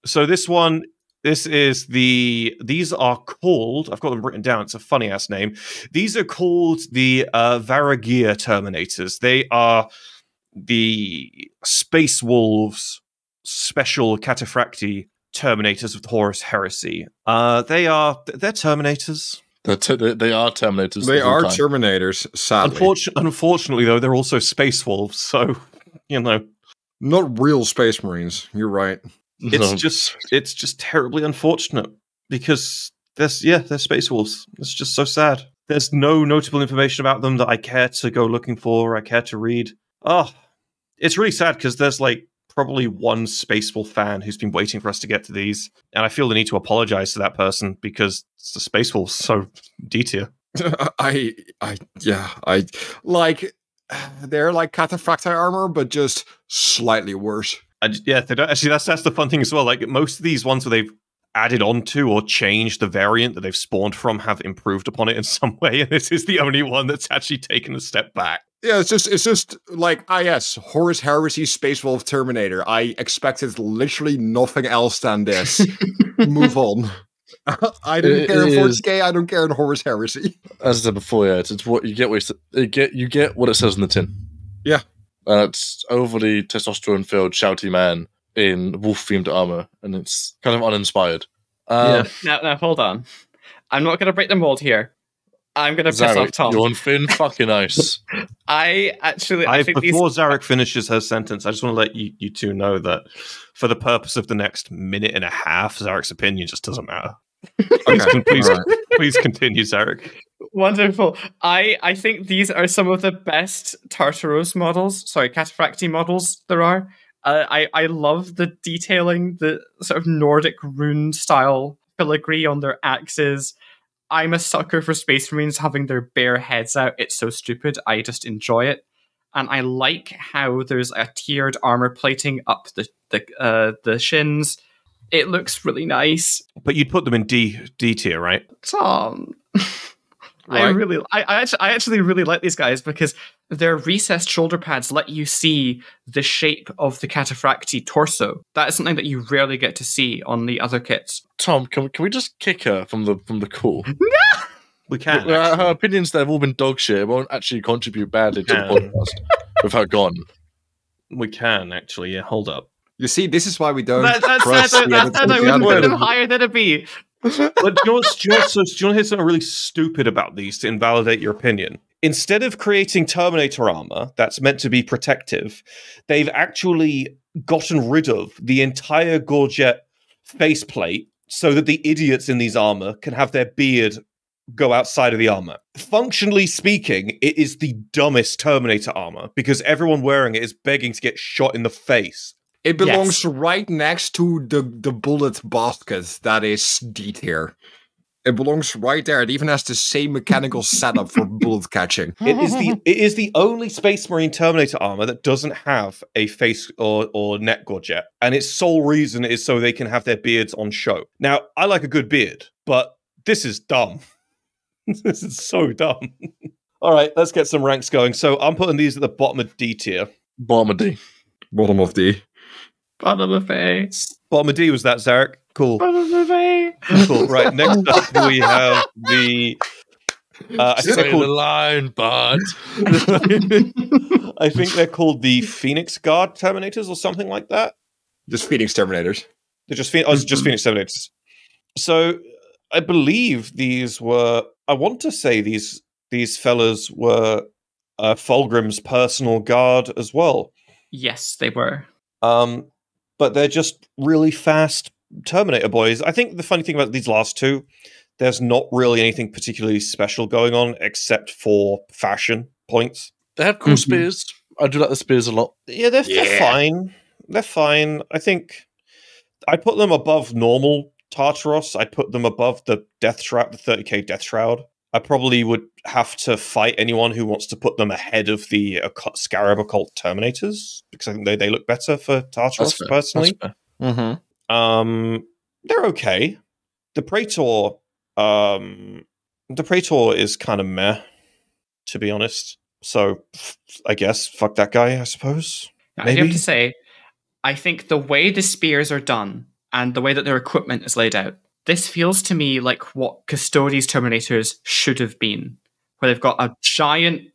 So this one... these are called, I've got them written down, it's a funny ass name. These are called the Varagear Terminators. They are the Space Wolves special cataphracti Terminators of the Horus Heresy. They're Terminators. They are Terminators. They are Terminators, sadly. Unfortunately, though, they're also Space Wolves, so, Not real Space Marines, you're right. It's just terribly unfortunate because they're Space Wolves. It's just so sad. There's no notable information about them that I care to go looking for or I care to read. Oh, it's really sad because there's like probably one Space Wolf fan who's been waiting for us to get to these, and I feel the need to apologize to that person because it's the Space Wolves so D tier. I like they're like cataphracti armor, but just slightly worse. They don't actually. That's the fun thing as well. Like most of these ones where they've added on to or changed the variant that they've spawned from have improved upon it in some way, and this is the only one that's actually taken a step back. Yeah, it's just like yes, Horus Heresy Space Wolf Terminator. I expected literally nothing else than this. Move on. I didn't care in 40K. I don't care in Horus Heresy. As I said before, it's what you get. You get what it says on the tin. Yeah. It's overly testosterone-filled, shouty man in wolf-themed armor, and it's kind of uninspired. Now, hold on. I'm not going to break the mold here. I'm going to piss off Tom. You're on thin fucking ice. Before Zarek finishes her sentence, I just want to let you two know that for the purpose of the next minute and a half, Zarek's opinion just doesn't matter. Please continue, Zarek. Wonderful. I think these are some of the best cataphracti models there are. I love the detailing, the sort of Nordic rune style filigree on their axes. I'm a sucker for Space Marines having their bare heads out. It's so stupid. I just enjoy it. And I like how there's a tiered armor plating up the shins. It looks really nice. But you'd put them in D tier, right? Tom. Right. I actually really like these guys because their recessed shoulder pads let you see the shape of the cataphracti torso. That is something that you rarely get to see on the other kits. Tom, can we just kick her from the call? We can. Her opinions there have all been dog shit. It won't actually contribute badly to the podcast with her gone. We can actually. Yeah, hold up. You see, this is why we don't. I wouldn't put them higher than a B. But do you want to hear something really stupid about these to invalidate your opinion? instead of creating Terminator armor that's meant to be protective, they've actually gotten rid of the entire Gorget faceplate so that the idiots in these armor can have their beard go outside of the armor. Functionally speaking, it is the dumbest Terminator armor because everyone wearing it is begging to get shot in the face. It belongs right next to the bullet basket that is D tier. It belongs right there. It even has the same mechanical setup for bullet catching. It is the only Space Marine Terminator armor that doesn't have a face or neck gorget, and its sole reason is so they can have their beards on show. Now, I like a good beard, but this is dumb. This is so dumb. All right, let's get some ranks going. So I'm putting these at the bottom of D tier. Bottom of D. Bottom of D. Bottom of A. Bottom of D was that, Zarek? Cool. Bottom of A. Cool. Right, next up we have the... I think they're called... the line, bud. I think they're called the Phoenix Guard Terminators or something like that. Just Phoenix Terminators. They're just Phoenix Terminators. So I believe these were... I want to say these fellas were Fulgrim's personal guard as well. Yes, they were. But they're just really fast Terminator boys. I think the funny thing about these last two, there's not really anything particularly special going on except for fashion points. They have cool spears. I do like the spears a lot. Yeah, they're fine. They're fine. I think I'd put them above normal Tartaros. I'd put them above the Death Shroud, the 30k Death Shroud. I probably would have to fight anyone who wants to put them ahead of the Scarab Occult Terminators, because I think they look better for Tartaros, personally. They're okay. The Praetor is kind of meh, to be honest. So, I guess, fuck that guy, I suppose. I have to say, I think the way the spears are done, and the way that their equipment is laid out, this feels to me like what Custodes Terminators should have been, where they've got a giant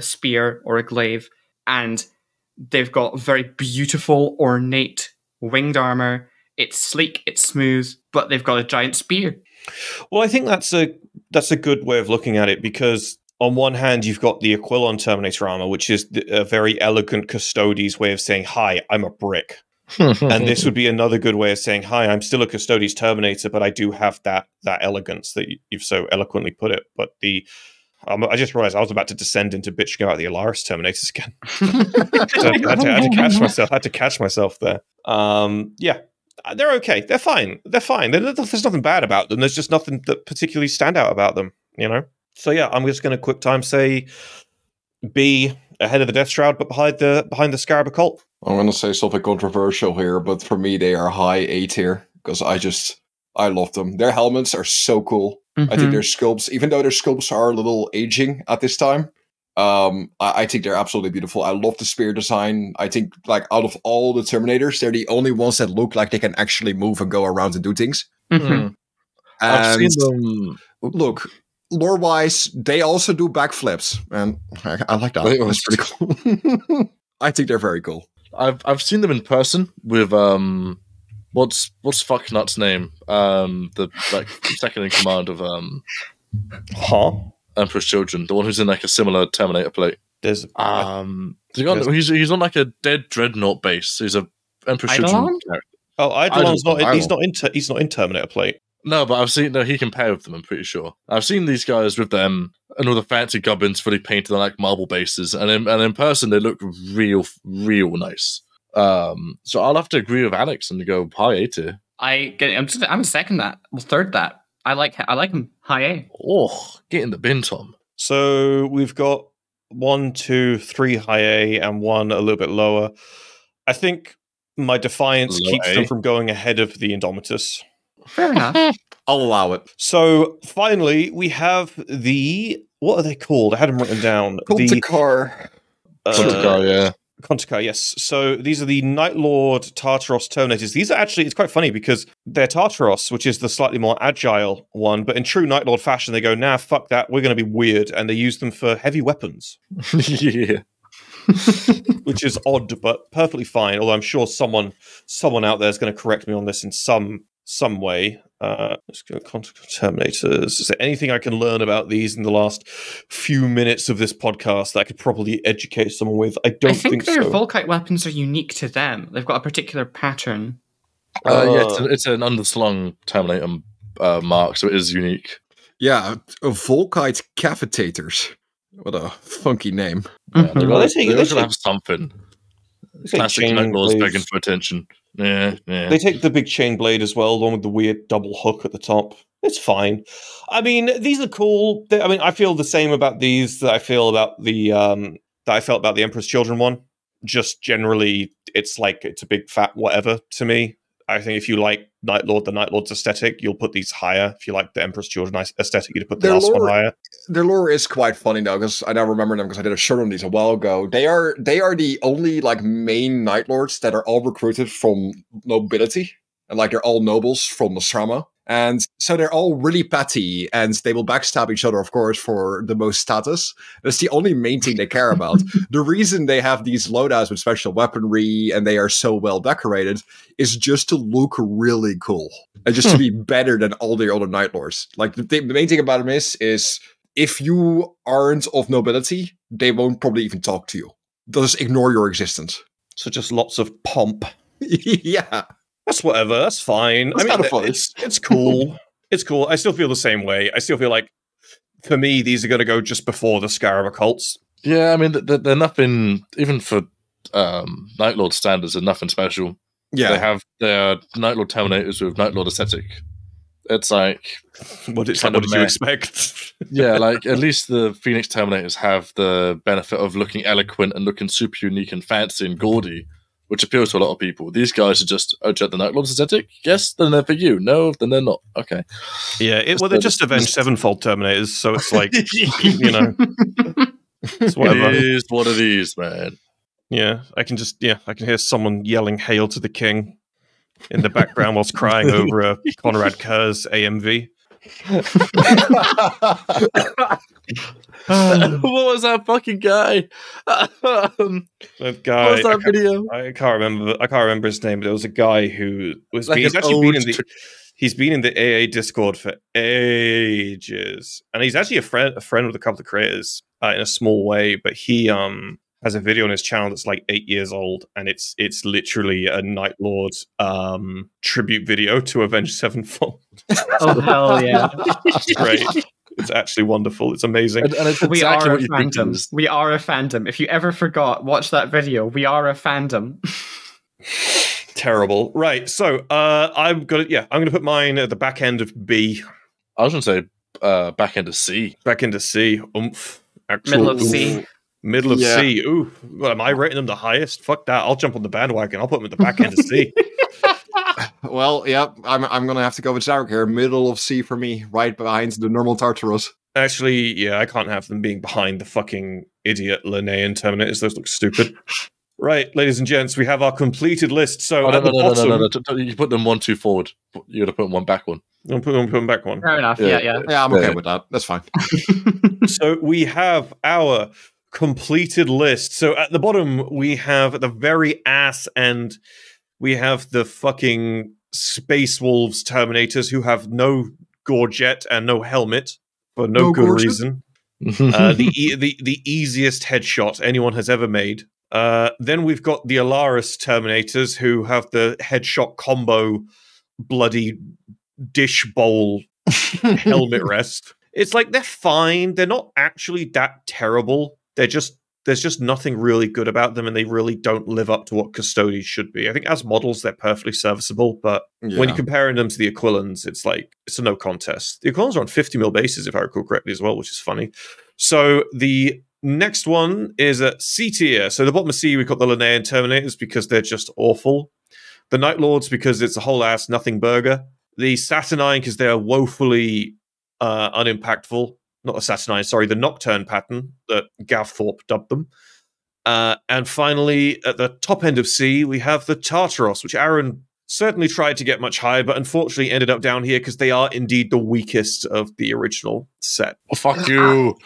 spear or a glaive, and they've got very beautiful, ornate winged armor. It's sleek, it's smooth, but they've got a giant spear. Well, I think that's a good way of looking at it, because on one hand, you've got the Aquilon Terminator armor, which is a very elegant Custodes way of saying, hi, I'm a brick. And this would be another good way of saying, hi, I'm still a Custodes Terminator, but I do have that elegance that you've so eloquently put it. But I just realized I was about to descend into bitching about the Alaris Terminators again. I had to catch myself there. Yeah, they're okay. They're fine. There's nothing bad about them. There's just nothing that particularly stand out about them, you know? So yeah, I'm just going to quick time say B ahead of the Death Shroud, but behind the Scarab Occult. I'm going to say something controversial here, but for me, they are high A tier because I love them. Their helmets are so cool. I think their sculpts, even though their sculpts are a little aging at this time, I think they're absolutely beautiful. I love the spear design. I think, like, out of all the Terminators, they're the only ones that look like they can actually move and go around and do things. I've seen them. Look, lore-wise, they also do backflips, and I like that. That's pretty cool. I think they're very cool. I've seen them in person with what's fucknut's name? The second in command of Emperor's Children, the one who's in like a similar Terminator plate. He's on like a dead dreadnought base. He's a Emperor's Children character. Oh, Eidolon's not. He's not in Terminator plate. No, but I've seen. No, he can pair with them. I'm pretty sure. I've seen these guys with them and all the fancy goblins fully painted on like marble bases, and in person they look real nice. So I'll have to agree with Alex and go high A tier. I'm second that. Well, third that. I like him high A. Oh, get in the bin, Tom. So we've got 1, 2, 3 high A and 1 a little bit lower. I think my defiance keeps them from going ahead of the Indomitus. Fair enough. I'll allow it. So finally, we have what are they called? I had them written down. Kontakar. Yeah. Kontakar, yes. So these are the Night Lord Tartaros Terminators. These are actually, it's quite funny because they're Tartaros, which is the slightly more agile one, but in true Night Lord fashion, they go, nah, fuck that, we're going to be weird, and they use them for heavy weapons. Yeah. Which is odd, but perfectly fine, although I'm sure someone out there is going to correct me on this in some some way. Let's go contact Terminators. Is there anything I can learn about these in the last few minutes of this podcast that I could probably educate someone with? I think their so. Volkite weapons are unique to them. They've got a particular pattern. It's an underslung Terminator mark, so it is unique. Yeah, Volkite Cavitators. What a funky name. Yeah, they should have something. Classic Night Lords begging for attention. Yeah. They take the big chain blade as well, along with the weird double hook at the top. It's fine. I mean, these are cool. I feel the same about these that I feel about the that I felt about the Emperor's Children one. Just generally, it's a big fat whatever to me. I think if you like the Night Lord's aesthetic, you'll put these higher. If you like the Emperor's Children aesthetic, you'd put the last one higher. Their lore is quite funny now, because I now remember them because I did a shirt on these a while ago. They are the only main Night Lords that are all recruited from nobility, and they're all nobles from Nosrama. And so they're all really petty, and they will backstab each other, of course, for the most status. That's the only main thing they care about. The reason they have these loadouts with special weaponry and they are so well decorated is just to look really cool. And just to be better than all the other Night Lords. The main thing about them is if you aren't of nobility, they won't probably even talk to you. They'll just ignore your existence. So just lots of pomp. Yeah. That's whatever. That's fine. Kind of fun. It's cool. It's cool. I still feel the same way. I still feel like, for me, these are going to go just before the Scarab Occults. Yeah, I mean, they're nothing, even for Night Lord standards, they're nothing special. Yeah. They have their Night Lord Terminators with Night Lord aesthetic. It's what did you expect? Yeah, at least the Phoenix Terminators have the benefit of looking eloquent and looking super unique and fancy and gaudy, which appeals to a lot of people. These guys are just, the Night Lord's aesthetic? Yes, then they're for you. No, then they're not. Okay. Yeah, they're just Avenged Sevenfold Terminators, so it's it's whatever. It is one of these, man. Yeah, I can hear someone yelling "Hail to the King" in the background whilst crying over a Konrad Kurz AMV. What was that fucking guy? That guy. What was that video? I can't remember his name, but there was a guy who was. He's been in the AA Discord for ages, and he's actually a friend of a couple of creators in a small way. But he has a video on his channel that's 8 years old, and it's literally a Night Lord tribute video to Avenged Sevenfold. Oh hell yeah! It's great. It's actually wonderful. It's amazing. And it's we exactly are what a you think it fandom. is. We are a fandom. If you ever forgot, watch that video. We are a fandom. Terrible. Right. So I'm gonna put mine at the back end of B. I was gonna say back end of C. Back into C. Oomph. Middle of C. Middle of C. Ooh. Well, am I rating them the highest? Fuck that. I'll jump on the bandwagon. I'll put them at the back end of C. Well, yeah, I'm gonna have to go with Zarek here. Middle of C for me, right behind the normal Tartaros. Actually, yeah, I can't have them being behind the fucking idiot Linnaean Terminators. Those look stupid. Right, ladies and gents, we have our completed list. So no. You put them 1, 2 forward. You got to put them 1 back one. I'll put them back one. Fair enough. Yeah. Yeah, I'm okay with that. That's fine. So we have our completed list. So at the bottom, we have at the very ass end, we have the fucking Space Wolves Terminators who have no gorget and no helmet for no good reason. The easiest headshot anyone has ever made. Then we've got the Alaris Terminators who have the headshot combo bloody dish bowl helmet rest. It's they're fine. They're not actually that terrible. There's just nothing really good about them, and they really don't live up to what Custodes should be. I think as models, they're perfectly serviceable, but when you're comparing them to the Aquilans, it's a no contest. The Aquilans are on 50 mil bases, if I recall correctly, as well, which is funny. So the next one is at C tier. So the bottom of C, we've got the Linnaean Terminators because they're just awful. The Night Lords because it's a whole ass nothing burger. The Saturnine because they are woefully unimpactful. Not the Saturnine, sorry, the Nocturne pattern that Gav Thorpe dubbed them. And finally, at the top end of C, we have the Tartaros, which Aaron certainly tried to get much higher, but unfortunately ended up down here because they are indeed the weakest of the original set. Oh, fuck you.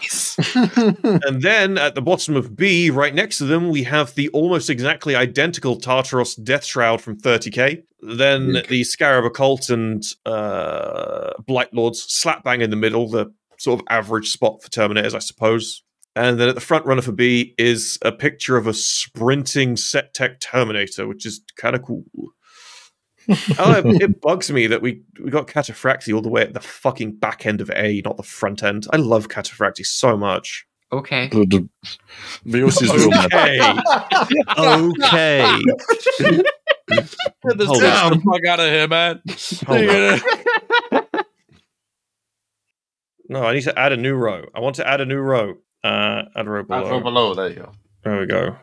And then at the bottom of B, right next to them, we have the almost exactly identical Tartaros Death Shroud from 30k. Then the Scarab Occult and Blight Lords slap bang in the middle, the sort of average spot for Terminators, I suppose. And then at the front runner for B is a picture of a sprinting Set Tech Terminator, which is kind of cool. It bugs me that we got Cataphractii all the way at the fucking back end of A, not the front end. I love Cataphractii so much. Okay. Okay. Okay. Get the fuck out of here, man. No, I need to add a new row. I want to add a new row. Add a row below. Add row below. There you go. There we go.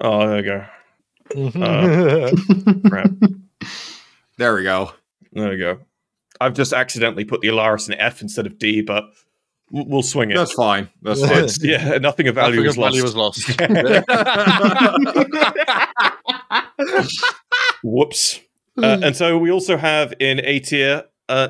Oh, there we go. Crap. There we go. There we go. I've just accidentally put the Alaris in F instead of D, but we'll swing it. That's fine. That's fine. Yeah, nothing of value was lost. Whoops. And so we also have in A tier,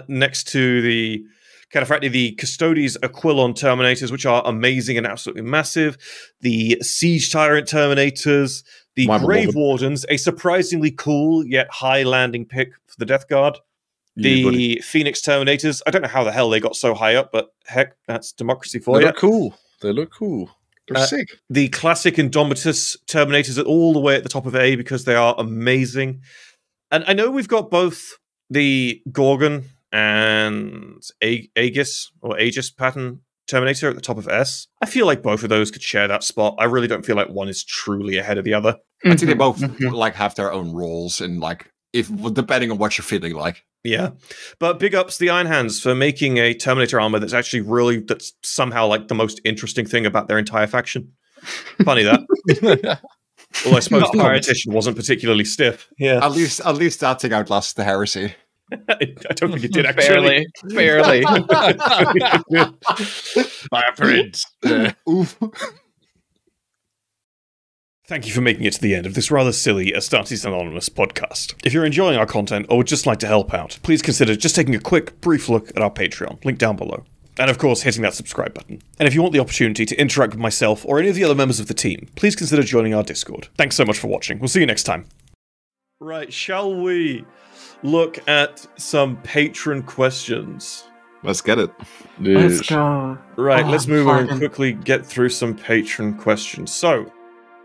next to the Cataphractii, the Custodes Aquilon Terminators, which are amazing and absolutely massive. The Siege Tyrant Terminators. The Grave Wardens, a surprisingly cool yet high landing pick for the Death Guard. The Phoenix Terminators. I don't know how the hell they got so high up, but heck, that's democracy for you. They look cool. They look cool. They're sick. The classic Indomitus Terminators are all the way at the top of A because they are amazing. And I know we've got both the Gorgon and Aegis pattern Terminator at the top of S. I feel like both of those could share that spot. I really don't feel like one is truly ahead of the other. I think they both like have their own roles and like depending on what you're feeling like. Yeah, but big ups the Iron Hands for making a Terminator armor that's actually that's somehow like the most interesting thing about their entire faction. Funny that. Well, I suppose the competition wasn't particularly stiff. Yeah, at least that thing outlasted the Heresy. I don't think it did actually. Barely. My friends. Oof. Thank you for making it to the end of this rather silly Astartes Anonymous podcast. If you're enjoying our content or would just like to help out, please consider just taking a quick, brief look at our Patreon, link down below. And of course, hitting that subscribe button. And if you want the opportunity to interact with myself or any of the other members of the team, please consider joining our Discord. Thanks so much for watching. We'll see you next time. Right, shall we look at some patron questions? Let's get it. Let's go. Right, let's move on and quickly get through some patron questions. So,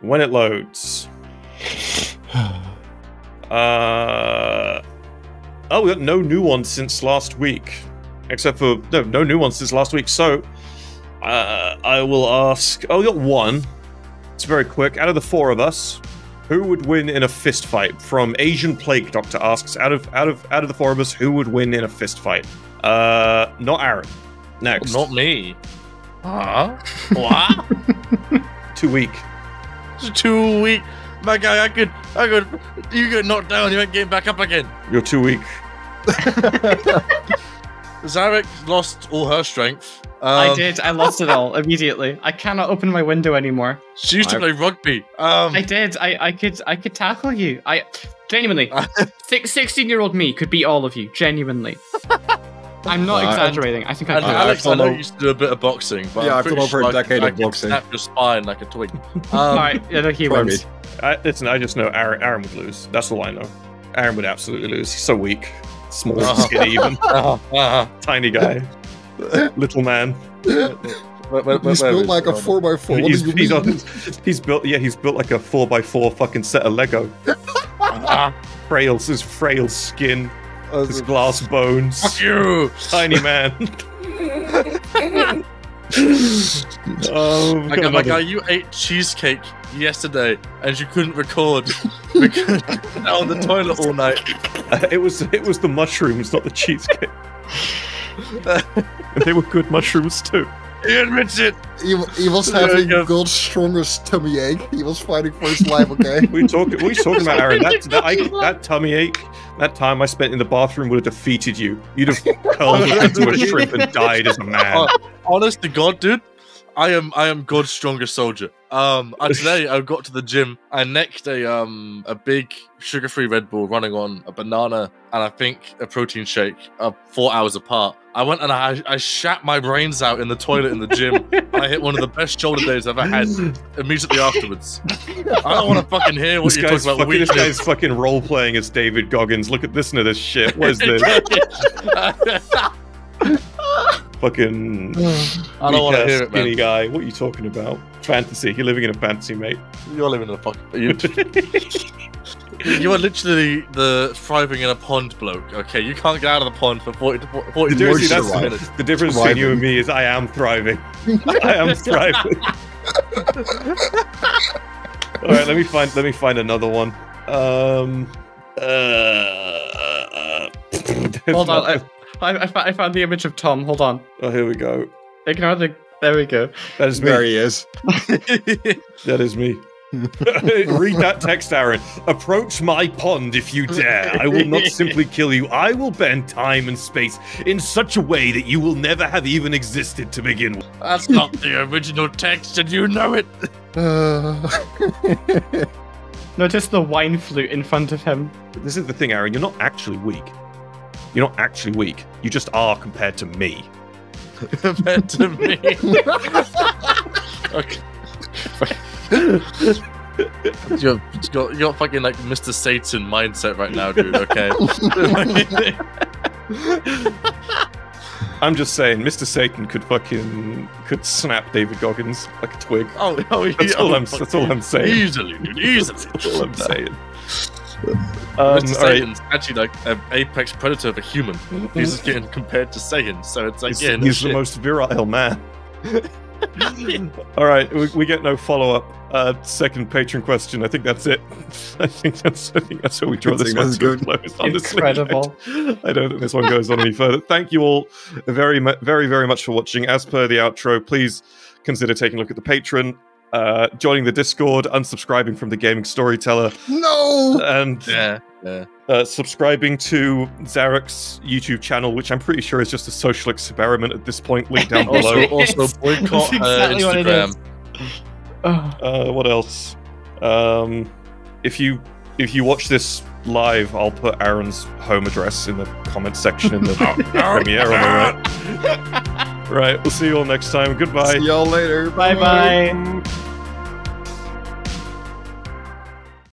when it loads. Oh, we got no new ones since last week. Except for, no new ones since last week. So, I will ask, we got one. It's very quick. Out of the four of us, who would win in a fist fight? From Asian Plague Doctor asks, out of the four of us, who would win in a fist fight? Not Aaron. Next. Not me. What? Too weak. It's too weak. My guy, I could, you get knocked down, you ain't getting back up again. You're too weak. Zarek lost all her strength. I did. I lost it all immediately. I cannot open my window anymore. She used to play rugby. I did. I could tackle you. Genuinely, 16-year-old me could beat all of you. Genuinely. I'm not exaggerating. I think I could. Alex, I know you used to do a bit of boxing, but yeah, I've done over a decade of boxing. Snap your spine like a twig. Alright, he wins. Listen, I just know Aaron would lose. That's all I know. Aaron would absolutely lose. He's so weak. Small, skinny even. Tiny guy. Little man. He's built like a 4x4. He's built like a 4x4 fucking set of Lego. His frail skin. His glass bones. Fuck you! Tiny man. My guy, you ate cheesecake yesterday and you couldn't record because you were on the toilet all night. It was the mushrooms, not the cheesecake. And they were good mushrooms too. He admits it. He was having God's strongest tummy ache. He was fighting for his life. Okay. What are you talking about, Aaron? That tummy ache. That time I spent in the bathroom would have defeated you. You'd have curled up into a shrimp and died as a man. Honest to God, dude, I am God's strongest soldier. Today I got to the gym. I necked a big sugar-free Red Bull running on a banana and I think a protein shake 4 hours apart. I went and I shat my brains out in the toilet in the gym. And I hit one of the best shoulder days I've ever had immediately afterwards. I don't want to fucking hear what you're talking about. This guy's fucking role-playing as David Goggins. Listen to this shit. What is this? Fucking I don't want to hear it, man. Skinny guy. What are you talking about? Fantasy. You're living in a fantasy, mate. You're living in a fucking... You are literally the thriving in a pond bloke, okay? You can't get out of the pond for 40 minutes. The difference between you and me is I am thriving. I am thriving. Alright, let me find another one. Hold on, I found the image of Tom. Hold on. Oh, here we go. Ignore the... There we go. That is me. There he is. That is me. Read that text, Aaron. Approach my pond if you dare. I will not simply kill you. I will bend time and space in such a way that you will never have even existed to begin with. That's not the original text, and you know it. Notice the wine flute in front of him. This is the thing, Aaron. You're not actually weak. You're not actually weak. You just are compared to me. Compared to me. Okay. You're fucking like Mr. Satan mindset right now, dude, okay? I'm just saying, Mr. Satan could snap David Goggins like a twig. That's all I'm saying. Easily, dude, easily. That's all I'm saying. Mr. Satan's actually like an apex predator of a human. He's just getting compared to Satan, so it's like, he's the most virile man. All right, we get no follow-up. Second patron question. I think that's it. I think that's how we draw this one to a close. Honestly, incredible. I don't think this one goes on any further. Thank you all very, very much for watching. As per the outro, please consider taking a look at the Patreon, joining the Discord, unsubscribing from the Gaming Storyteller. No. And subscribing to Zarek's YouTube channel, which I'm pretty sure is just a social experiment at this point. Link down below. Also boycott Instagram. What else? If you watch this live, I'll put Aaron's home address in the comment section in the premiere on the right. Right, we'll see you all next time. Goodbye. See y'all later. Bye bye.